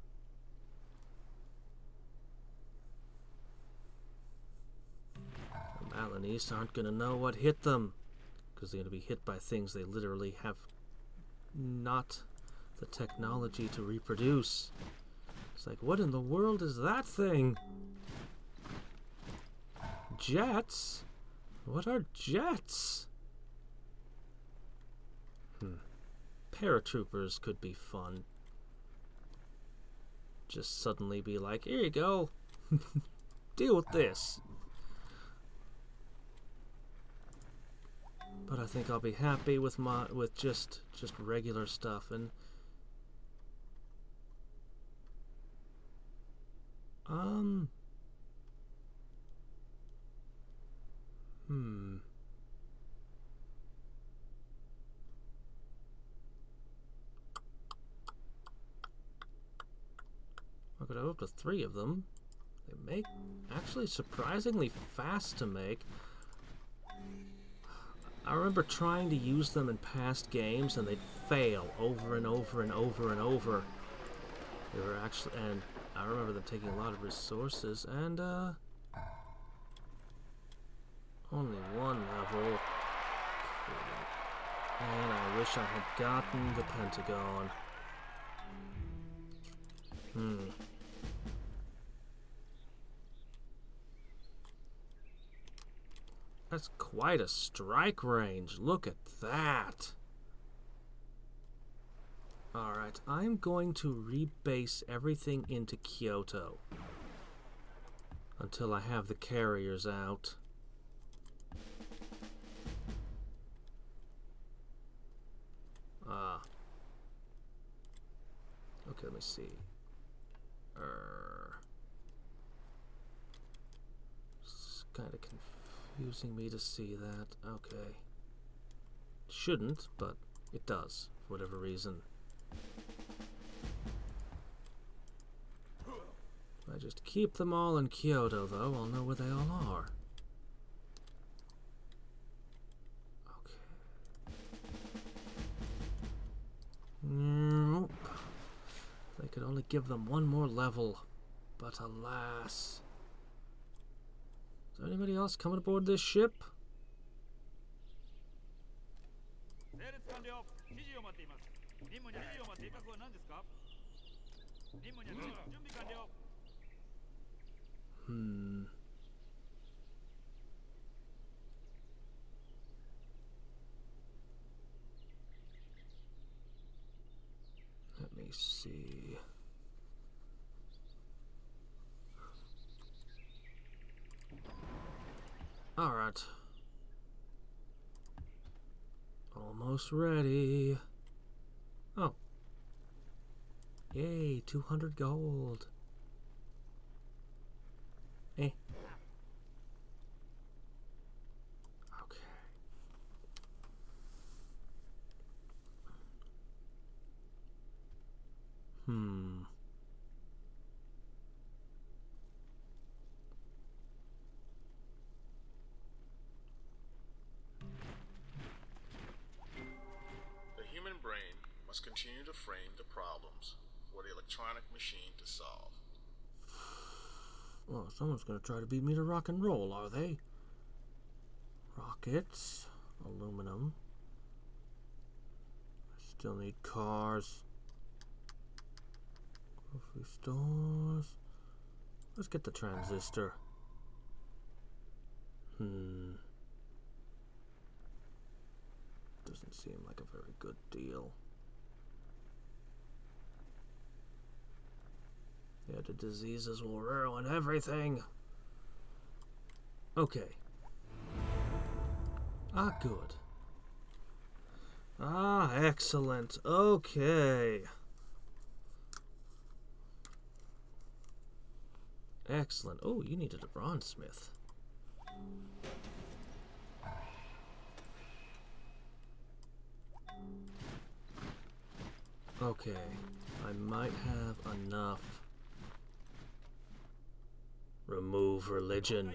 The Malinese aren't going to know what hit them, because they're going to be hit by things they literally have not the technology to reproduce. It's like, what in the world is that thing? Jets? What are jets? Paratroopers could be fun. Just suddenly be like, here you go. Deal with this. But I think I'll be happy with just regular stuff. And I could have up to 3 of them. They make actually surprisingly fast to make. I remember trying to use them in past games and they'd fail over and over and over and over. They were actually, and I remember them taking a lot of resources, and only one level. And I wish I had gotten the Pentagon. That's quite a strike range. Look at that. Alright, I'm going to rebase everything into Kyoto until I have the carriers out. Okay, let me see. It's kind of confusing me to see that. Okay. Shouldn't, but it does, for whatever reason. If I just keep them all in Kyoto, though, I'll know where they all are. Nope. They could only give them one more level, but alas. Is there anybody else coming aboard this ship? Let me see. All right. Almost ready. Oh. Yay, 200 gold. Eh. Okay. The human brain must continue to frame the problems for the electronic machine to solve. Well, someone's gonna try to beat me to rock and roll, are they? Rockets, aluminum. I still need cars. Grocery stores. Let's get the transistor. Doesn't seem like a very good deal. Yeah, the diseases will ruin everything. Okay. Ah, good. Ah, excellent. Okay. Excellent. Oh, you needed a bronzesmith. Okay. I might have enough. Remove religion.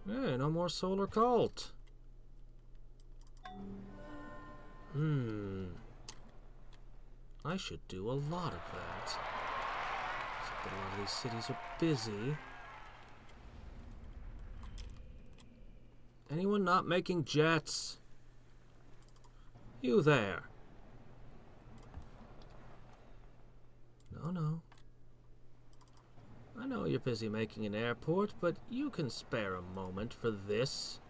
Hey, no more solar cult. I should do a lot of that. Except that a lot of these cities are busy. Anyone not making jets? You there. No. I know you're busy making an airport, but you can spare a moment for this.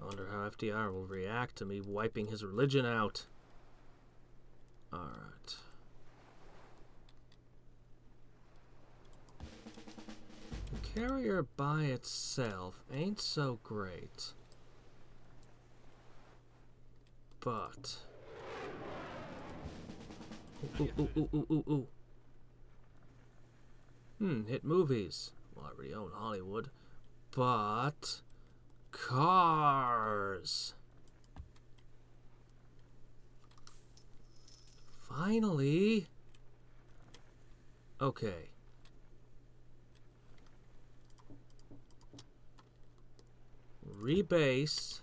I wonder how FDR will react to me wiping his religion out. Alright. The carrier by itself ain't so great. But... Ooh. Hit movies. Well, I already own Hollywood. But... cars! Finally! Okay. rebase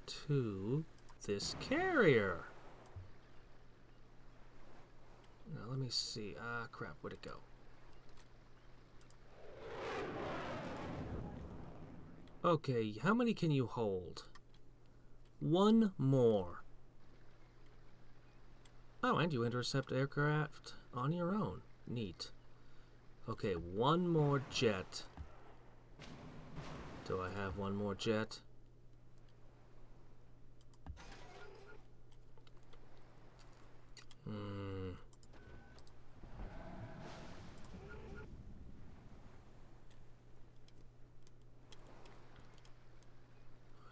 to this carrier. Now let me see. Ah, crap, where'd it go? Okay, how many can you hold? One more. Oh, and you intercept aircraft on your own. Neat. Okay, one more jet. Do I have one more jet?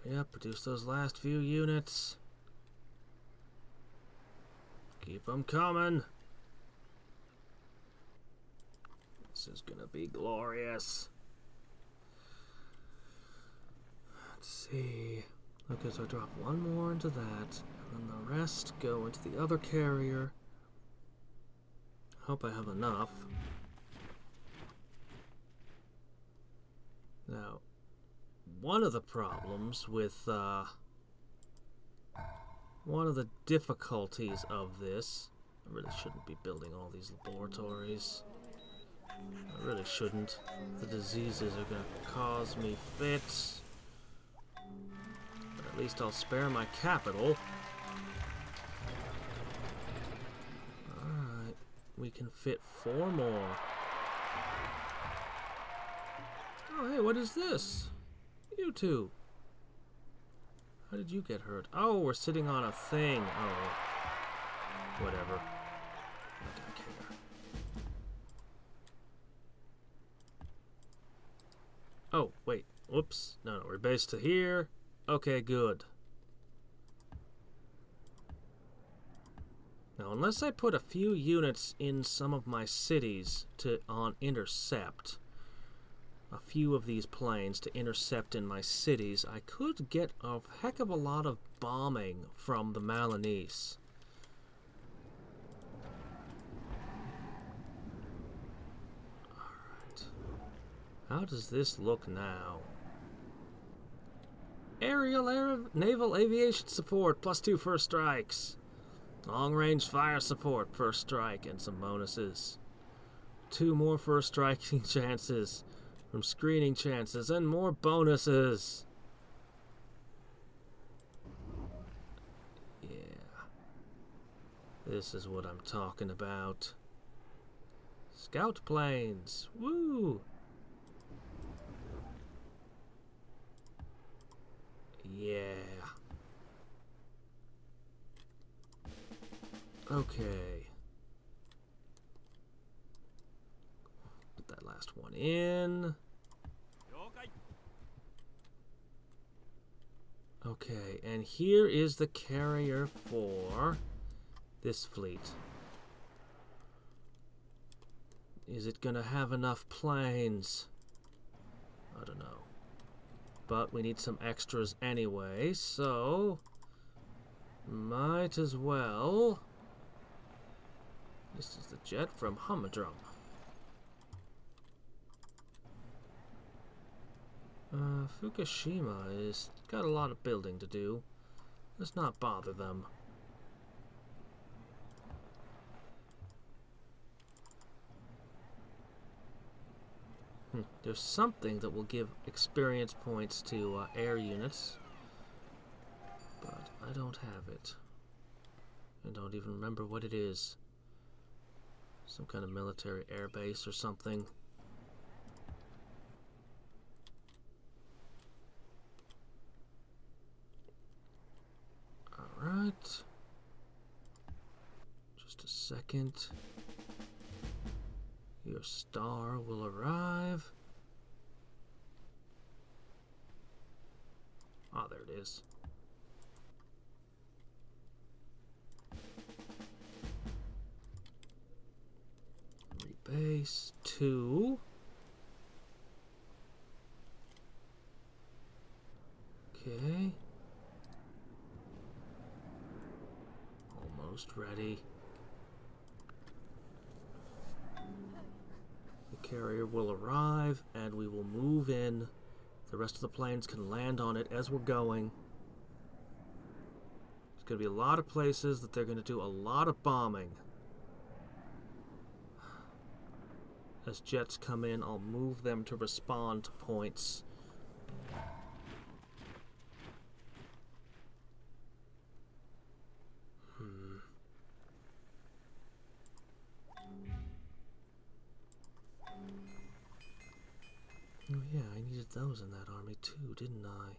Yep, produce those last few units. Keep them coming. This is gonna be glorious. Let's see. Okay, so I drop one more into that, and then the rest go into the other carrier. Hope I have enough. Now, one of the problems with, one of the difficulties of this, I really shouldn't be building all these laboratories. I really shouldn't. The diseases are going to cause me fits. But at least I'll spare my capital. Alright, we can fit 4 more. Oh, hey, what is this? You two. How did you get hurt? Oh, we're sitting on a thing. Oh, whatever. I don't care. Oh, wait. Whoops. No, we're based to here. Okay, good. Now, unless I put a few units in some of my cities to intercept, a few of these planes to intercept in my cities, I could get a heck of a lot of bombing from the Malinese. Alright. How does this look now? Naval aviation support, +2 first strikes. Long-range fire support, first strike, and some bonuses. 2 more first striking chances from screening chances, and more bonuses. Yeah. This is what I'm talking about. Scout planes. Woo! Yeah. Okay. Put that last one in. Okay, and here is the carrier for this fleet. Is it gonna have enough planes? I don't know. But we need some extras anyway, so might as well. This is the jet from Hadriex. Fukushima is got a lot of building to do. Let's not bother them. There's something that will give experience points to air units, but I don't have it. I don't even remember what it is. Some kind of military air base or something. Alright. Just a second. Your star will arrive. Ah, there it is. Rebase 2. Okay. Almost ready. The carrier will arrive, and we will move in. The rest of the planes can land on it as we're going. There's going to be a lot of places that they're going to do a lot of bombing. As jets come in, I'll move them to respond to points. Oh yeah, I needed those in that army too, didn't I?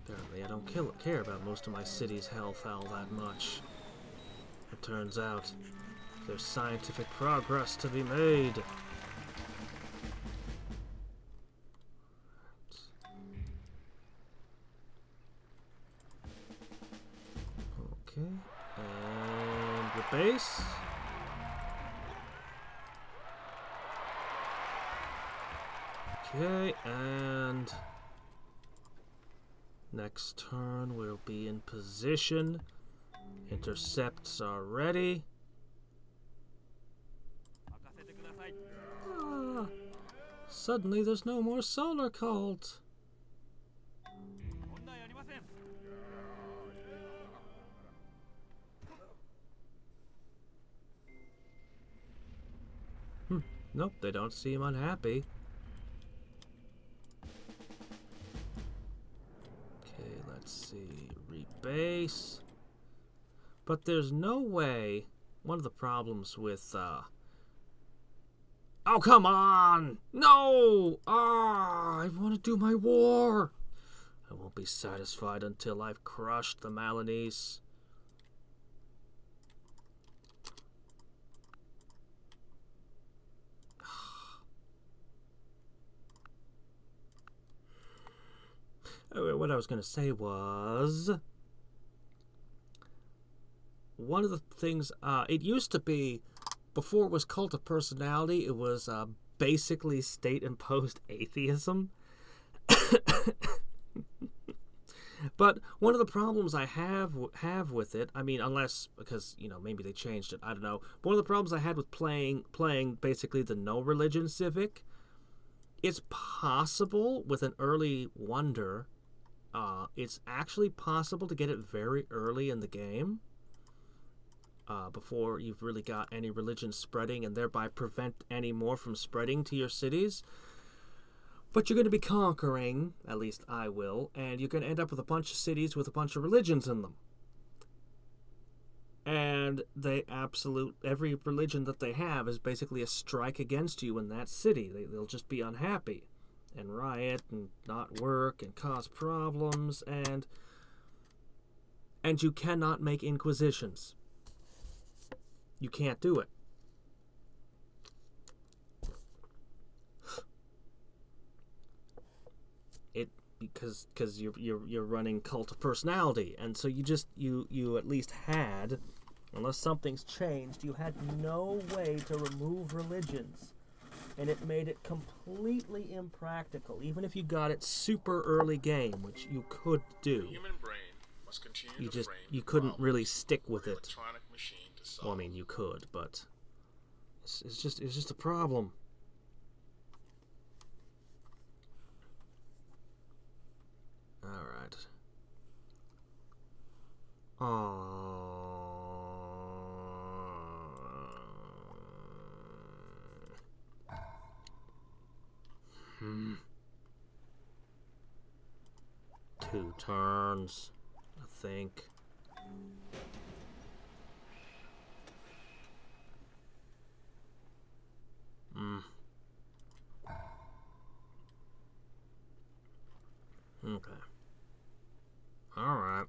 Apparently I don't care about most of my city's hellfowl that much. It turns out there's scientific progress to be made. Okay, and your base. Okay, and next turn we'll be in position. Intercepts are ready. Ah, suddenly there's no more solar cult. Nope, they don't seem unhappy. Okay, let's see. Rebase. But there's no way. One of the problems with, oh, come on! No! Ah, I want to do my war! I won't be satisfied until I've crushed the Malinese. What I was going to say was, one of the things, it used to be, before it was cult of personality, it was basically state-imposed atheism. But one of the problems I have with it, I mean, unless, because, you know, maybe they changed it, I don't know. But one of the problems I had with playing basically the no-religion civic, it's possible with an early wonder, it's actually possible to get it very early in the game, before you've really got any religion spreading, and thereby prevent any more from spreading to your cities. But you're going to be conquering, at least I will, and you're going to end up with a bunch of cities with a bunch of religions in them. And every religion that they have is basically a strike against you in that city. They'll just be unhappy and riot and not work and cause problems, and you cannot make inquisitions. You can't do it. Because you're running cult of personality, and so you at least had, unless something's changed, you had no way to remove religions, and it made it completely impractical, even if you got it super early game, which you could do. The human brain must continue to frame you couldn't really stick with it. electronic machine to solve. Well, I mean, you could, but it's just a problem. Alright. Two turns, I think. Okay. All right.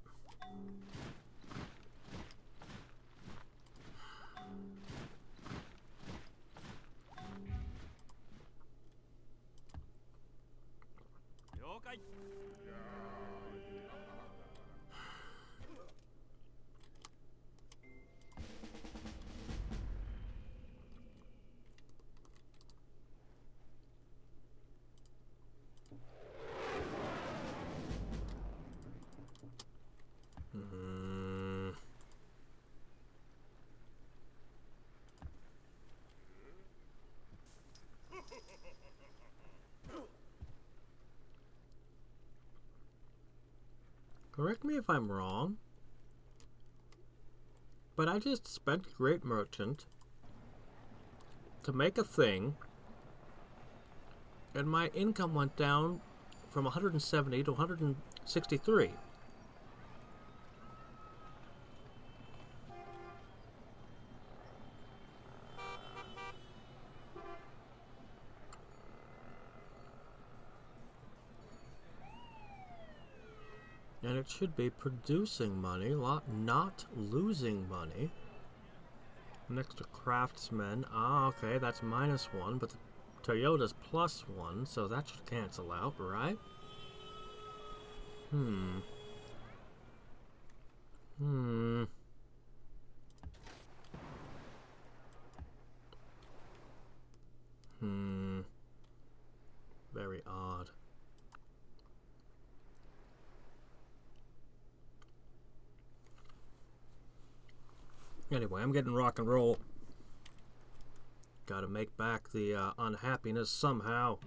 Correct me if I'm wrong, but I just spent Great Merchant to make a thing, and my income went down from 170 to 163. And it should be producing money, not losing money. Next to craftsmen. Ah, okay, that's -1, but the Toyota's +1, so that should cancel out, right? Very odd. Anyway, I'm getting rock and roll. Gotta make back the unhappiness somehow.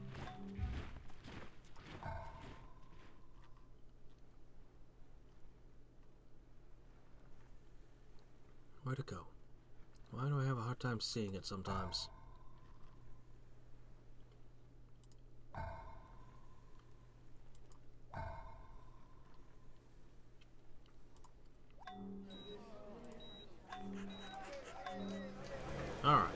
Where'd it go? Why do I have a hard time seeing it sometimes? Alright.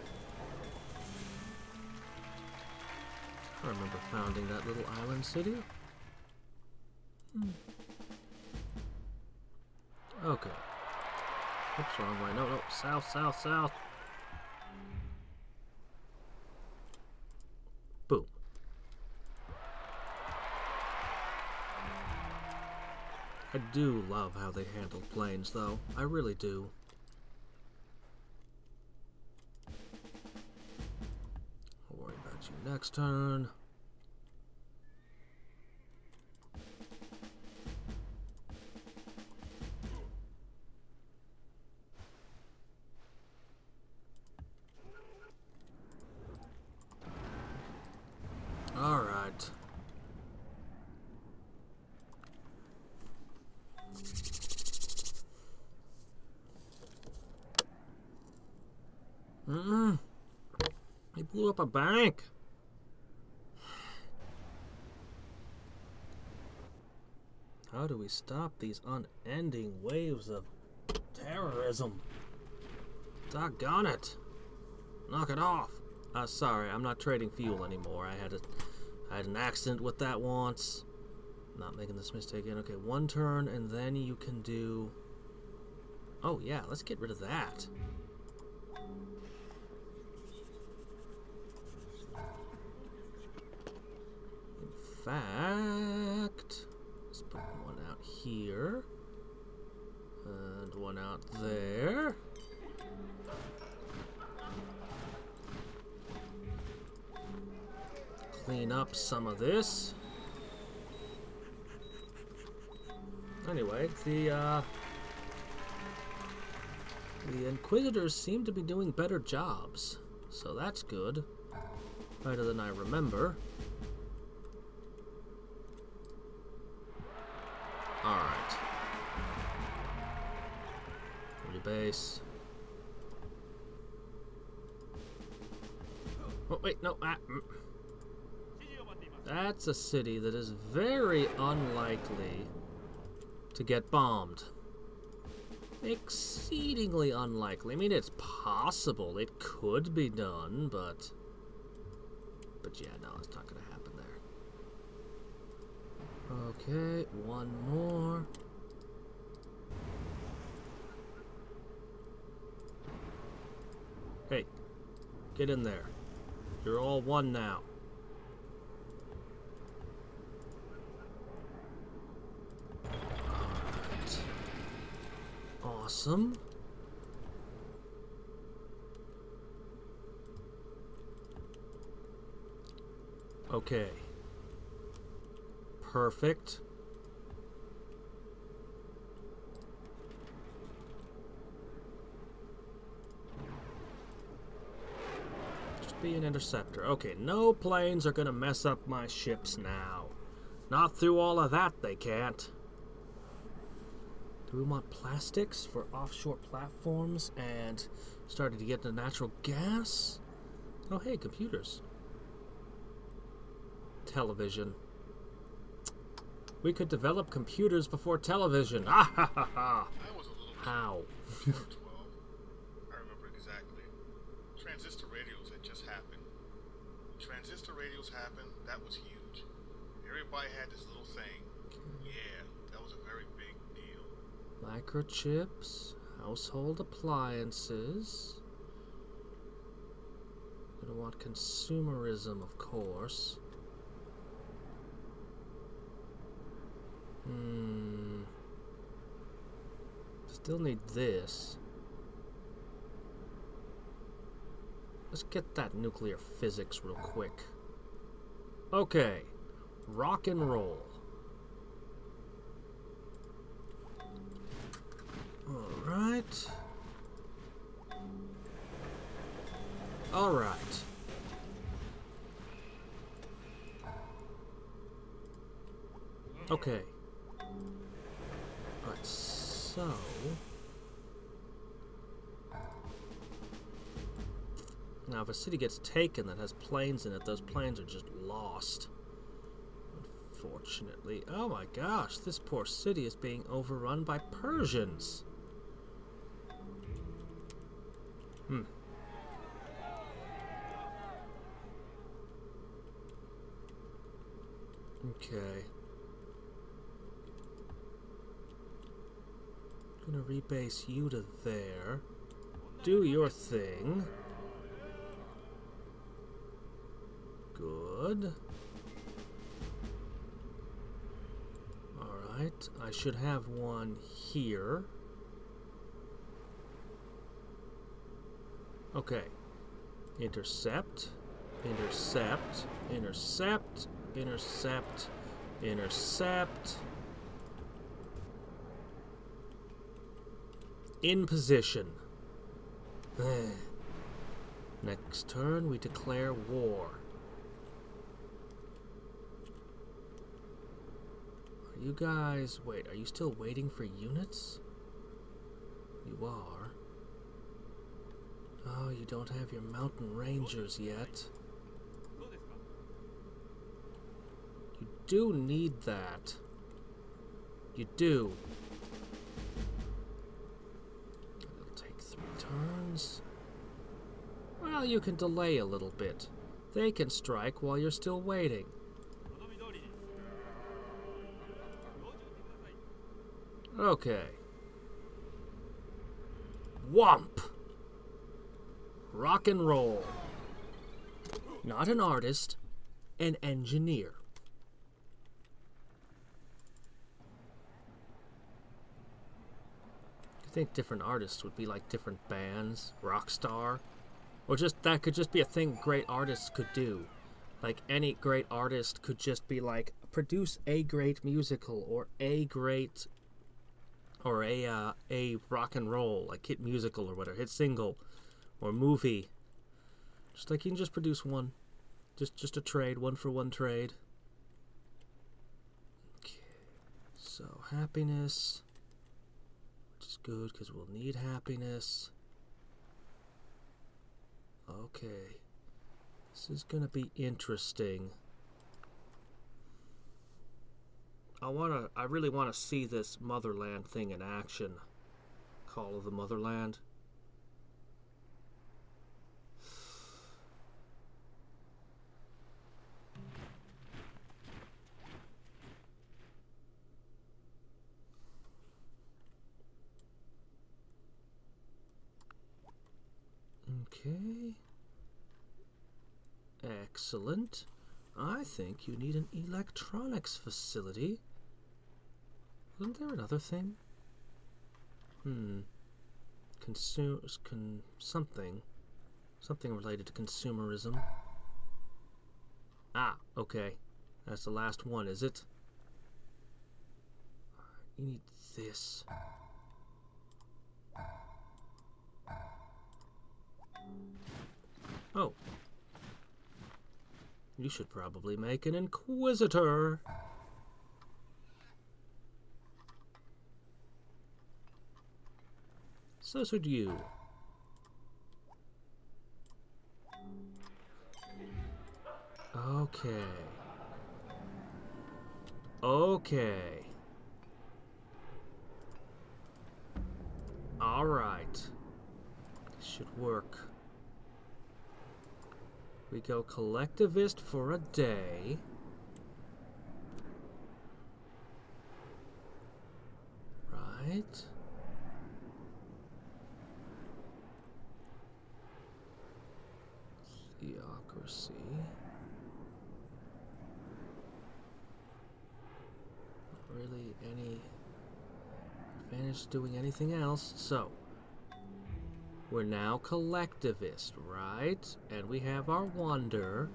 I remember founding that little island city. Okay. Oops, wrong way. No, south, south, south. Boom. I do love how they handle planes, though. I really do. I'll worry about you next turn. Alright. He blew up a bank. How do we stop these unending waves of terrorism? Doggone it. Knock it off. Sorry, I'm not trading fuel anymore. I had an accident with that once. Not making this mistake again. Okay, one turn, and then you can do... Oh, yeah, let's get rid of that. In fact, let's put one out here. And one out there. Clean up some of this. Anyway, the Inquisitors seem to be doing better jobs, so that's good. Better than I remember. Alright. Rebase. Oh, wait, no. That's a city that is very unlikely to get bombed. Exceedingly unlikely. I mean, it's possible. It could be done, but yeah, no, it's not going to happen there. Okay, one more. Hey, get in there. You're all one now. Alright. Awesome. Okay. Perfect. Just be an interceptor. Okay, no planes are gonna mess up my ships now. Not through all of that, they can't. Do we want plastics for offshore platforms and starting to get into natural gas? Oh, hey, computers. Television. We could develop computers before television. Ah ha ha ha. I was a little How? 12. I remember exactly. Transistor radios had just happened. When transistor radios happened, that was huge. Everybody had this little thing. Yeah, that was a very big deal. Microchips, household appliances. Gonna want consumerism, of course. Still need this. Let's get that nuclear physics real quick. Okay. Rock and roll. Alright. Alright. Okay. Alright, so... Now, if a city gets taken that has planes in it, those planes are just lost. Unfortunately. Oh my gosh, this poor city is being overrun by Persians. Okay. Gonna rebase you to there. Do your thing. Good. Alright, I should have one here. Okay. Intercept. Intercept. Intercept. Intercept. Intercept. In position. Next turn, we declare war. Are you guys... Wait, are you still waiting for units? You are. Oh, you don't have your mountain rangers yet. You do need that. You do. It'll take 3 turns. Well, you can delay a little bit. They can strike while you're still waiting. Okay. Whomp! Rock and roll. Not an artist, an engineer. I think different artists would be like different bands, rock star, or just that could just be a thing great artists could do. Like any great artist could just be like produce a great musical or a great or a rock and roll, like hit musical or whatever, hit single or movie. Just like you can just produce one. Just a trade, one for one trade. Okay. So happiness, which is good because we'll need happiness. Okay. This is gonna be interesting. I really want to see this Motherland thing in action. Call of the Motherland. Okay. Excellent. I think you need an electronics facility. Wasn't there another thing? Something related to consumerism. Ah, okay. That's the last one, is it? You need this. Oh. You should probably make an Inquisitor. So should you. Okay. Okay. Alright. This should work. We go collectivist for a day. Right. Theocracy. Not really any advantage doing anything else. So, we're now collectivist, right? And we have our wonder.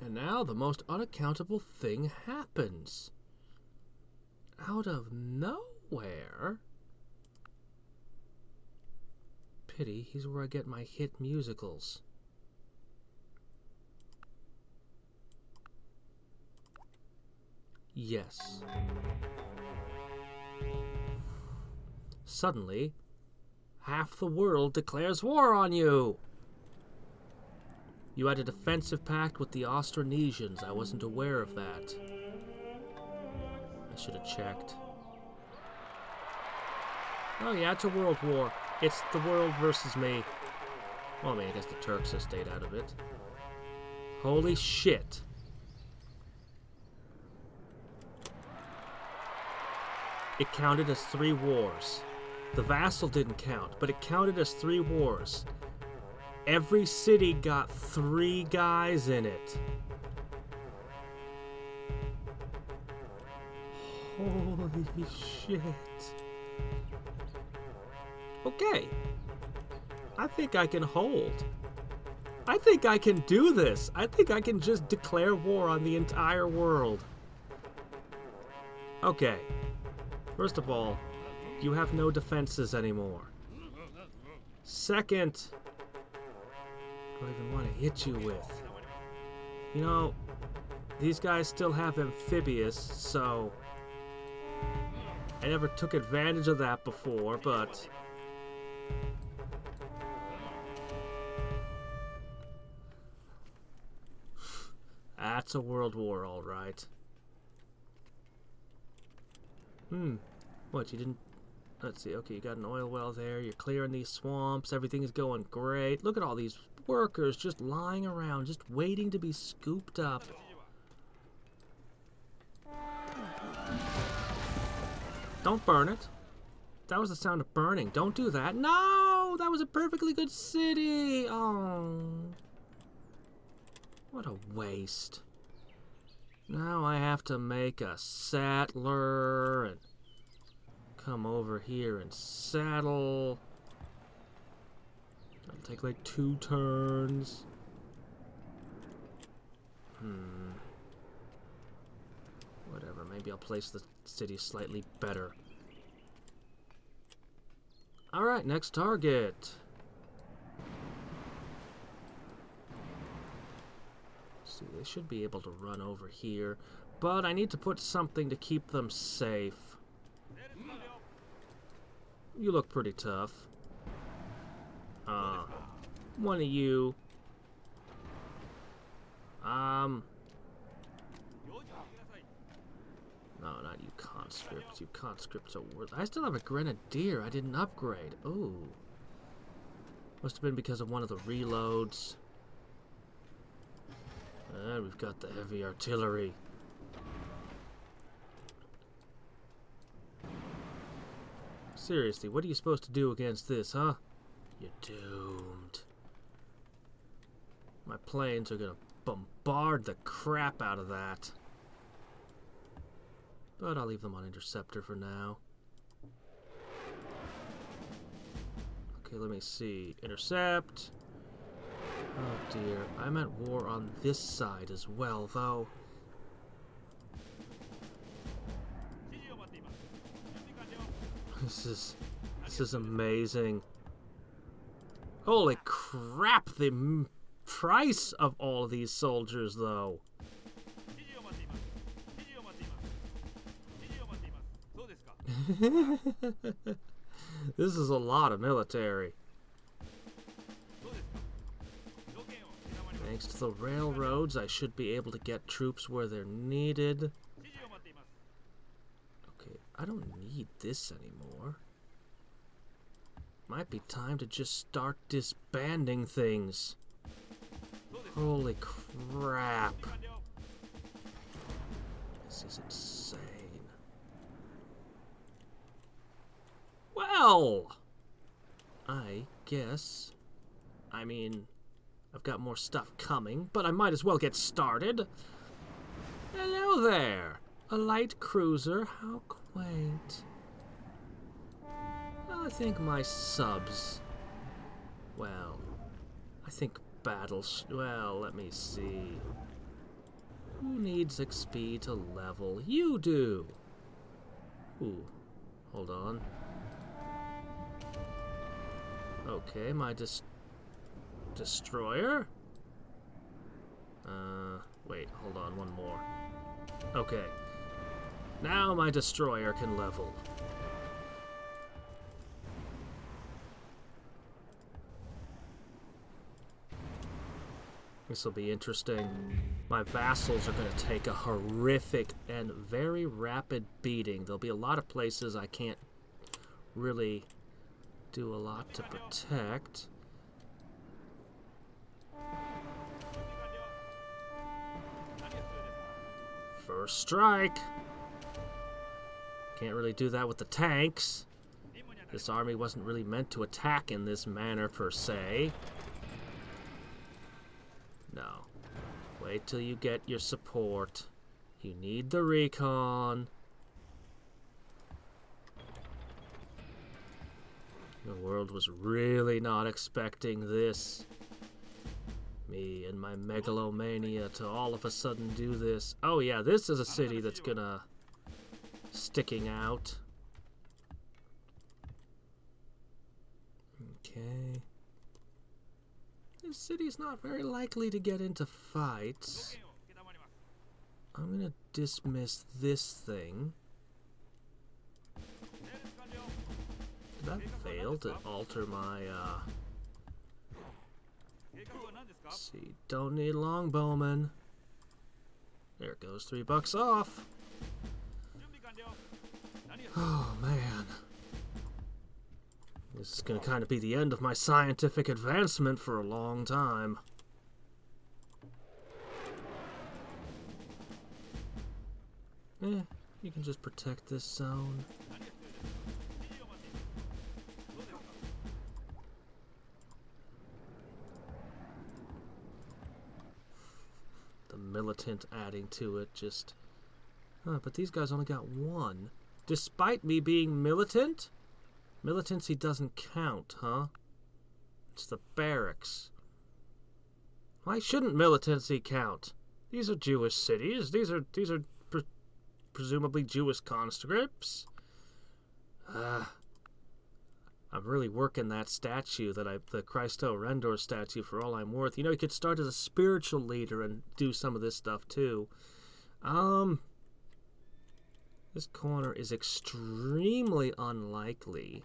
And now the most unaccountable thing happens. Out of nowhere. Pity, he's where I get my hit musicals. Yes. Suddenly, half the world declares war on you. You had a defensive pact with the Austronesians. I wasn't aware of that. I should have checked. Oh yeah, it's a world war. It's the world versus me. Well, I mean, I guess the Turks have stayed out of it. Holy shit. It counted as 3 wars. The vassal didn't count, but it counted as 3 wars. Every city got 3 guys in it. Holy shit. Okay. I think I can hold. I think I can do this. I think I can just declare war on the entire world. Okay. First of all, you have no defenses anymore. Second, what do I even want to hit you with? You know, these guys still have amphibious, so I never took advantage of that before, but that's a world war, all right. What, you didn't... Let's see, okay, you got an oil well there, you're clearing these swamps, everything is going great. Look at all these workers just lying around, just waiting to be scooped up. Don't burn it. That was the sound of burning. Don't do that. No! That was a perfectly good city! Oh. What a waste. Now I have to make a settler and come over here and settle. It'll take like 2 turns. Whatever, maybe I'll place the city slightly better. Alright, next target. See, they should be able to run over here, but I need to put something to keep them safe. You look pretty tough. One of you. No, not you conscripts. You conscripts are worth. I still have a grenadier. I didn't upgrade. Ooh. Must have been because of one of the reloads. And we've got the heavy artillery. Seriously, what are you supposed to do against this, huh? You're doomed. My planes are gonna bombard the crap out of that. But I'll leave them on interceptor for now. Okay, let me see. Intercept. Oh dear, I'm at war on this side as well, though. This is amazing. Holy crap, the price of all of these soldiers, though. This is a lot of military. Thanks to the railroads, I should be able to get troops where they're needed. Okay, I don't need this anymore. Might be time to just start disbanding things. Holy crap. This is insane. Well, I guess, I mean, I've got more stuff coming, but I might as well get started. Hello there, a light cruiser, how quaint. Well, I think my subs, well, I think well, let me see. Who needs XP to level? You do! Ooh, hold on. Okay, my destroyer? Wait, hold on, one more. Okay. Now my destroyer can level. This will be interesting. My vassals are going to take a horrific and very rapid beating. There'll be a lot of places I can't really do a lot to protect. First strike. Can't really do that with the tanks. This army wasn't really meant to attack in this manner per se. No. Wait till you get your support. You need the recon. The world was really not expecting this. Me and my megalomania to all of a sudden do this. Oh yeah, this is a city that's gonna... sticking out. Okay. This city's not very likely to get into fights. I'm gonna dismiss this thing. Did that fail to alter my, let's see, don't need longbowmen. There it goes, $3 off. Oh, man. This is gonna kind of be the end of my scientific advancement for a long time. You can just protect this zone. The militant adding to it just... but these guys only got one. Despite me being militant? Militancy doesn't count, huh? It's the barracks. Why shouldn't militancy count? These are Jewish cities. These are presumably Jewish conscripts. I'm really working that statue the Christo Rendor statue for all I'm worth. You know, you could start as a spiritual leader and do some of this stuff too. This corner is extremely unlikely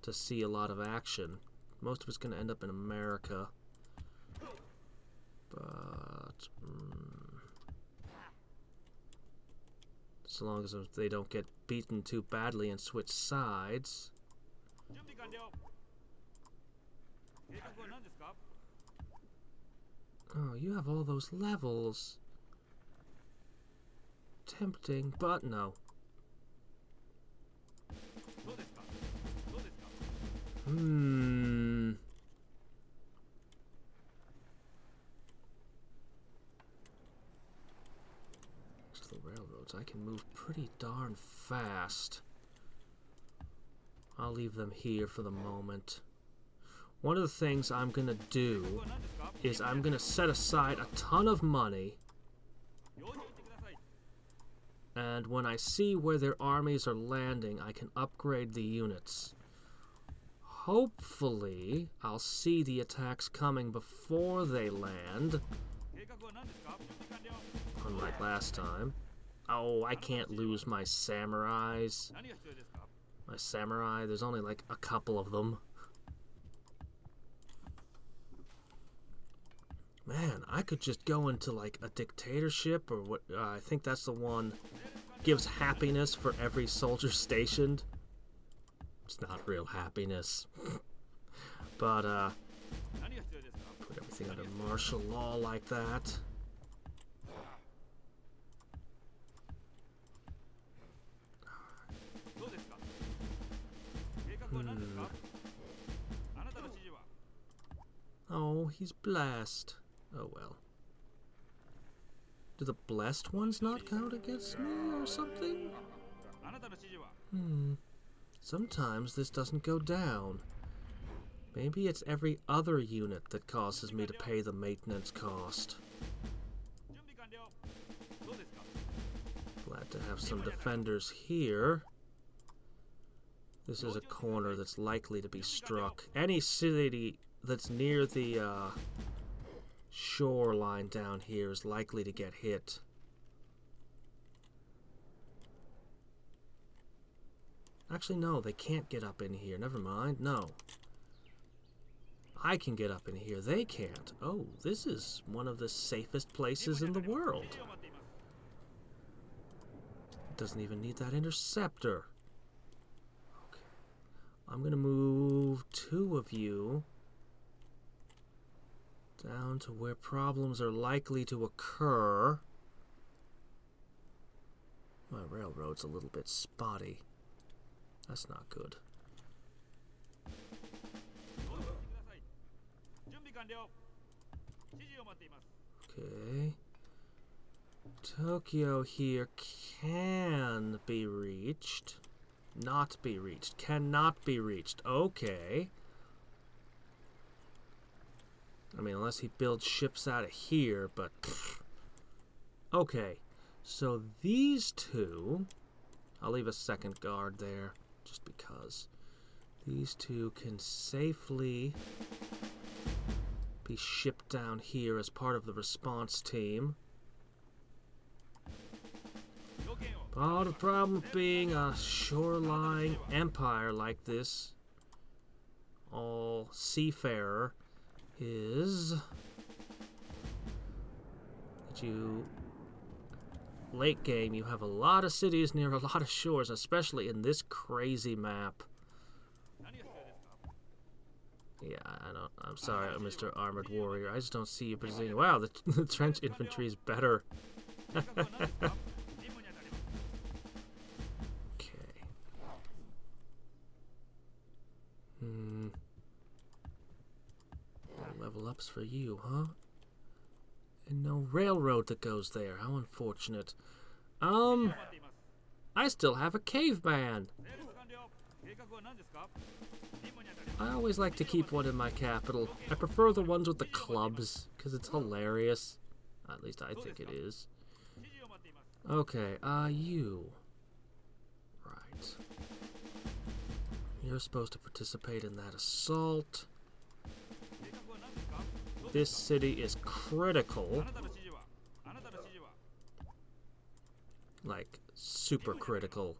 to see a lot of action. Most of it's going to end up in America. But... so long as they don't get beaten too badly and switch sides. Oh, you have all those levels. Tempting, but no. Next to the railroads, I can move pretty darn fast. I'll leave them here for the moment. One of the things I'm gonna do is I'm gonna set aside a ton of money, and when I see where their armies are landing, I can upgrade the units. Hopefully, I'll see the attacks coming before they land, unlike last time. Oh, I can't lose my samurais. My samurai, there's only like a couple of them. Man, I could just go into like a dictatorship or what, I think that's the one gives happiness for every soldier stationed. It's not real happiness. But, put everything under martial law like that. Oh, he's blessed. Oh well. Do the blessed ones not count against me or something? Sometimes this doesn't go down. Maybe it's every other unit that causes me to pay the maintenance cost. Glad to have some defenders here. This is a corner that's likely to be struck. Any city that's near the shoreline down here is likely to get hit. Actually, no, they can't get up in here. Never mind. No. I can get up in here. They can't. Oh, this is one of the safest places in the world. It doesn't even need that interceptor. Okay. I'm going to move 2 of you down to where problems are likely to occur. My railroad's a little bit spotty. That's not good. Okay. Tokyo here can be reached. Not be reached. Cannot be reached. Okay. I mean, unless he builds ships out of here, but... Okay. So these 2... I'll leave a second guard there, just because. These 2 can safely be shipped down here as part of the response team. Part of the problem of being a shoreline empire like this, all seafarer, is that you, late game, you have a lot of cities near a lot of shores, especially in this crazy map. Yeah, I'm sorry, Mr. Armored Warrior. I just don't see you presenting. Wow, the trench infantry is better. Okay. No level ups for you, huh? And no railroad that goes there. How unfortunate. I still have a caveman. I always like to keep one in my capital. I prefer the ones with the clubs, because it's hilarious. At least I think it is. Okay, you. Right. You're supposed to participate in that assault. This city is critical. Like, super critical.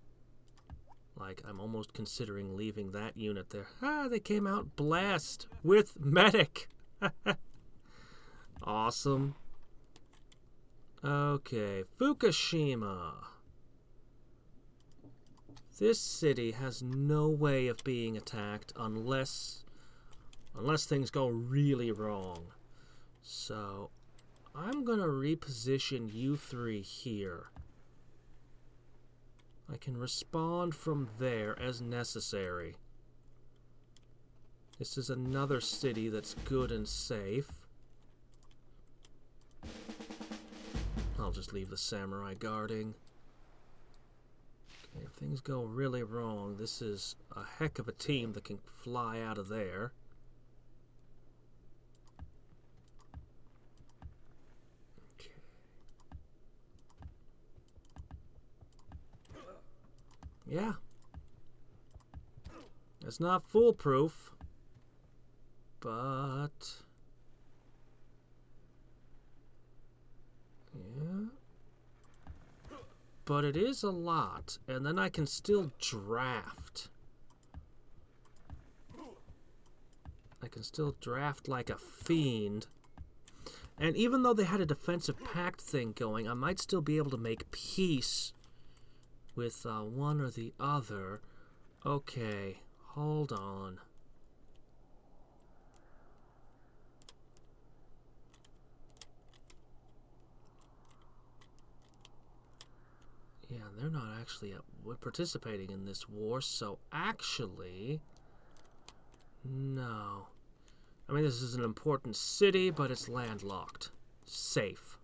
Like, I'm almost considering leaving that unit there. Ah, they came out blessed with medic. Awesome. Okay, Fukushima. This city has no way of being attacked unless things go really wrong. So, I'm gonna reposition you 3 here. I can respond from there as necessary. This is another city that's good and safe. I'll just leave the samurai guarding. Okay, if things go really wrong, this is a heck of a team that can fly out of there. Yeah. It's not foolproof, but... Yeah. but it is a lot. And then I can still draft. I can still draft like a fiend. And even though they had a defensive pact thing going, I might still be able to make peace with one or the other. Okay, hold on. Yeah, they're not actually participating in this war, so actually, no. I mean, this is an important city, but it's landlocked. Safe.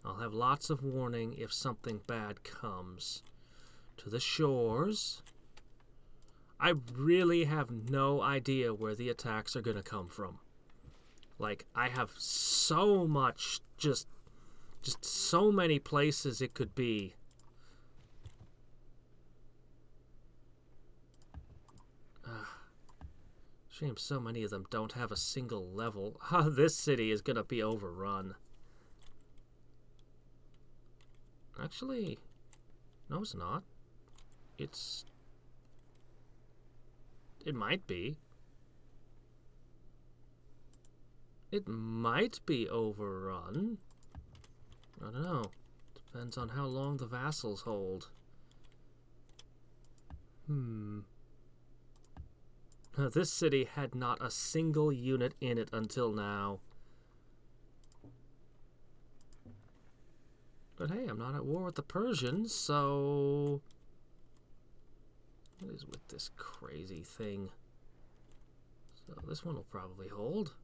I'll have lots of warning if something bad comes. To the shores. I really have no idea where the attacks are going to come from. Like, I have so much, just so many places it could be. Shame so many of them don't have a single level. This city is going to be overrun. Actually, no it's not. It might be. It might be overrun. I don't know. Depends on how long the vassals hold. This city had not a single unit in it until now. But hey, I'm not at war with the Persians, so... What is with this crazy thing? So this one will probably hold.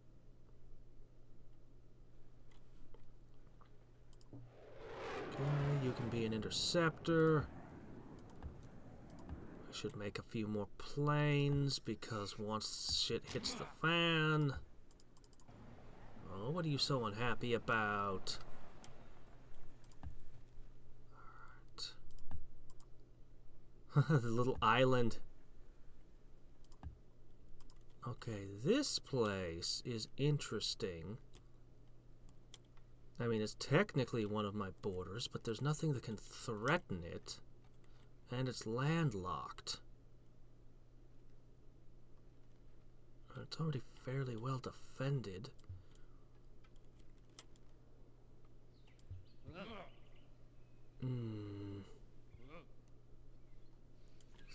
Okay, you can be an interceptor. I should make a few more planes, because once shit hits the fan... Oh, what are you so unhappy about? Alright. The little island. Okay, this place is interesting. I mean, it's technically one of my borders, but there's nothing that can threaten it. And it's landlocked. It's already fairly well defended.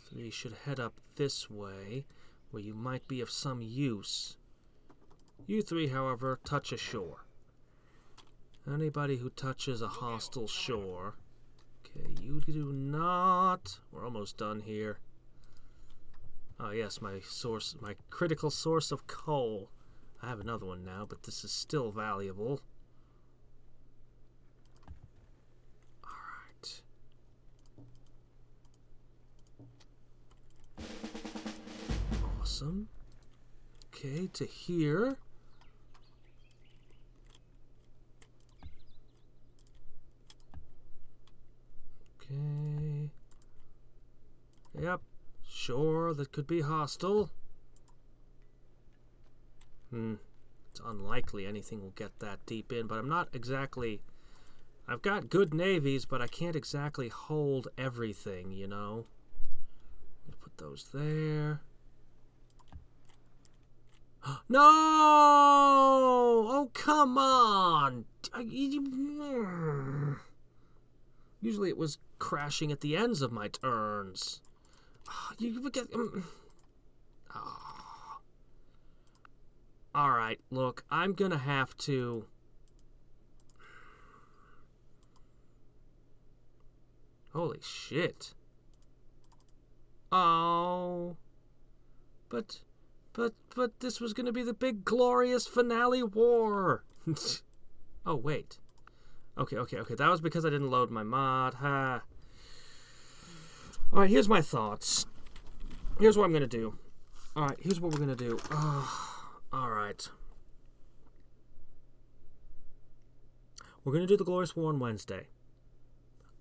Three should head up this way, where you might be of some use. You three, however, touch ashore. Anybody who touches a hostile shore... Okay, you do not. We're almost done here. Oh yes, my critical source of coal. I have another one now, but this is still valuable. Alright. Awesome. Okay, to here. Okay. Yep. Sure, that could be hostile. It's unlikely anything will get that deep in, but I'm not exactly... I've got good navies, but I can't exactly hold everything, you know? Put those there. No! Oh, come on! Usually it was crashing at the ends of my turns. You get... Alright, look, I'm gonna have to... Holy shit. Oh. But this was gonna be the big glorious finale war. Oh, wait. Okay. That was because I didn't load my mod. Ha. Alright, here's my thoughts. Here's what I'm gonna do. Alright, here's what we're gonna do. Alright. We're gonna do the Glorious War on Wednesday.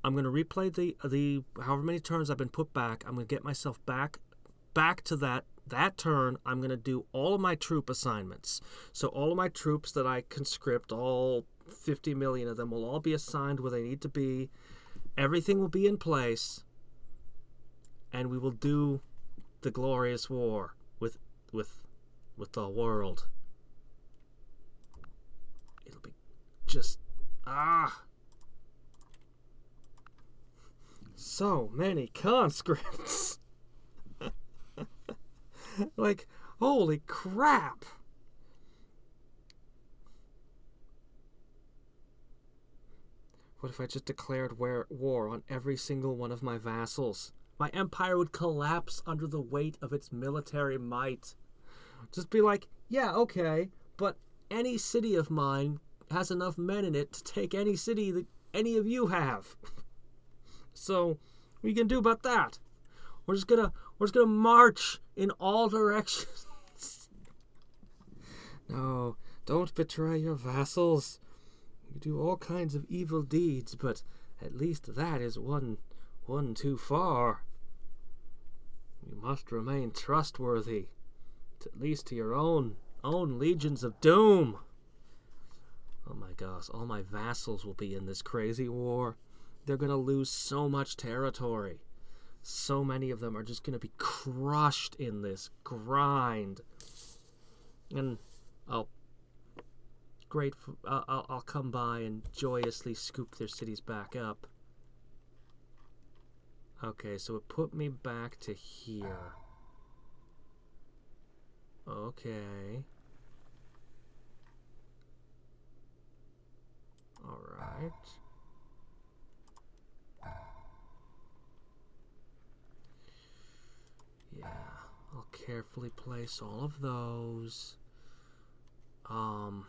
I'm gonna replay the however many turns I've been put back. I'm gonna get myself back to that turn. I'm gonna do all of my troop assignments. So all of my troops that I conscript, all 50 million of them, will all be assigned where they need to be. everything will be in place, and we will do the glorious war with the world. It'll be just so many conscripts. Like, holy crap. What if I just declared war on every single one of my vassals? My empire would collapse under the weight of its military might. Just be like, yeah, okay, but any city of mine has enough men in it to take any city that any of you have. So, what are you gonna do about that? We're just gonna march in all directions. No, don't betray your vassals. You do all kinds of evil deeds, but at least that is one too far. You must remain trustworthy, at least to your own legions of doom. Oh my gosh, all my vassals will be in this crazy war. They're gonna lose so much territory. So many of them are just gonna be crushed in this grind. And I'll come by and joyously scoop their cities back up. Okay, so it put me back to here. Okay. Alright. Yeah, I'll carefully place all of those. I'm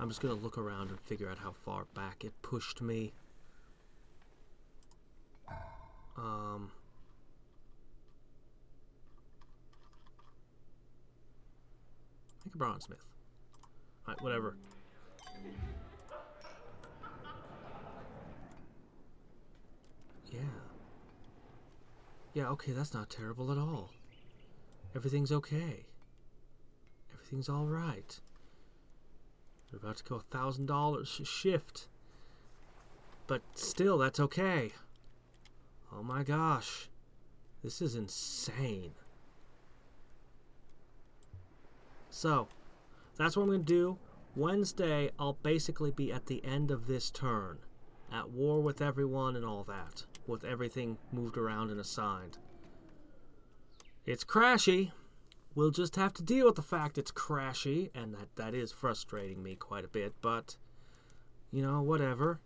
just gonna look around and figure out how far back it pushed me. Make a bronzesmith. Alright, whatever. Yeah. Yeah, okay, that's not terrible at all. Everything's okay. Everything's alright. We're about to go $1,000 shift. But still, that's okay. Oh my gosh. This is insane. So, that's what I'm going to do. Wednesday, I'll basically be at the end of this turn. At war with everyone and all that. With everything moved around and assigned. It's crashy. We'll just have to deal with the fact it's crashy, and that is frustrating me quite a bit, but, you know, whatever.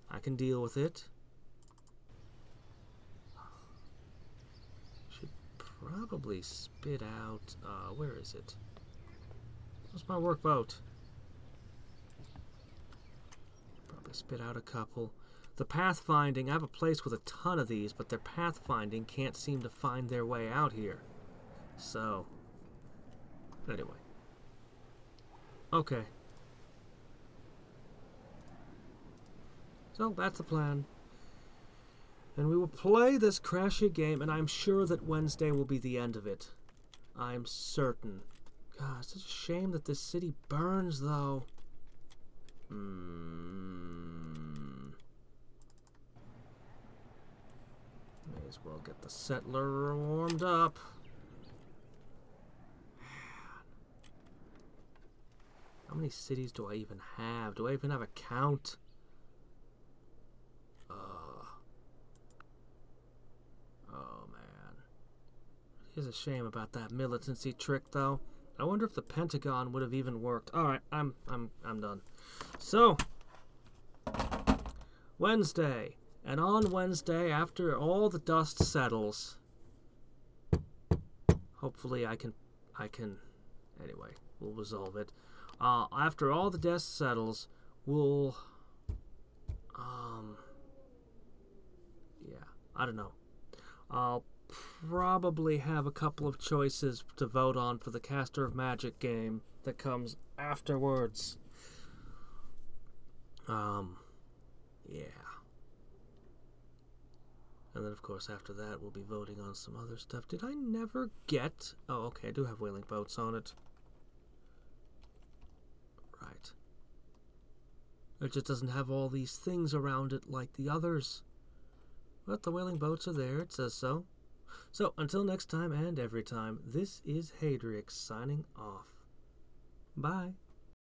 I can deal with it. Should probably spit out, where is it? Where's my workboat? Probably spit out a couple. The pathfinding, I have a place with a ton of these, but their pathfinding can't seem to find their way out here. So, anyway. Okay. So, that's the plan. And we will play this crashy game, and I'm sure that Wednesday will be the end of it. I'm certain. God, it's such a shame that this city burns, though. May as well get the settler warmed up. How many cities do I even have? Do I even have a count? Oh man. It is a shame about that militancy trick, though. I wonder if the Pentagon would have even worked. Alright, I'm done. So, Wednesday. And on Wednesday, after all the dust settles, hopefully I can, anyway, we'll resolve it. After all the dust settles, we'll, yeah, I don't know. I'll probably have a couple of choices to vote on for the Caster of Magic game that comes afterwards. Yeah. And then, of course, after that, we'll be voting on some other stuff. Did I never get... Oh, okay, I do have whaling boats on it. Right. It just doesn't have all these things around it like the others. But the whaling boats are there, it says so. So, until next time and every time, this is Hadriex signing off. Bye.